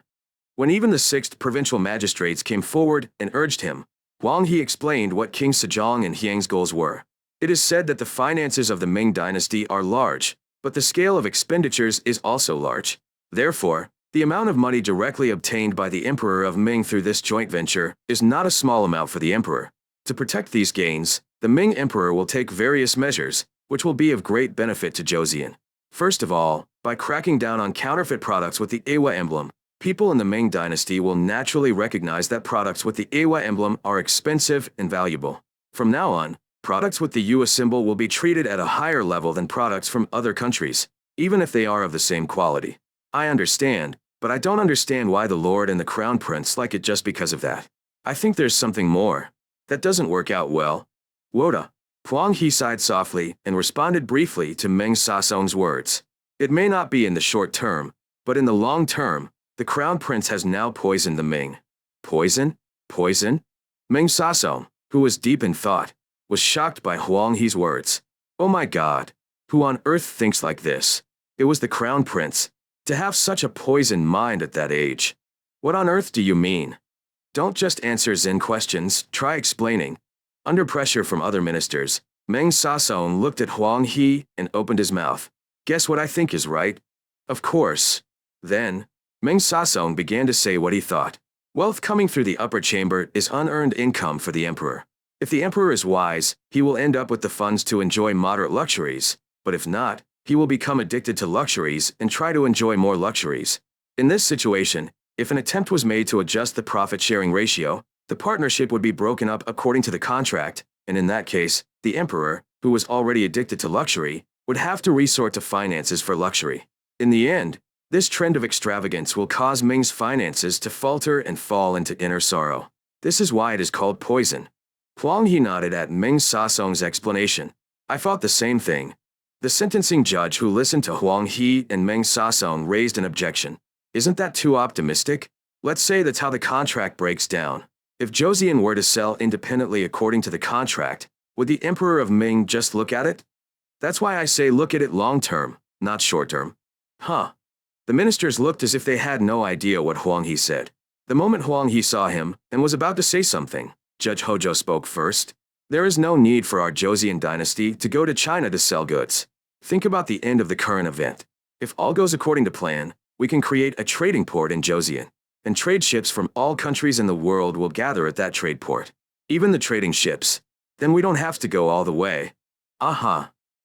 When even the 6th provincial magistrates came forward and urged him, Huang He explained what King Sejong and Hyang's goals were. It is said that the finances of the Ming dynasty are large, but the scale of expenditures is also large. Therefore, the amount of money directly obtained by the Emperor of Ming through this joint venture is not a small amount for the Emperor. To protect these gains, the Ming Emperor will take various measures, which will be of great benefit to Joseon. First of all, by cracking down on counterfeit products with the Ewa emblem, people in the Ming dynasty will naturally recognize that products with the Ewa emblem are expensive and valuable. From now on, products with the Ewa symbol will be treated at a higher level than products from other countries, even if they are of the same quality. I understand, but I don't understand why the Lord and the Crown Prince like it just because of that. I think there's something more. That doesn't work out well. Woda. Huang He sighed softly and responded briefly to Meng Sasong's words. It may not be in the short term, but in the long term, the Crown Prince has now poisoned the Ming. Poison? Poison? Meng Sasong, who was deep in thought, was shocked by Huang He's words. Oh my God. Who on earth thinks like this? It was the Crown Prince. To have such a poisoned mind at that age. What on earth do you mean? Don't just answer Zen questions, try explaining. Under pressure from other ministers, Meng Sasong looked at Huang He and opened his mouth. Guess what I think is right? Of course. Then, Meng Sasong began to say what he thought. Wealth coming through the upper chamber is unearned income for the emperor. If the emperor is wise, he will end up with the funds to enjoy moderate luxuries, but if not, he will become addicted to luxuries and try to enjoy more luxuries. In this situation, if an attempt was made to adjust the profit-sharing ratio, the partnership would be broken up according to the contract, and in that case, the emperor, who was already addicted to luxury, would have to resort to finances for luxury. In the end, this trend of extravagance will cause Ming's finances to falter and fall into inner sorrow. This is why it is called poison. Huang He nodded at Meng Sasong's explanation. I thought the same thing. The sentencing judge who listened to Huang He and Meng Sasong raised an objection. Isn't that too optimistic? Let's say that's how the contract breaks down. If Joseon were to sell independently according to the contract, would the Emperor of Ming just look at it? That's why I say look at it long-term, not short-term. Huh. The ministers looked as if they had no idea what Huang He said. The moment Huang He saw him and was about to say something, Judge Hojo spoke first. There is no need for our Joseon dynasty to go to China to sell goods. Think about the end of the current event. If all goes according to plan, we can create a trading port in Joseon, and trade ships from all countries in the world will gather at that trade port. Even the trading ships. Then we don't have to go all the way.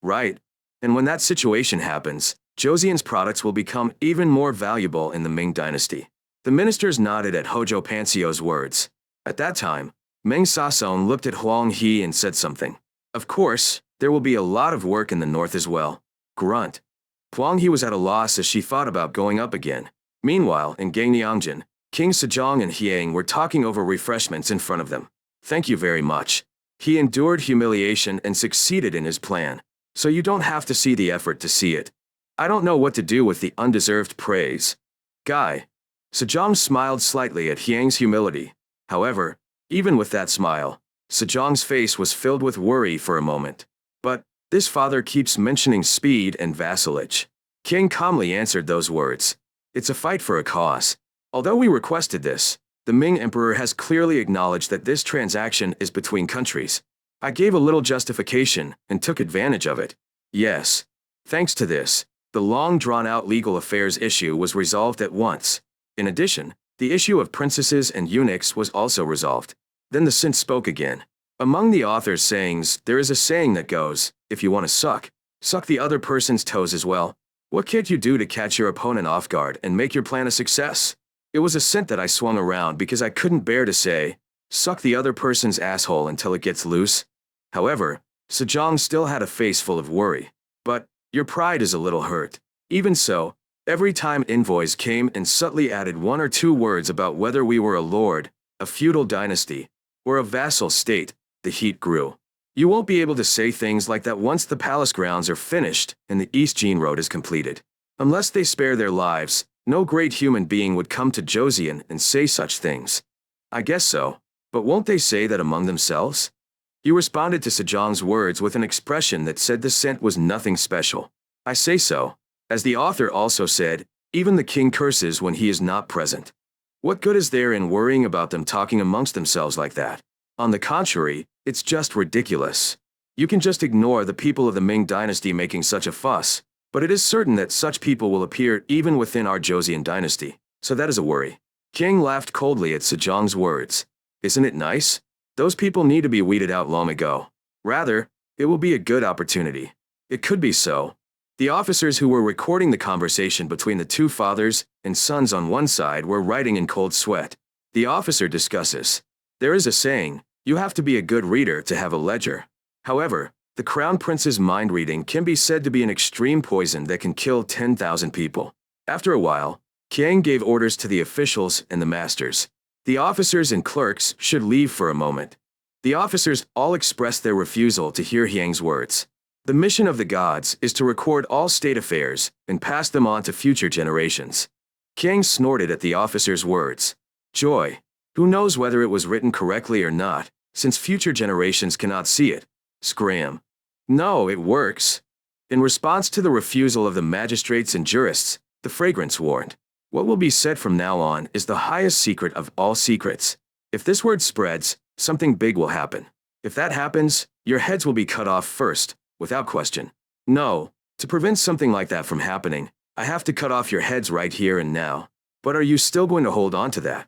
Right. And when that situation happens, Joseon's products will become even more valuable in the Ming dynasty. The ministers nodded at Hojo Pansio's words. At that time, Meng Sason looked at Huang He and said something. Of course, there will be a lot of work in the north as well. Grunt. Huang He was at a loss as she thought about going up again. Meanwhile, in Gangneongjin, King Sejong and Hiang were talking over refreshments in front of them. Thank you very much. He endured humiliation and succeeded in his plan. So you don't have to see the effort to see it. I don't know what to do with the undeserved praise. Guy. Sejong smiled slightly at Hiang's humility. However, even with that smile, Sejong's face was filled with worry for a moment. But this father keeps mentioning speed and vassalage. King calmly answered those words. It's a fight for a cause. Although we requested this, the Ming Emperor has clearly acknowledged that this transaction is between countries. I gave a little justification and took advantage of it. Yes. Thanks to this, the long-drawn-out legal affairs issue was resolved at once. In addition, the issue of princesses and eunuchs was also resolved. Then the Sint spoke again. Among the author's sayings, there is a saying that goes, if you want to suck the other person's toes as well. What can't you do to catch your opponent off guard and make your plan a success? It was a scent that I swung around because I couldn't bear to say, suck the other person's asshole until it gets loose. However, Sejong still had a face full of worry. But, your pride is a little hurt. Even so, every time envoys came and subtly added 1 or 2 words about whether we were a lord, a feudal dynasty, or a vassal state, the heat grew. You won't be able to say things like that once the palace grounds are finished and the East Jean Road is completed. Unless they spare their lives, no great human being would come to Joseon and say such things. I guess so, but won't they say that among themselves? He responded to Sejong's words with an expression that said the scent was nothing special. I say so. As the author also said, even the king curses when he is not present. What good is there in worrying about them talking amongst themselves like that? On the contrary, it's just ridiculous. You can just ignore the people of the Ming dynasty making such a fuss, but it is certain that such people will appear even within our Joseon dynasty, so that is a worry. King laughed coldly at Sejong's words. Isn't it nice? Those people need to be weeded out long ago. Rather, it will be a good opportunity. It could be so. The officers who were recording the conversation between the 2 fathers and sons on one side were writing in cold sweat. The officer discusses. There is a saying, you have to be a good reader to have a ledger. However, the Crown Prince's mind reading can be said to be an extreme poison that can kill 10,000 people. After a while, Kiang gave orders to the officials and the masters. The officers and clerks should leave for a moment. The officers all expressed their refusal to hear Hyang's words. The mission of the gods is to record all state affairs and pass them on to future generations. Kiang snorted at the officers' words. Joy. Who knows whether it was written correctly or not, since future generations cannot see it. Scram. No, it works. In response to the refusal of the magistrates and jurists, the fragrance warned. What will be said from now on is the highest secret of all secrets. If this word spreads, something big will happen. If that happens, your heads will be cut off first, without question. No, to prevent something like that from happening, I have to cut off your heads right here and now. But are you still going to hold on to that?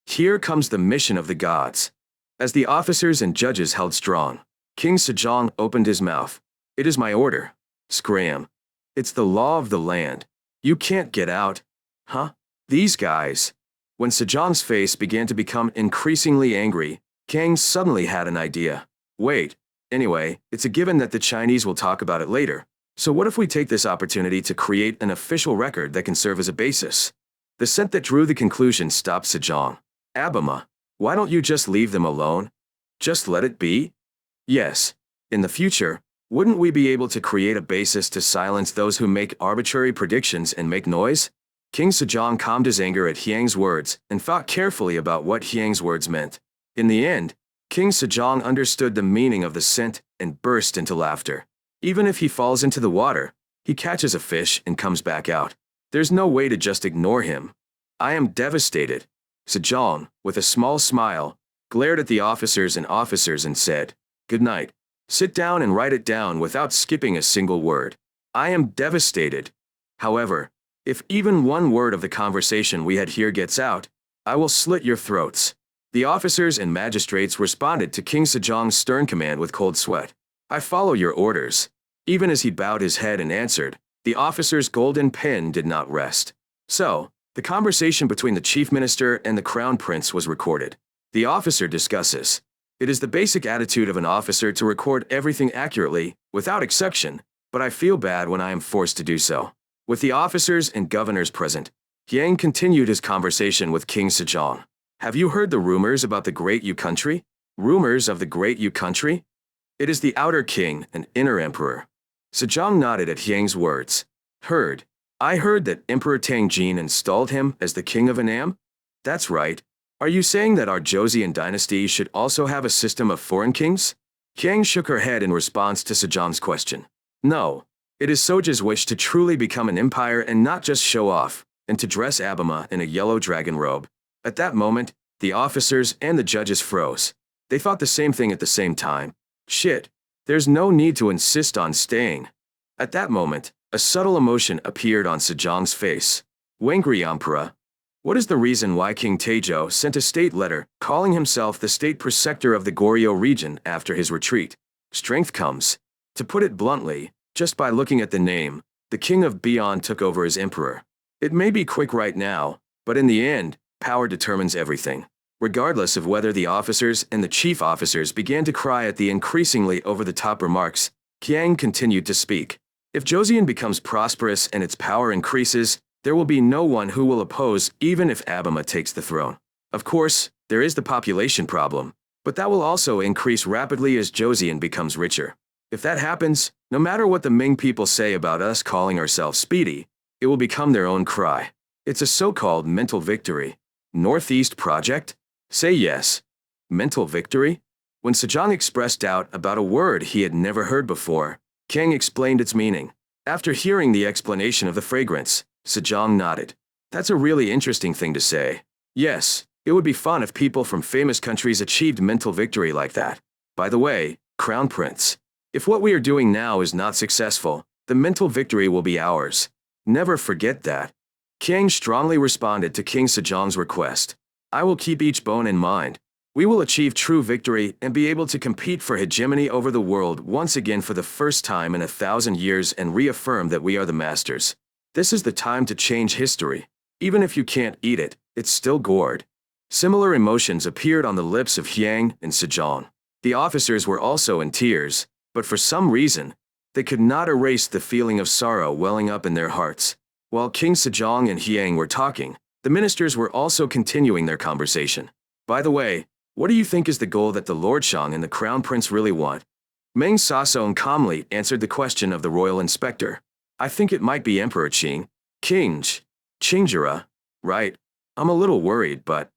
Here comes the mission of the gods. As the officers and judges held strong, King Sejong opened his mouth. It is my order. Scram. It's the law of the land. You can't get out. Huh? These guys. When Sejong's face began to become increasingly angry, Kang suddenly had an idea. Wait. Anyway, it's a given that the Chinese will talk about it later. So what if we take this opportunity to create an official record that can serve as a basis? The scent that drew the conclusion stopped Sejong. Abima, why don't you just leave them alone? Just let it be? Yes. In the future, wouldn't we be able to create a basis to silence those who make arbitrary predictions and make noise? King Sejong calmed his anger at Hyang's words and thought carefully about what Hyang's words meant. In the end, King Sejong understood the meaning of the scent and burst into laughter. Even if he falls into the water, he catches a fish and comes back out. There's no way to just ignore him. I am devastated. Sejong, with a small smile, glared at the officers and said, Good night. Sit down and write it down without skipping a single word. I am devastated. However, if even one word of the conversation we had here gets out, I will slit your throats. The officers and magistrates responded to King Sejong's stern command with cold sweat. I follow your orders. Even as he bowed his head and answered, The officer's golden pen did not rest. So, the conversation between the chief minister and the crown prince was recorded. The officer discusses. It is the basic attitude of an officer to record everything accurately, without exception, but I feel bad when I am forced to do so. With the officers and governors present, Yang continued his conversation with King Sejong. Have you heard the rumors about the Great Yu country? Rumors of the Great Yu country? It is the outer king and inner emperor. Sejong nodded at Yang's words. Heard. I heard that Emperor Tangjin installed him as the king of Annam? That's right. Are you saying that our Joseon dynasty should also have a system of foreign kings? Yang shook her head in response to Sejong's question. No. It is Soja's wish to truly become an empire and not just show off, and to dress Abema in a yellow dragon robe. At that moment, the officers and the judges froze. They thought the same thing at the same time. Shit. There's no need to insist on staying. At that moment, a subtle emotion appeared on Sejong's face. Wangri Emperor. What is the reason why King Taejo sent a state letter calling himself the state protector of the Goryeo region after his retreat? Strength comes. To put it bluntly, just by looking at the name, the king of Beyond took over as emperor. It may be quick right now, but in the end, power determines everything. Regardless of whether the officers and the chief officers began to cry at the increasingly over-the-top remarks, Yang continued to speak. If Joseon becomes prosperous and its power increases, there will be no one who will oppose even if Abema takes the throne. Of course, there is the population problem, but that will also increase rapidly as Joseon becomes richer. If that happens, no matter what the Ming people say about us calling ourselves speedy, it will become their own cry. It's a so-called mental victory. Northeast Project? Say yes. Mental victory? When Sejong expressed doubt about a word he had never heard before, Kang explained its meaning. After hearing the explanation of the fragrance, Sejong nodded. That's a really interesting thing to say. Yes, it would be fun if people from famous countries achieved mental victory like that. By the way, Crown Prince, if what we are doing now is not successful, the mental victory will be ours. Never forget that. Kang strongly responded to King Sejong's request. I will keep each bone in mind. We will achieve true victory and be able to compete for hegemony over the world once again for the first time in 1,000 years and reaffirm that we are the masters. This is the time to change history. Even if you can't eat it, it's still gourd. Similar emotions appeared on the lips of Hyang and Sejong. The officers were also in tears, but for some reason, they could not erase the feeling of sorrow welling up in their hearts. While King Sejong and Hyang were talking, the ministers were also continuing their conversation. By the way, what do you think is the goal that the Lord Shang and the Crown Prince really want? Meng Sasong calmly answered the question of the royal inspector. I think it might be Emperor Qing. Qingjira. Right. I'm a little worried, but...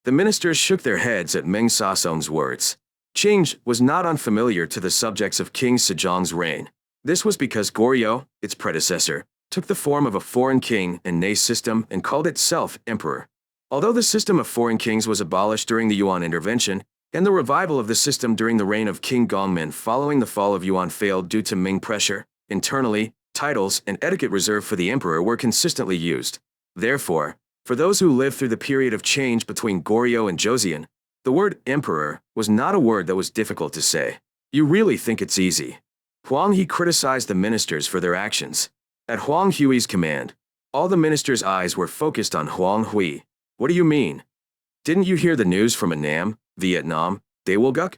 The ministers shook their heads at Meng Sasong's words. Qing was not unfamiliar to the subjects of King Sejong's reign. This was because Goryeo, its predecessor, took the form of a foreign king and ney system and called itself emperor. Although the system of foreign kings was abolished during the Yuan intervention, and the revival of the system during the reign of King Gongmin following the fall of Yuan failed due to Ming pressure, internally, titles and etiquette reserved for the emperor were consistently used. Therefore, for those who lived through the period of change between Goryeo and Joseon, the word emperor was not a word that was difficult to say. You really think it's easy? Huang He criticized the ministers for their actions. At Huang Hui's command, all the ministers' eyes were focused on Huang Hui. What do you mean? Didn't you hear the news from Annam, Vietnam, Daewolguk?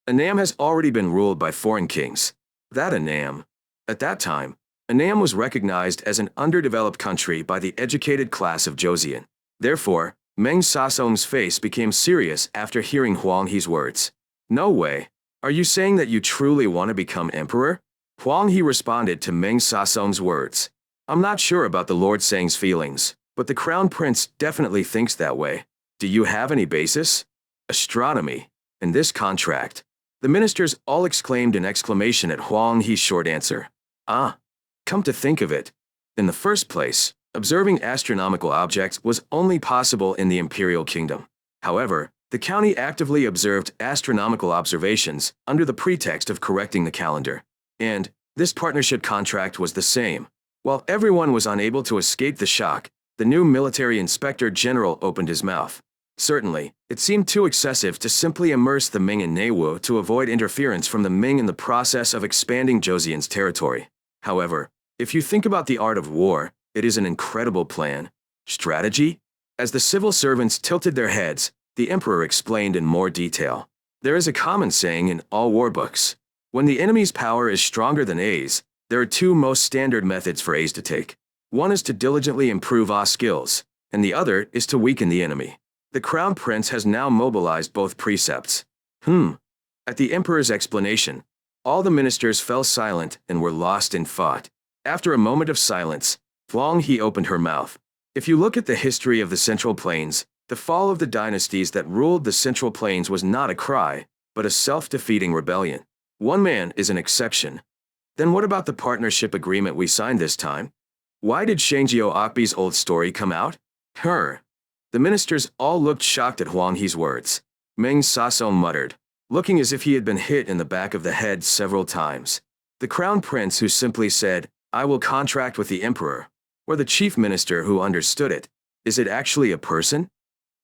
Annam has already been ruled by foreign kings. That Annam. At that time, Annam was recognized as an underdeveloped country by the educated class of Joseon. Therefore, Meng Sasong's face became serious after hearing Huang He's words. No way. Are you saying that you truly want to become emperor? Huang He responded to Meng Sasong's words. I'm not sure about the Lord Sang's feelings, but the Crown Prince definitely thinks that way. Do you have any basis? Astronomy. In this contract. The ministers all exclaimed in exclamation at Huang He's short answer. Ah. Come to think of it. In the first place, observing astronomical objects was only possible in the imperial kingdom. However, the county actively observed astronomical observations under the pretext of correcting the calendar. And this partnership contract was the same. While everyone was unable to escape the shock, the new military inspector general opened his mouth. Certainly, it seemed too excessive to simply immerse the Ming in Neiwu to avoid interference from the Ming in the process of expanding Joseon's territory. However, If you think about the art of war, it is an incredible plan. Strategy? As the civil servants tilted their heads, the emperor explained in more detail. There is a common saying in all war books. When the enemy's power is stronger than A's, there are two most standard methods for A's to take. One is to diligently improve A's skills, and the other is to weaken the enemy. The crown prince has now mobilized both precepts. At the emperor's explanation, all the ministers fell silent and were lost in thought. After a moment of silence, Huang He opened her mouth. If you look at the history of the Central Plains, the fall of the dynasties that ruled the Central Plains was not a cry, but a self-defeating rebellion. One man is an exception. Then what about the partnership agreement we signed this time? Why did Shangjiao Akbi's old story come out? Her. The ministers all looked shocked at Huang He's words. Meng Sasong muttered, looking as if he had been hit in the back of the head several times. The crown prince who simply said, "I will contract with the emperor," or the chief minister who understood it. Is it actually a person?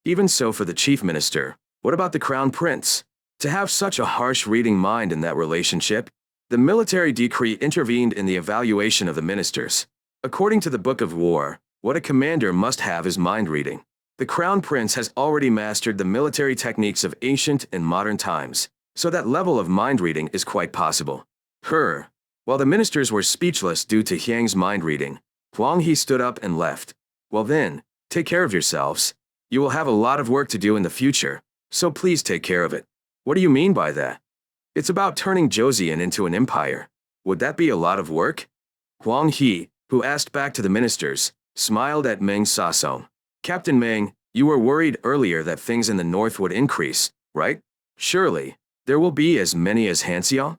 Even so, for the chief minister, what about the crown prince? To have such a harsh reading mind in that relationship? The military decree intervened in the evaluation of the ministers. According to the Book of War, what a commander must have is mind reading. The crown prince has already mastered the military techniques of ancient and modern times, so that level of mind reading is quite possible. While the ministers were speechless due to Hyang's mind reading, Huang He stood up and left. Well then, take care of yourselves. You will have a lot of work to do in the future, so please take care of it. What do you mean by that? It's about turning Joseon into an empire. Would that be a lot of work? Huang He, who asked back to the ministers, smiled at Meng Sasong. Captain Meng, you were worried earlier that things in the north would increase, right? Surely, there will be as many as Hanseong?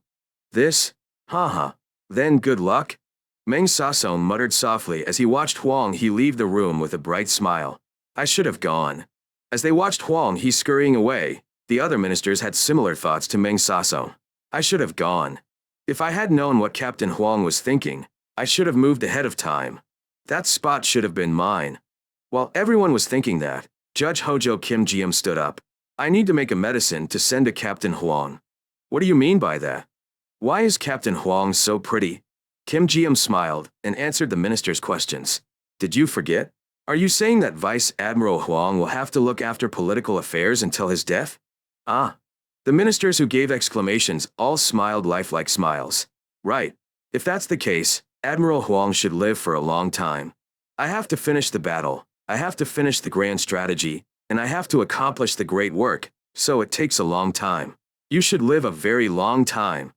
This? Haha. Then good luck? Meng Sasong muttered softly as he watched Huang He leave the room with a bright smile. I should have gone. As they watched Huang He scurrying away, the other ministers had similar thoughts to Meng Sasong. I should have gone. If I had known what Captain Huang was thinking, I should have moved ahead of time. That spot should have been mine. While everyone was thinking that, Judge Hojo Kim Jiam stood up. I need to make a medicine to send to Captain Huang. What do you mean by that? Why is Captain Huang so pretty? Kim Jiam smiled and answered the minister's questions. Did you forget? Are you saying that Vice Admiral Huang will have to look after political affairs until his death? Ah. The ministers who gave exclamations all smiled lifelike smiles. Right. If that's the case, Admiral Huang should live for a long time. I have to finish the battle, I have to finish the grand strategy, and I have to accomplish the great work, so it takes a long time. You should live a very long time.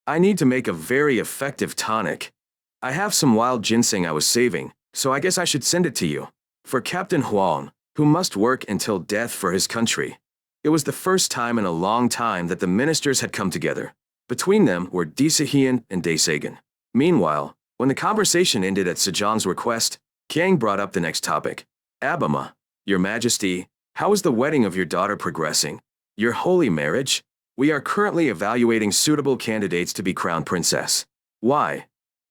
I need to make a very effective tonic. I have some wild ginseng I was saving, so I guess I should send it to you. For Captain Huang, who must work until death for his country. It was the first time in a long time that the ministers had come together. Between them were Daesehyun and Daesagan. Meanwhile, when the conversation ended at Sejong's request, Kang brought up the next topic. Abama, Your Majesty, how is the wedding of your daughter progressing? Your holy marriage? We are currently evaluating suitable candidates to be crown princess. Why?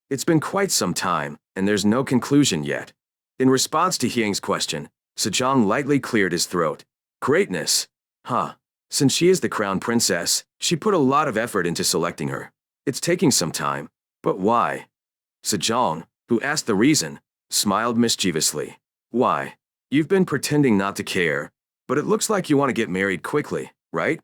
It's been quite some time, and there's no conclusion yet. In response to Hyang's question, Sejong lightly cleared his throat. Greatness. Since she is the crown princess, she put a lot of effort into selecting her. It's taking some time. But why? Sejong, who asked the reason, smiled mischievously. Why? You've been pretending not to care, but it looks like you want to get married quickly, right?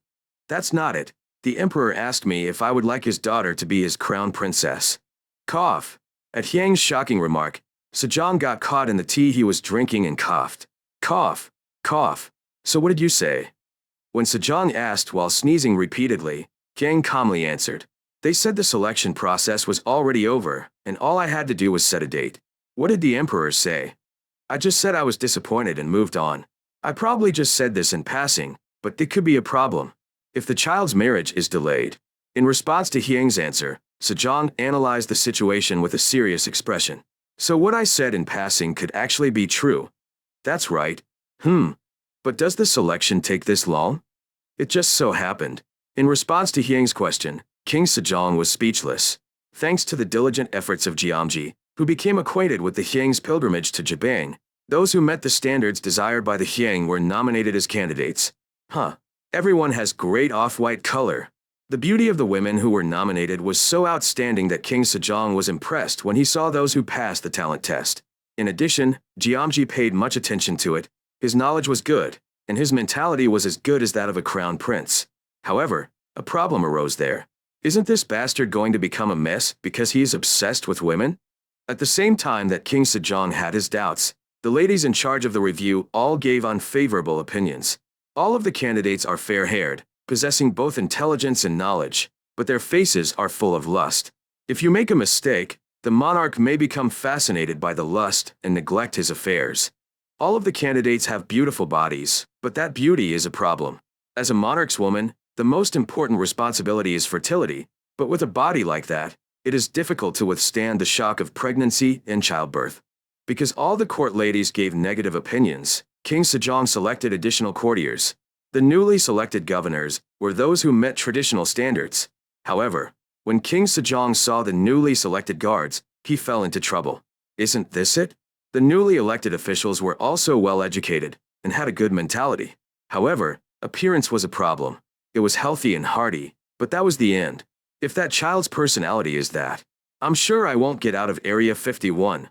That's not it. The emperor asked me if I would like his daughter to be his crown princess. Cough. At Hyang's shocking remark, Sejong got caught in the tea he was drinking and coughed. Cough. Cough. So what did you say? When Sejong asked while sneezing repeatedly, Hyang calmly answered. They said the selection process was already over, and all I had to do was set a date. What did the emperor say? I just said I was disappointed and moved on. I probably just said this in passing, but it could be a problem. If the child's marriage is delayed. In response to Hyang's answer, Sejong analyzed the situation with a serious expression. So what I said in passing could actually be true. That's right. But does the selection take this long? It just so happened. In response to Hyang's question, King Sejong was speechless. Thanks to the diligent efforts of Jeomji, who became acquainted with the Hyang's pilgrimage to Jabang, those who met the standards desired by the Hyang were nominated as candidates. Everyone has great off-white color. The beauty of the women who were nominated was so outstanding that King Sejong was impressed when he saw those who passed the talent test. In addition, Jeomji paid much attention to it. His knowledge was good, and his mentality was as good as that of a crown prince. However, a problem arose there. Isn't this bastard going to become a mess because he is obsessed with women? At the same time that King Sejong had his doubts, the ladies in charge of the review all gave unfavorable opinions. All of the candidates are fair-haired, possessing both intelligence and knowledge, but their faces are full of lust. If you make a mistake, the monarch may become fascinated by the lust and neglect his affairs. All of the candidates have beautiful bodies, but that beauty is a problem. As a monarch's woman, the most important responsibility is fertility, but with a body like that, it is difficult to withstand the shock of pregnancy and childbirth. Because all the court ladies gave negative opinions, King Sejong selected additional courtiers. The newly selected governors were those who met traditional standards. However, when King Sejong saw the newly selected guards, he fell into trouble. Isn't this it? The newly elected officials were also well educated and had a good mentality. However, appearance was a problem. It was healthy and hearty, but that was the end. If that child's personality is that, I'm sure I won't get out of Area 51.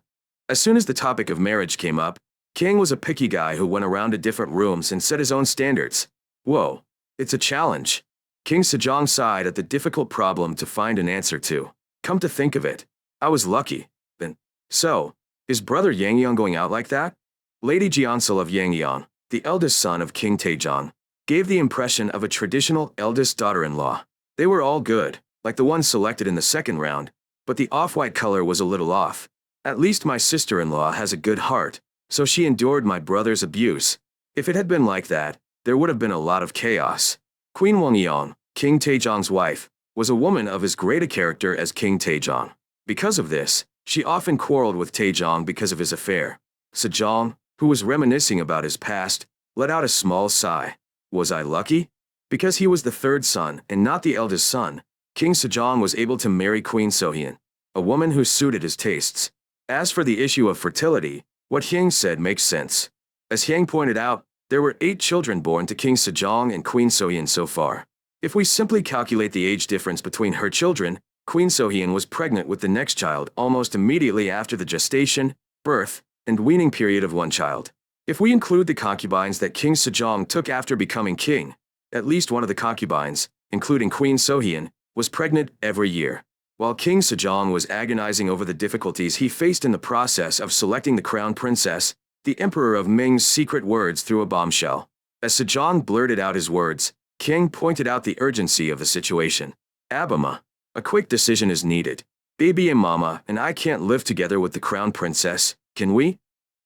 As soon as the topic of marriage came up, King was a picky guy who went around to different rooms and set his own standards. Whoa, it's a challenge. King Sejong sighed at the difficult problem to find an answer to. Come to think of it, I was lucky. Then, so, is brother Yangyang going out like that? Lady Jeonsul of Yangyang, the eldest son of King Taejong, gave the impression of a traditional eldest daughter-in-law. They were all good, like the ones selected in the second round, but the off-white color was a little off. At least my sister-in-law has a good heart, so she endured my brother's abuse. If it had been like that, there would have been a lot of chaos. Queen Wongyang, King Taejong's wife, was a woman of as great a character as King Taejong. Because of this, she often quarreled with Taejong because of his affair. Sejong, who was reminiscing about his past, let out a small sigh. Was I lucky? Because he was the third son and not the eldest son, King Sejong was able to marry Queen Sohyun, a woman who suited his tastes. As for the issue of fertility, what Hyang said makes sense. As Hyang pointed out, there were 8 children born to King Sejong and Queen Sohyun so far. If we simply calculate the age difference between her children, Queen Sohyun was pregnant with the next child almost immediately after the gestation, birth, and weaning period of one child. If we include the concubines that King Sejong took after becoming king, at least one of the concubines, including Queen Sohyun, was pregnant every year. While King Sejong was agonizing over the difficulties he faced in the process of selecting the crown princess, the Emperor of Ming's secret words threw a bombshell. As Sejong blurted out his words, King pointed out the urgency of the situation. Abama, a quick decision is needed. Baby and Mama and I can't live together with the crown princess, can we?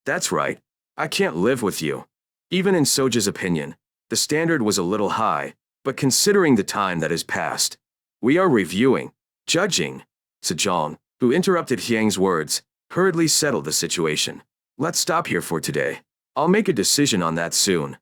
That's right, I can't live with you. Even in Soja's opinion, the standard was a little high, but considering the time that has passed, we are reviewing. Judging. Sejong, who interrupted Hyang's words, hurriedly settled the situation. Let's stop here for today. I'll make a decision on that soon.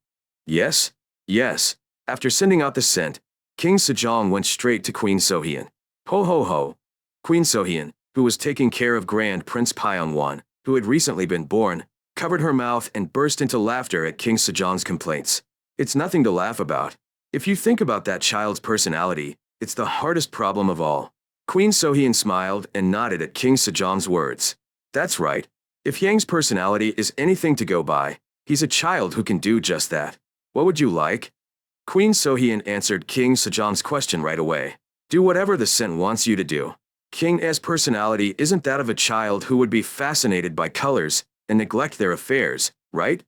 Yes? Yes. After sending out the scent, King Sejong went straight to Queen Sohyun. Ho ho ho. Queen Sohyun, who was taking care of Grand Prince Pyongwon, who had recently been born, covered her mouth and burst into laughter at King Sejong's complaints. It's nothing to laugh about. If you think about that child's personality, it's the hardest problem of all. Queen Sohyun smiled and nodded at King Sejong's words. That's right. If Hyang's personality is anything to go by, he's a child who can do just that. What would you like? Queen Sohyun answered King Sejong's question right away. Do whatever the Scent wants you to do. King's personality isn't that of a child who would be fascinated by colors and neglect their affairs, right?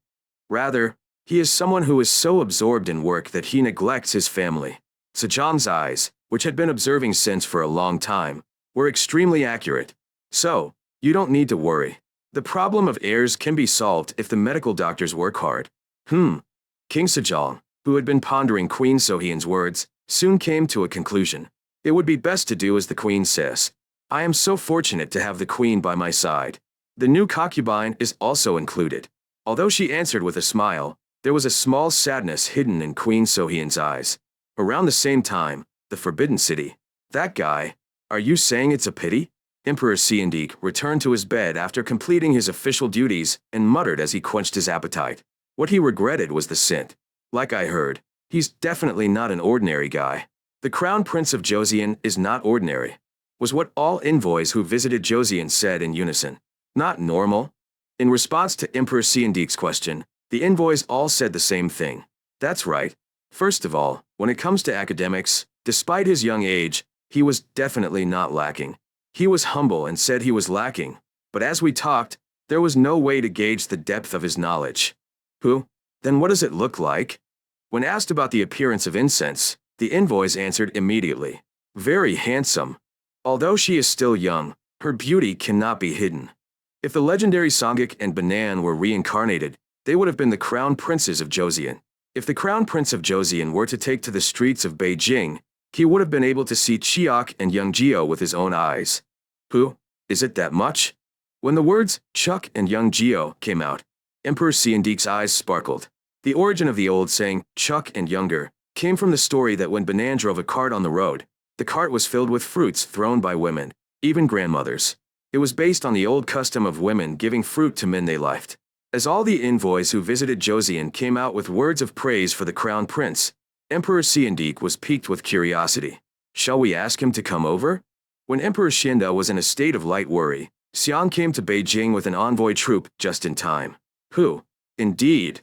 Rather, he is someone who is so absorbed in work that he neglects his family. Sejong's eyes, which had been observing Scent for a long time, were extremely accurate. So, you don't need to worry. The problem of heirs can be solved if the medical doctors work hard. King Sejong, who had been pondering Queen Sohyun's words, soon came to a conclusion. It would be best to do as the Queen says. I am so fortunate to have the Queen by my side. The new concubine is also included. Although she answered with a smile, there was a small sadness hidden in Queen Sohyun's eyes. Around the same time, the Forbidden City. That guy, are you saying it's a pity? Emperor Seondeok returned to his bed after completing his official duties and muttered as he quenched his appetite. What he regretted was the scent. Like I heard, he's definitely not an ordinary guy. The Crown Prince of Joseon is not ordinary, was what all envoys who visited Joseon said in unison. Not normal? In response to Emperor Seondik's question, the envoys all said the same thing. That's right. First of all, when it comes to academics, despite his young age, he was definitely not lacking. He was humble and said he was lacking, but as we talked, there was no way to gauge the depth of his knowledge. Then what does it look like? When asked about the appearance of incense, the envoys answered immediately. Very handsome. Although she is still young, her beauty cannot be hidden. If the legendary Songik and Banan were reincarnated, they would have been the crown princes of Joseon. If the crown prince of Joseon were to take to the streets of Beijing, he would have been able to see Chiok and Young Geo with his own eyes. Is it that much? When the words Chuck and Young Geo came out, Emperor Seondik's eyes sparkled. The origin of the old saying, Chuck and Younger, came from the story that when Banan drove a cart on the road, the cart was filled with fruits thrown by women, even grandmothers. It was based on the old custom of women giving fruit to men they liked. As all the envoys who visited Joseon came out with words of praise for the crown prince, Emperor Seondik was piqued with curiosity. Shall we ask him to come over? When Emperor Shinda was in a state of light worry, Xian came to Beijing with an envoy troop just in time. Indeed.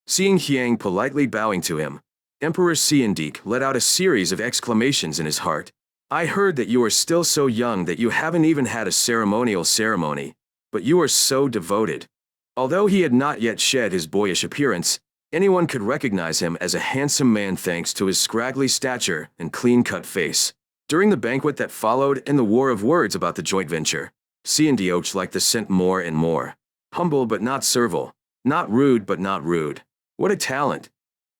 Seeing Hyang politely bowing to him, Emperor Seondik let out a series of exclamations in his heart. I heard that you are still so young that you haven't even had a ceremonial ceremony, but you are so devoted. Although he had not yet shed his boyish appearance, anyone could recognize him as a handsome man thanks to his scraggly stature and clean-cut face. During the banquet that followed and the war of words about the joint venture, Seondok liked the scent more and more. Humble but not servile, not rude but not rude. What a talent!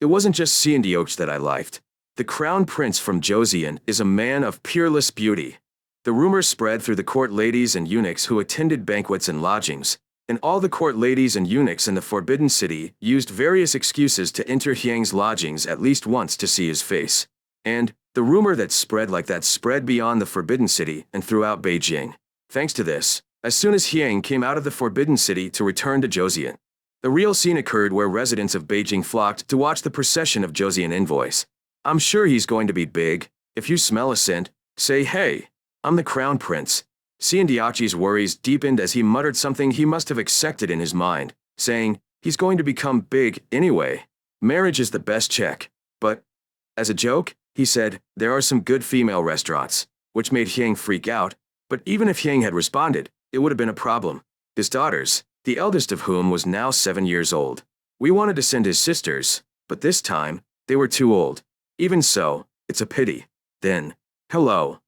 It wasn't just Seondok that I liked. The crown prince from Joseon is a man of peerless beauty. The rumor spread through the court ladies and eunuchs who attended banquets and lodgings, and all the court ladies and eunuchs in the Forbidden City used various excuses to enter Hyang's lodgings at least once to see his face. And the rumor that spread like that spread beyond the Forbidden City and throughout Beijing. Thanks to this, as soon as Hyang came out of the Forbidden City to return to Joseon, the real scene occurred where residents of Beijing flocked to watch the procession of Joseon envoys. I'm sure he's going to be big. If you smell a scent, say, hey, I'm the crown prince. Seondok's worries deepened as he muttered something he must have accepted in his mind, saying, he's going to become big anyway. Marriage is the best check. But, as a joke, he said, there are some good female restaurants, which made Hyang freak out, but even if Hyang had responded, it would have been a problem. His daughters, the eldest of whom was now 7 years old. We wanted to send his sisters, but this time, they were too old. Even so, it's a pity. Then, hello.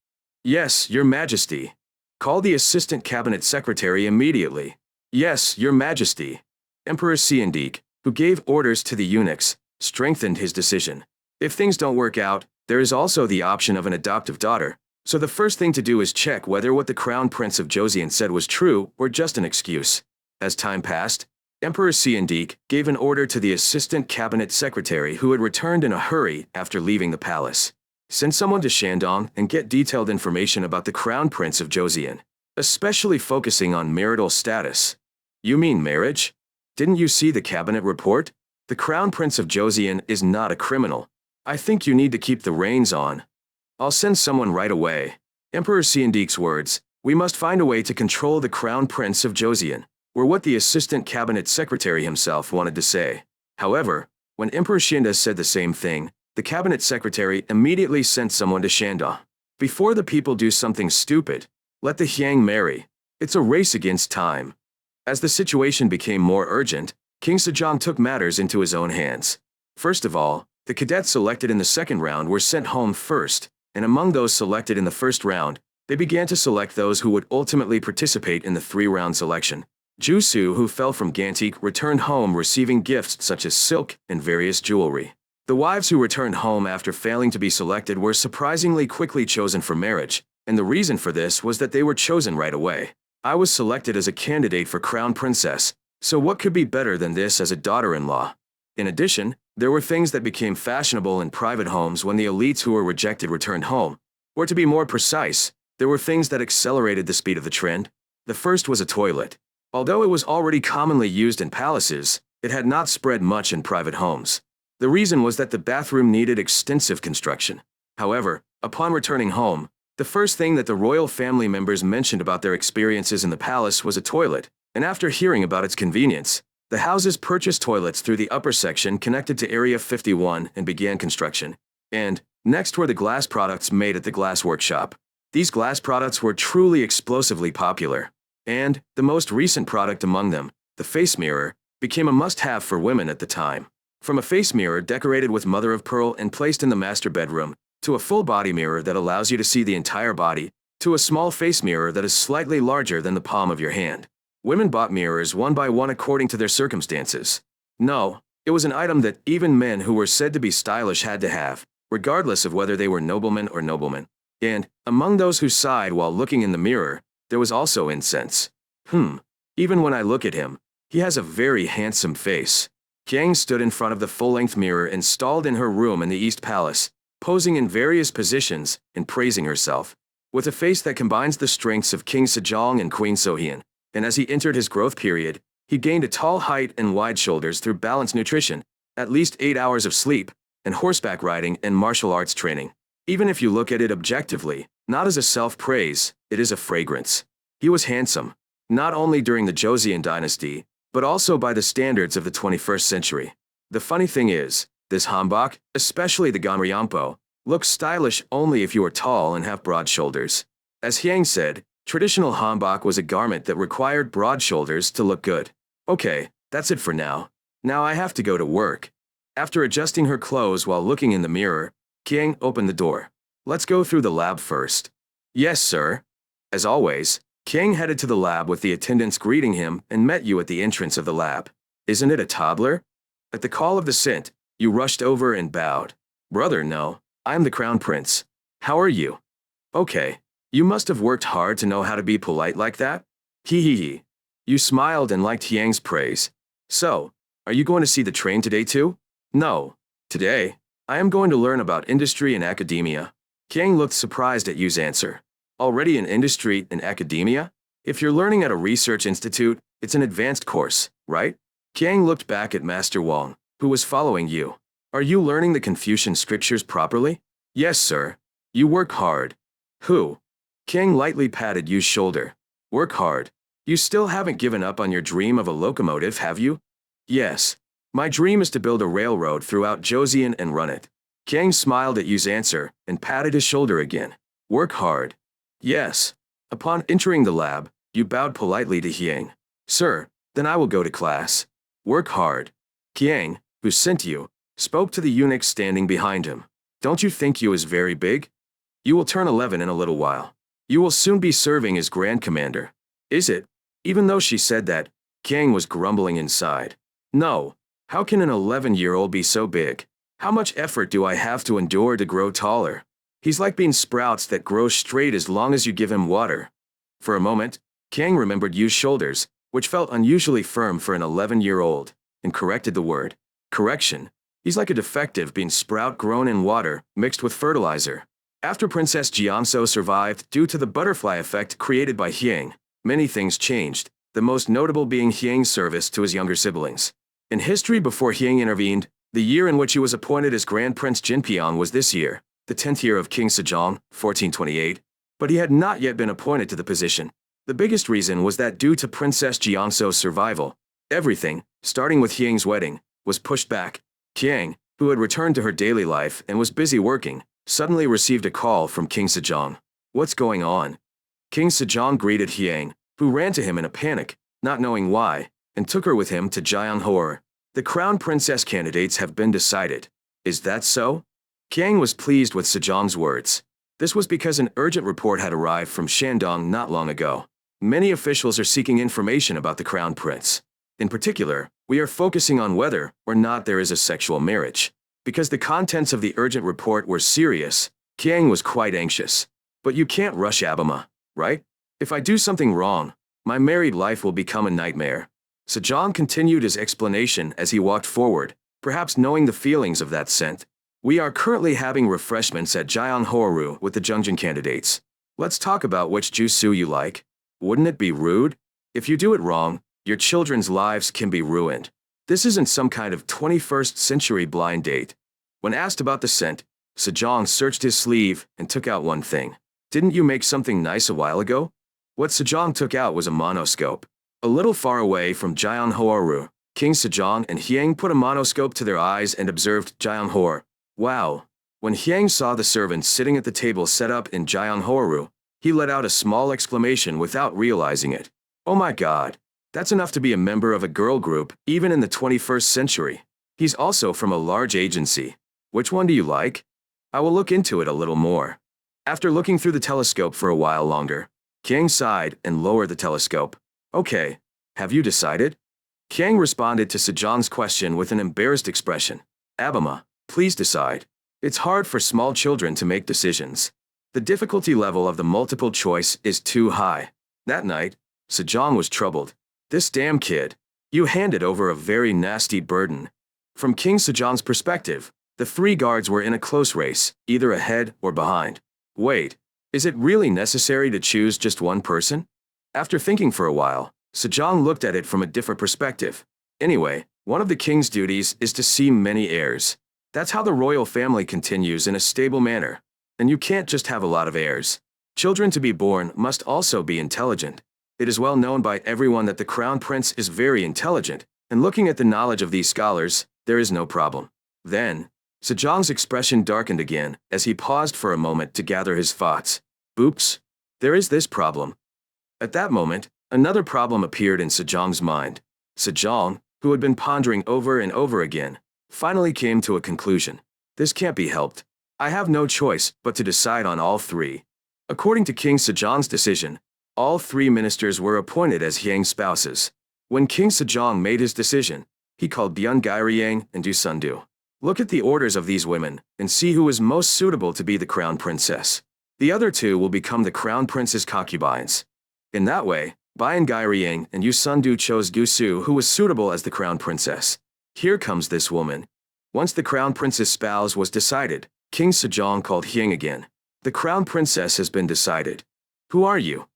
Yes, Your Majesty. Call the Assistant Cabinet Secretary immediately. Yes, Your Majesty. Emperor Seondik, who gave orders to the eunuchs, strengthened his decision. If things don't work out, there is also the option of an adoptive daughter, so the first thing to do is check whether what the Crown Prince of Joseon said was true or just an excuse. As time passed, Emperor Seondik gave an order to the Assistant Cabinet Secretary who had returned in a hurry after leaving the palace. Send someone to Shandong and get detailed information about the Crown Prince of Joseon, especially focusing on marital status. You mean marriage? Didn't you see the cabinet report? The Crown Prince of Joseon is not a criminal. I think you need to keep the reins on. I'll send someone right away. Emperor Seondik's words, we must find a way to control the Crown Prince of Joseon, were what the Assistant Cabinet Secretary himself wanted to say. However, when Emperor Shinda said the same thing, the Cabinet Secretary immediately sent someone to Shandong. Before the people do something stupid, let the Hyang marry. It's a race against time. As the situation became more urgent, King Sejong took matters into his own hands. First of all, the cadets selected in the second round were sent home first, and among those selected in the first round, they began to select those who would ultimately participate in the three-round selection. Jusu, who fell from Gantik, returned home receiving gifts such as silk and various jewelry. The wives who returned home after failing to be selected were surprisingly quickly chosen for marriage, and the reason for this was that they were chosen right away. I was selected as a candidate for Crown Princess, so what could be better than this as a daughter-in-law? In addition, there were things that became fashionable in private homes when the elites who were rejected returned home. Or to be more precise, there were things that accelerated the speed of the trend. The first was a toilet. Although it was already commonly used in palaces, it had not spread much in private homes. The reason was that the bathroom needed extensive construction. However, upon returning home, the first thing that the royal family members mentioned about their experiences in the palace was a toilet, and after hearing about its convenience, the houses purchased toilets through the upper section connected to Area 51 and began construction. And next were the glass products made at the glass workshop. These glass products were truly explosively popular. And the most recent product among them, the face mirror, became a must-have for women at the time. From a face mirror decorated with mother of pearl and placed in the master bedroom, to a full body mirror that allows you to see the entire body, to a small face mirror that is slightly larger than the palm of your hand. Women bought mirrors one by one according to their circumstances. No, it was an item that even men who were said to be stylish had to have, regardless of whether they were noblemen or noblemen. And, among those who sighed while looking in the mirror, there was also incense. Even when I look at him, he has a very handsome face. Kiang stood in front of the full-length mirror installed in her room in the East Palace, posing in various positions and praising herself. With a face that combines the strengths of King Sejong and Queen Sohyun, and as he entered his growth period, he gained a tall height and wide shoulders through balanced nutrition, at least 8 hours of sleep, and horseback riding and martial arts training. Even if you look at it objectively, not as a self-praise, it is a fragrance. He was handsome, not only during the Joseon dynasty, but also by the standards of the 21st century. The funny thing is, this hanbok, especially the ganryampo, looks stylish only if you are tall and have broad shoulders. As Hyang said, traditional hanbok was a garment that required broad shoulders to look good. Okay, that's it for now. Now I have to go to work. After adjusting her clothes while looking in the mirror, Kiang opened the door. Let's go through the lab first. Yes, sir. As always, Kiang headed to the lab with the attendants greeting him and met you at the entrance of the lab. Isn't it a toddler? At the call of the scent, you rushed over and bowed. Brother, no, I'm the crown prince. How are you? Okay. You must have worked hard to know how to be polite like that? Hee hee hee. You smiled and liked Hyang's praise. So, are you going to see the train today too? No. Today, I am going to learn about industry and academia. Kiang looked surprised at Yu's answer. Already in industry and academia? If you're learning at a research institute, it's an advanced course, right? Kiang looked back at Master Wang, who was following Yu. Are you learning the Confucian scriptures properly? Yes, sir. You work hard. Who? Kiang lightly patted Yu's shoulder. Work hard. You still haven't given up on your dream of a locomotive, have you? Yes. My dream is to build a railroad throughout Joseon and run it. Kiang smiled at Yu's answer and patted his shoulder again. Work hard. Yes. Upon entering the lab, you bowed politely to Hyang. Sir, then I will go to class. Work hard. Kiang, who sent you, spoke to the eunuch standing behind him. Don't you think Yu is very big? You will turn 11 in a little while. You will soon be serving as Grand Commander. Is it? Even though she said that, Kiang was grumbling inside. No. How can an 11-year-old be so big? How much effort do I have to endure to grow taller? He's like bean sprouts that grow straight as long as you give him water. For a moment, Kiang remembered Yu's shoulders, which felt unusually firm for an 11-year-old, and corrected the word. Correction. He's like a defective bean sprout grown in water, mixed with fertilizer. After Princess Jianso survived due to the butterfly effect created by Hyang, many things changed, the most notable being Hyang's service to his younger siblings. In history before Hyang intervened, the year in which he was appointed as Grand Prince Jinpyong was this year, the 10th year of King Sejong, 1428, but he had not yet been appointed to the position. The biggest reason was that due to Princess Jianso's survival, everything, starting with Hyang's wedding, was pushed back. Hyang, who had returned to her daily life and was busy working, suddenly received a call from King Sejong. What's going on? King Sejong greeted Hyang, who ran to him in a panic, not knowing why, and took her with him to Gyeonghor. The crown princess candidates have been decided. Is that so? Kiang was pleased with Sejong's words. This was because an urgent report had arrived from Shandong not long ago. Many officials are seeking information about the crown prince. In particular, we are focusing on whether or not there is a sexual marriage. Because the contents of the urgent report were serious, Kiang was quite anxious. But you can't rush Abima, right? If I do something wrong, my married life will become a nightmare. Sejong continued his explanation as he walked forward, perhaps knowing the feelings of that scent. We are currently having refreshments at Gyeonghoru with the Jungjin candidates. Let's talk about which jusu you like. Wouldn't it be rude? If you do it wrong, your children's lives can be ruined. This isn't some kind of 21st century blind date. When asked about the scent, Sejong searched his sleeve and took out one thing. Didn't you make something nice a while ago? What Sejong took out was a monoscope. A little far away from Jeonhoru, King Sejong and Hyang put a monoscope to their eyes and observed Jeonhoru. Wow. When Hyang saw the servants sitting at the table set up in Jeonhoru, he let out a small exclamation without realizing it. Oh my god. That's enough to be a member of a girl group, even in the 21st century. He's also from a large agency. Which one do you like? I will look into it a little more. After looking through the telescope for a while longer, Hyang sighed and lowered the telescope. Okay. Have you decided? Hyang responded to Sejong's question with an embarrassed expression. Abima, please decide. It's hard for small children to make decisions. The difficulty level of the multiple choice is too high. That night, Sejong was troubled. This damn kid. You handed over a very nasty burden. From King Sejong's perspective, the three guards were in a close race, either ahead or behind. Wait, is it really necessary to choose just one person? After thinking for a while, Sejong looked at it from a different perspective. Anyway, one of the king's duties is to see many heirs. That's how the royal family continues in a stable manner. And you can't just have a lot of heirs. Children to be born must also be intelligent. It is well known by everyone that the crown prince is very intelligent, and looking at the knowledge of these scholars, there is no problem. Then, Sejong's expression darkened again as he paused for a moment to gather his thoughts. Oops, there is this problem. At that moment, another problem appeared in Sejong's mind. Sejong, who had been pondering over and over again, finally came to a conclusion. This can't be helped. I have no choice but to decide on all three. According to King Sejong's decision, all three ministers were appointed as Hyang's spouses. When King Sejong made his decision, he called Byun Gairiyang and Du Sundu. Look at the orders of these women and see who is most suitable to be the crown princess. The other two will become the crown prince's concubines. In that way, Byun Gairiyang and Du Sundu chose Du Su, who was suitable as the crown princess. Here comes this woman. Once the crown prince's spouse was decided, King Sejong called Hyang again. The crown princess has been decided. Who are you?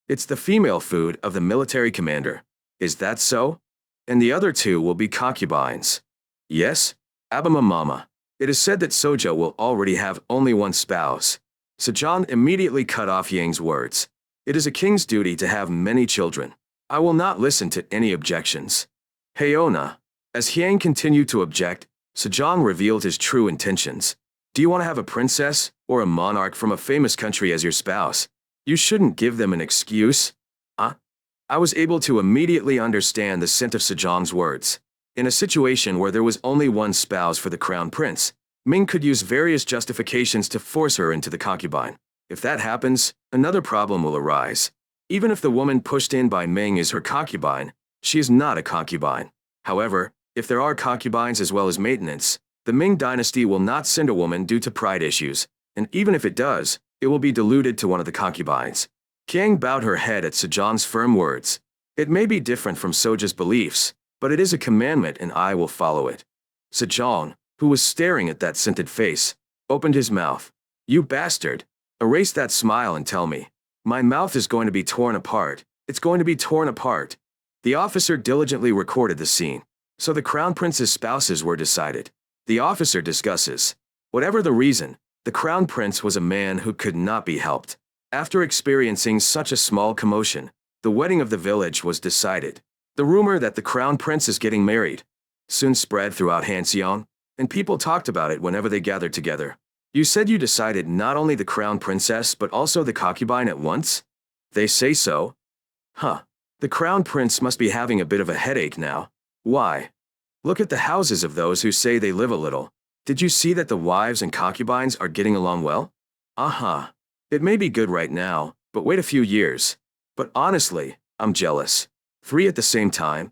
It's the female food of the military commander. Is that so? And the other two will be concubines. Yes? Abima Mama. It is said that Soja will already have only one spouse. Sejong immediately cut off Yang's words. It is a king's duty to have many children. I will not listen to any objections. Heona. As Hyang continued to object, Sejong revealed his true intentions. Do you want to have a princess or a monarch from a famous country as your spouse? You shouldn't give them an excuse. I was able to immediately understand the scent of Sejong's words. In a situation where there was only one spouse for the crown prince, Ming could use various justifications to force her into the concubine. If that happens, another problem will arise. Even if the woman pushed in by Ming is her concubine, she is not a concubine. However, if there are concubines as well as maintenance, the Ming dynasty will not send a woman due to pride issues, and even if it does, it will be diluted to one of the concubines. Hyang bowed her head at Sejong's firm words. It may be different from Soja's beliefs, but it is a commandment and I will follow it. Sejong, who was staring at that scented face, opened his mouth. You bastard! Erase that smile and tell me. My mouth is going to be torn apart. It's going to be torn apart. The officer diligently recorded the scene. So the crown prince's spouses were decided. The officer discusses. Whatever the reason, the crown prince was a man who could not be helped. After experiencing such a small commotion, the wedding of the village was decided. The rumor that the crown prince is getting married soon spread throughout Joseon, and people talked about it whenever they gathered together. You said you decided not only the crown princess but also the concubine at once? They say so? Huh. The crown prince must be having a bit of a headache now. Why? Look at the houses of those who say they live a little. Did you see that the wives and concubines are getting along well? Uh-huh. It may be good right now, but wait a few years. But honestly, I'm jealous. 3 at the same time?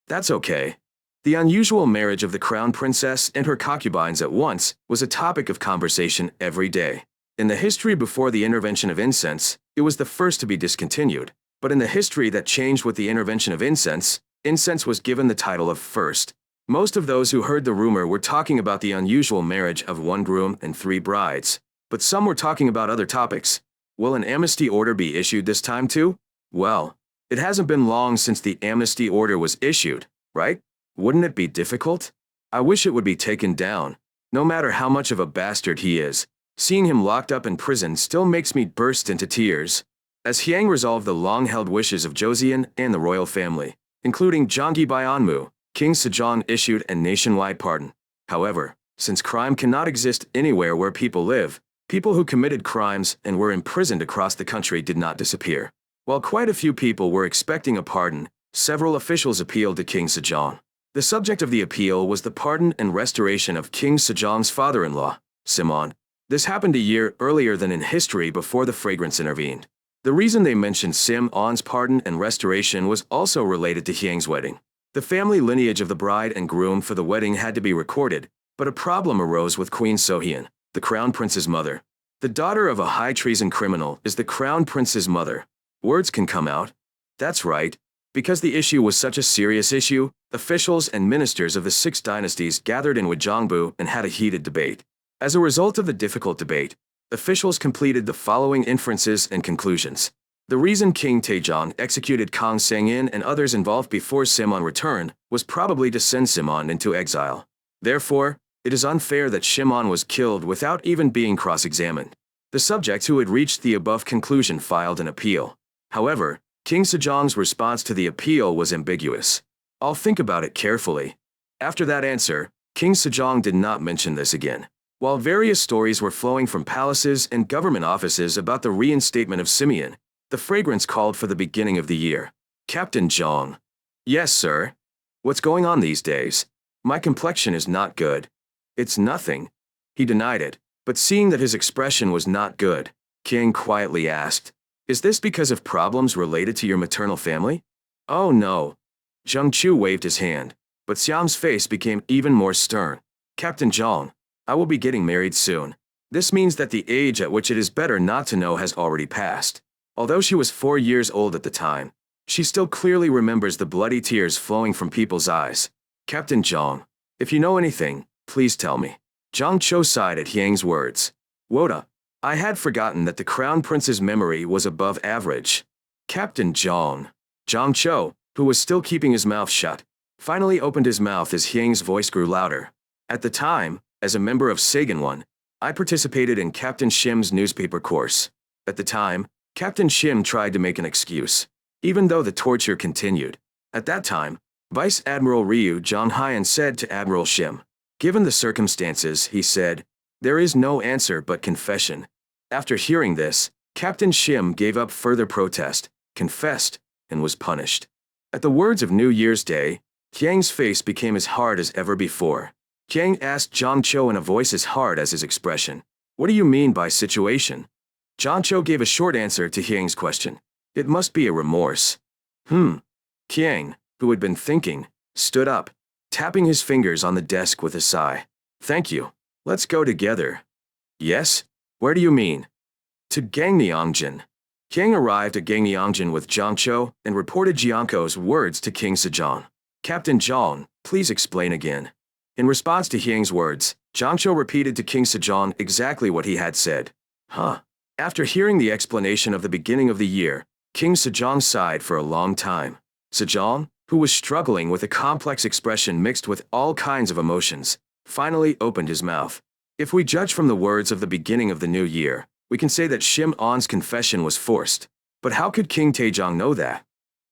That's okay. The unusual marriage of the crown princess and her concubines at once was a topic of conversation every day. In the history before the intervention of incense, it was the first to be discontinued. But in the history that changed with the intervention of incense, incense was given the title of first. Most of those who heard the rumor were talking about the unusual marriage of 1 groom and 3 brides. But some were talking about other topics. Will an amnesty order be issued this time too? Well, it hasn't been long since the amnesty order was issued, right? Wouldn't it be difficult? I wish it would be taken down. No matter how much of a bastard he is, seeing him locked up in prison still makes me burst into tears. As Hyang resolved the long-held wishes of Joseon and the royal family, including Jeonggi Byeonmu, King Sejong issued a nationwide pardon. However, since crime cannot exist anywhere where people live, people who committed crimes and were imprisoned across the country did not disappear. While quite a few people were expecting a pardon, several officials appealed to King Sejong. The subject of the appeal was the pardon and restoration of King Sejong's father-in-law, Simon. This happened a year earlier than in history before the fragrance intervened. The reason they mentioned Simon's pardon and restoration was also related to Hyang's wedding. The family lineage of the bride and groom for the wedding had to be recorded, but a problem arose with Queen Sohyun, the crown prince's mother. The daughter of a high treason criminal is the crown prince's mother. Words can come out. That's right. Because the issue was such a serious issue, officials and ministers of the six dynasties gathered in Wajongbu and had a heated debate. As a result of the difficult debate, officials completed the following inferences and conclusions. The reason King Taejong executed Kang Sang-in and others involved before Simon returned was probably to send Simon into exile. Therefore, it is unfair that Shimon was killed without even being cross-examined. The subject who had reached the above conclusion filed an appeal. However, King Sejong's response to the appeal was ambiguous. I'll think about it carefully. After that answer, King Sejong did not mention this again. While various stories were flowing from palaces and government offices about the reinstatement of Simeon, the fragrance called for the beginning of the year. Captain Jong. Yes, sir. What's going on these days? My complexion is not good. It's nothing. He denied it, but seeing that his expression was not good, King quietly asked, is this because of problems related to your maternal family? Oh no. Jung Chu waved his hand, but Siam's face became even more stern. Captain Jong, I will be getting married soon. This means that the age at which it is better not to know has already passed. Although she was 4 years old at the time, she still clearly remembers the bloody tears flowing from people's eyes. Captain Jong, if you know anything, please tell me. Jong Cho sighed at Hyang's words. Woda, I had forgotten that the Crown Prince's memory was above average. Captain Jong. Jong Cho, who was still keeping his mouth shut, finally opened his mouth as Hyang's voice grew louder. At the time, as a member of Sagan-won, I participated in Captain Shim's newspaper course. At the time, Captain Shim tried to make an excuse, even though the torture continued. At that time, Vice Admiral Ryu Jong-hyun said to Admiral Shim, given the circumstances, he said, there is no answer but confession. After hearing this, Captain Shim gave up further protest, confessed, and was punished. At the words of New Year's Day, Hyang's face became as hard as ever before. Hyang asked Jong Cho in a voice as hard as his expression, what do you mean by situation? Jong Cho gave a short answer to Hyang's question. It must be a remorse. Hyang, who had been thinking, stood up, tapping his fingers on the desk with a sigh. Thank you. Let's go together. Yes? Where do you mean? To Gangneongjin. Hyang arrived at Gangneongjin with Jong Cho and reported Jianko's words to King Sejong. Captain Jong, please explain again. In response to Hyang's words, Jong Cho repeated to King Sejong exactly what he had said. After hearing the explanation of the beginning of the year, King Sejong sighed for a long time. Sejong, who was struggling with a complex expression mixed with all kinds of emotions, finally opened his mouth. If we judge from the words of the beginning of the new year, we can say that Shim-on's confession was forced. But how could King Taejong know that?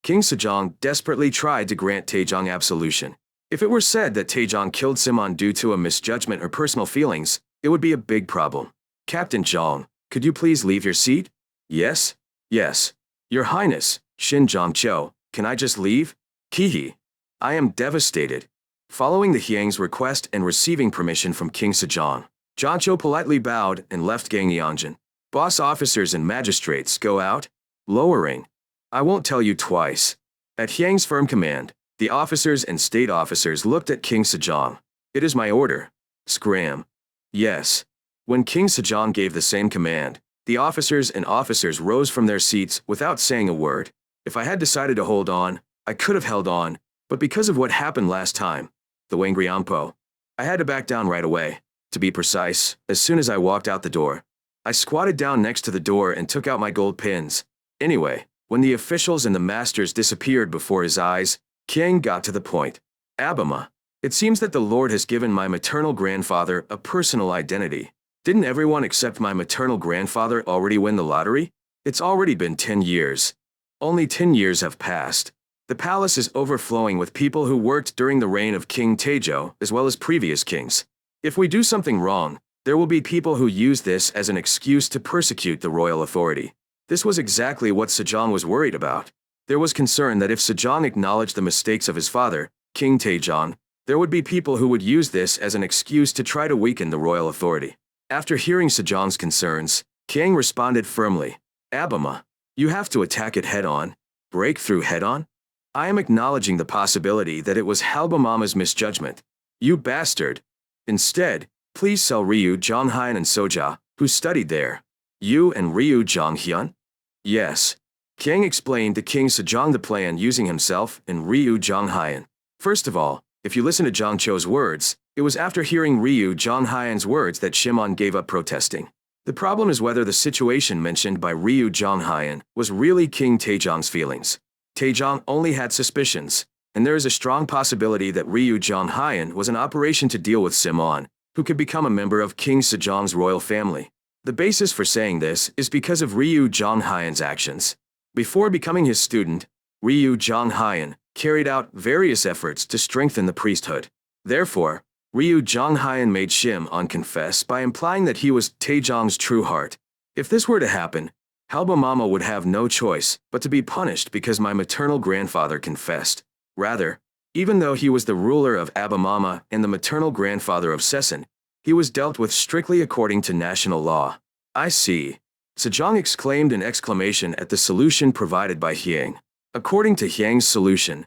King Sejong desperately tried to grant Taejong absolution. If it were said that Taejong killed Simon due to a misjudgment or personal feelings, it would be a big problem. Captain Jong, could you please leave your seat? Yes? Yes. Your Highness, Shin Jong Cho, can I just leave? Kihi. I am devastated. Following the Hyang's request and receiving permission from King Sejong, Jong Cho politely bowed and left Gangneongjin. Boss officers and magistrates go out. Lowering. I won't tell you twice. At Hyang's firm command, the officers and state officers looked at King Sejong. It is my order. Scram. Yes. When King Sejong gave the same command, the officers rose from their seats without saying a word. If I had decided to hold on, I could have held on, but because of what happened last time, the Wangriampo, I had to back down right away. To be precise, as soon as I walked out the door, I squatted down next to the door and took out my gold pins. Anyway, when the officials and the masters disappeared before his eyes, King got to the point. Abama. It seems that the Lord has given my maternal grandfather a personal identity. Didn't everyone except my maternal grandfather already win the lottery? It's already been 10 years. Only 10 years have passed. The palace is overflowing with people who worked during the reign of King Taejo as well as previous kings. If we do something wrong, there will be people who use this as an excuse to persecute the royal authority. This was exactly what Sejong was worried about. There was concern that if Sejong acknowledged the mistakes of his father, King Taejong, there would be people who would use this as an excuse to try to weaken the royal authority. After hearing Sejong's concerns, Kang responded firmly, "Abama, you have to attack it head-on. Break through head-on? I am acknowledging the possibility that it was Halbamama's misjudgment. You bastard. Instead, please sell Ryu Jonghyun and Soja, who studied there." "You and Ryu Jonghyun?" "Yes." Kang explained to King Sejong the plan using himself and Ryu Jonghyun. First of all, if you listen to Jong Cho's words, it was after hearing Ryu Jonghyun's words that Shimon gave up protesting. The problem is whether the situation mentioned by Ryu Jonghyun was really King Taejong's feelings. Taejong only had suspicions, and there is a strong possibility that Ryu Jonghyun was an operation to deal with Simon, who could become a member of King Sejong's royal family. The basis for saying this is because of Ryu Jonghyun's actions. Before becoming his student, Ryu Jonghyun carried out various efforts to strengthen the priesthood. Therefore, Ryu Jonghyun made Shimon confess by implying that he was Taejong's true heart. If this were to happen, Halbamama would have no choice but to be punished because my maternal grandfather confessed. Rather, even though he was the ruler of Abamama and the maternal grandfather of Sesan, he was dealt with strictly according to national law. "I see." Sejong exclaimed in exclamation at the solution provided by Hyang. According to Hyang's solution,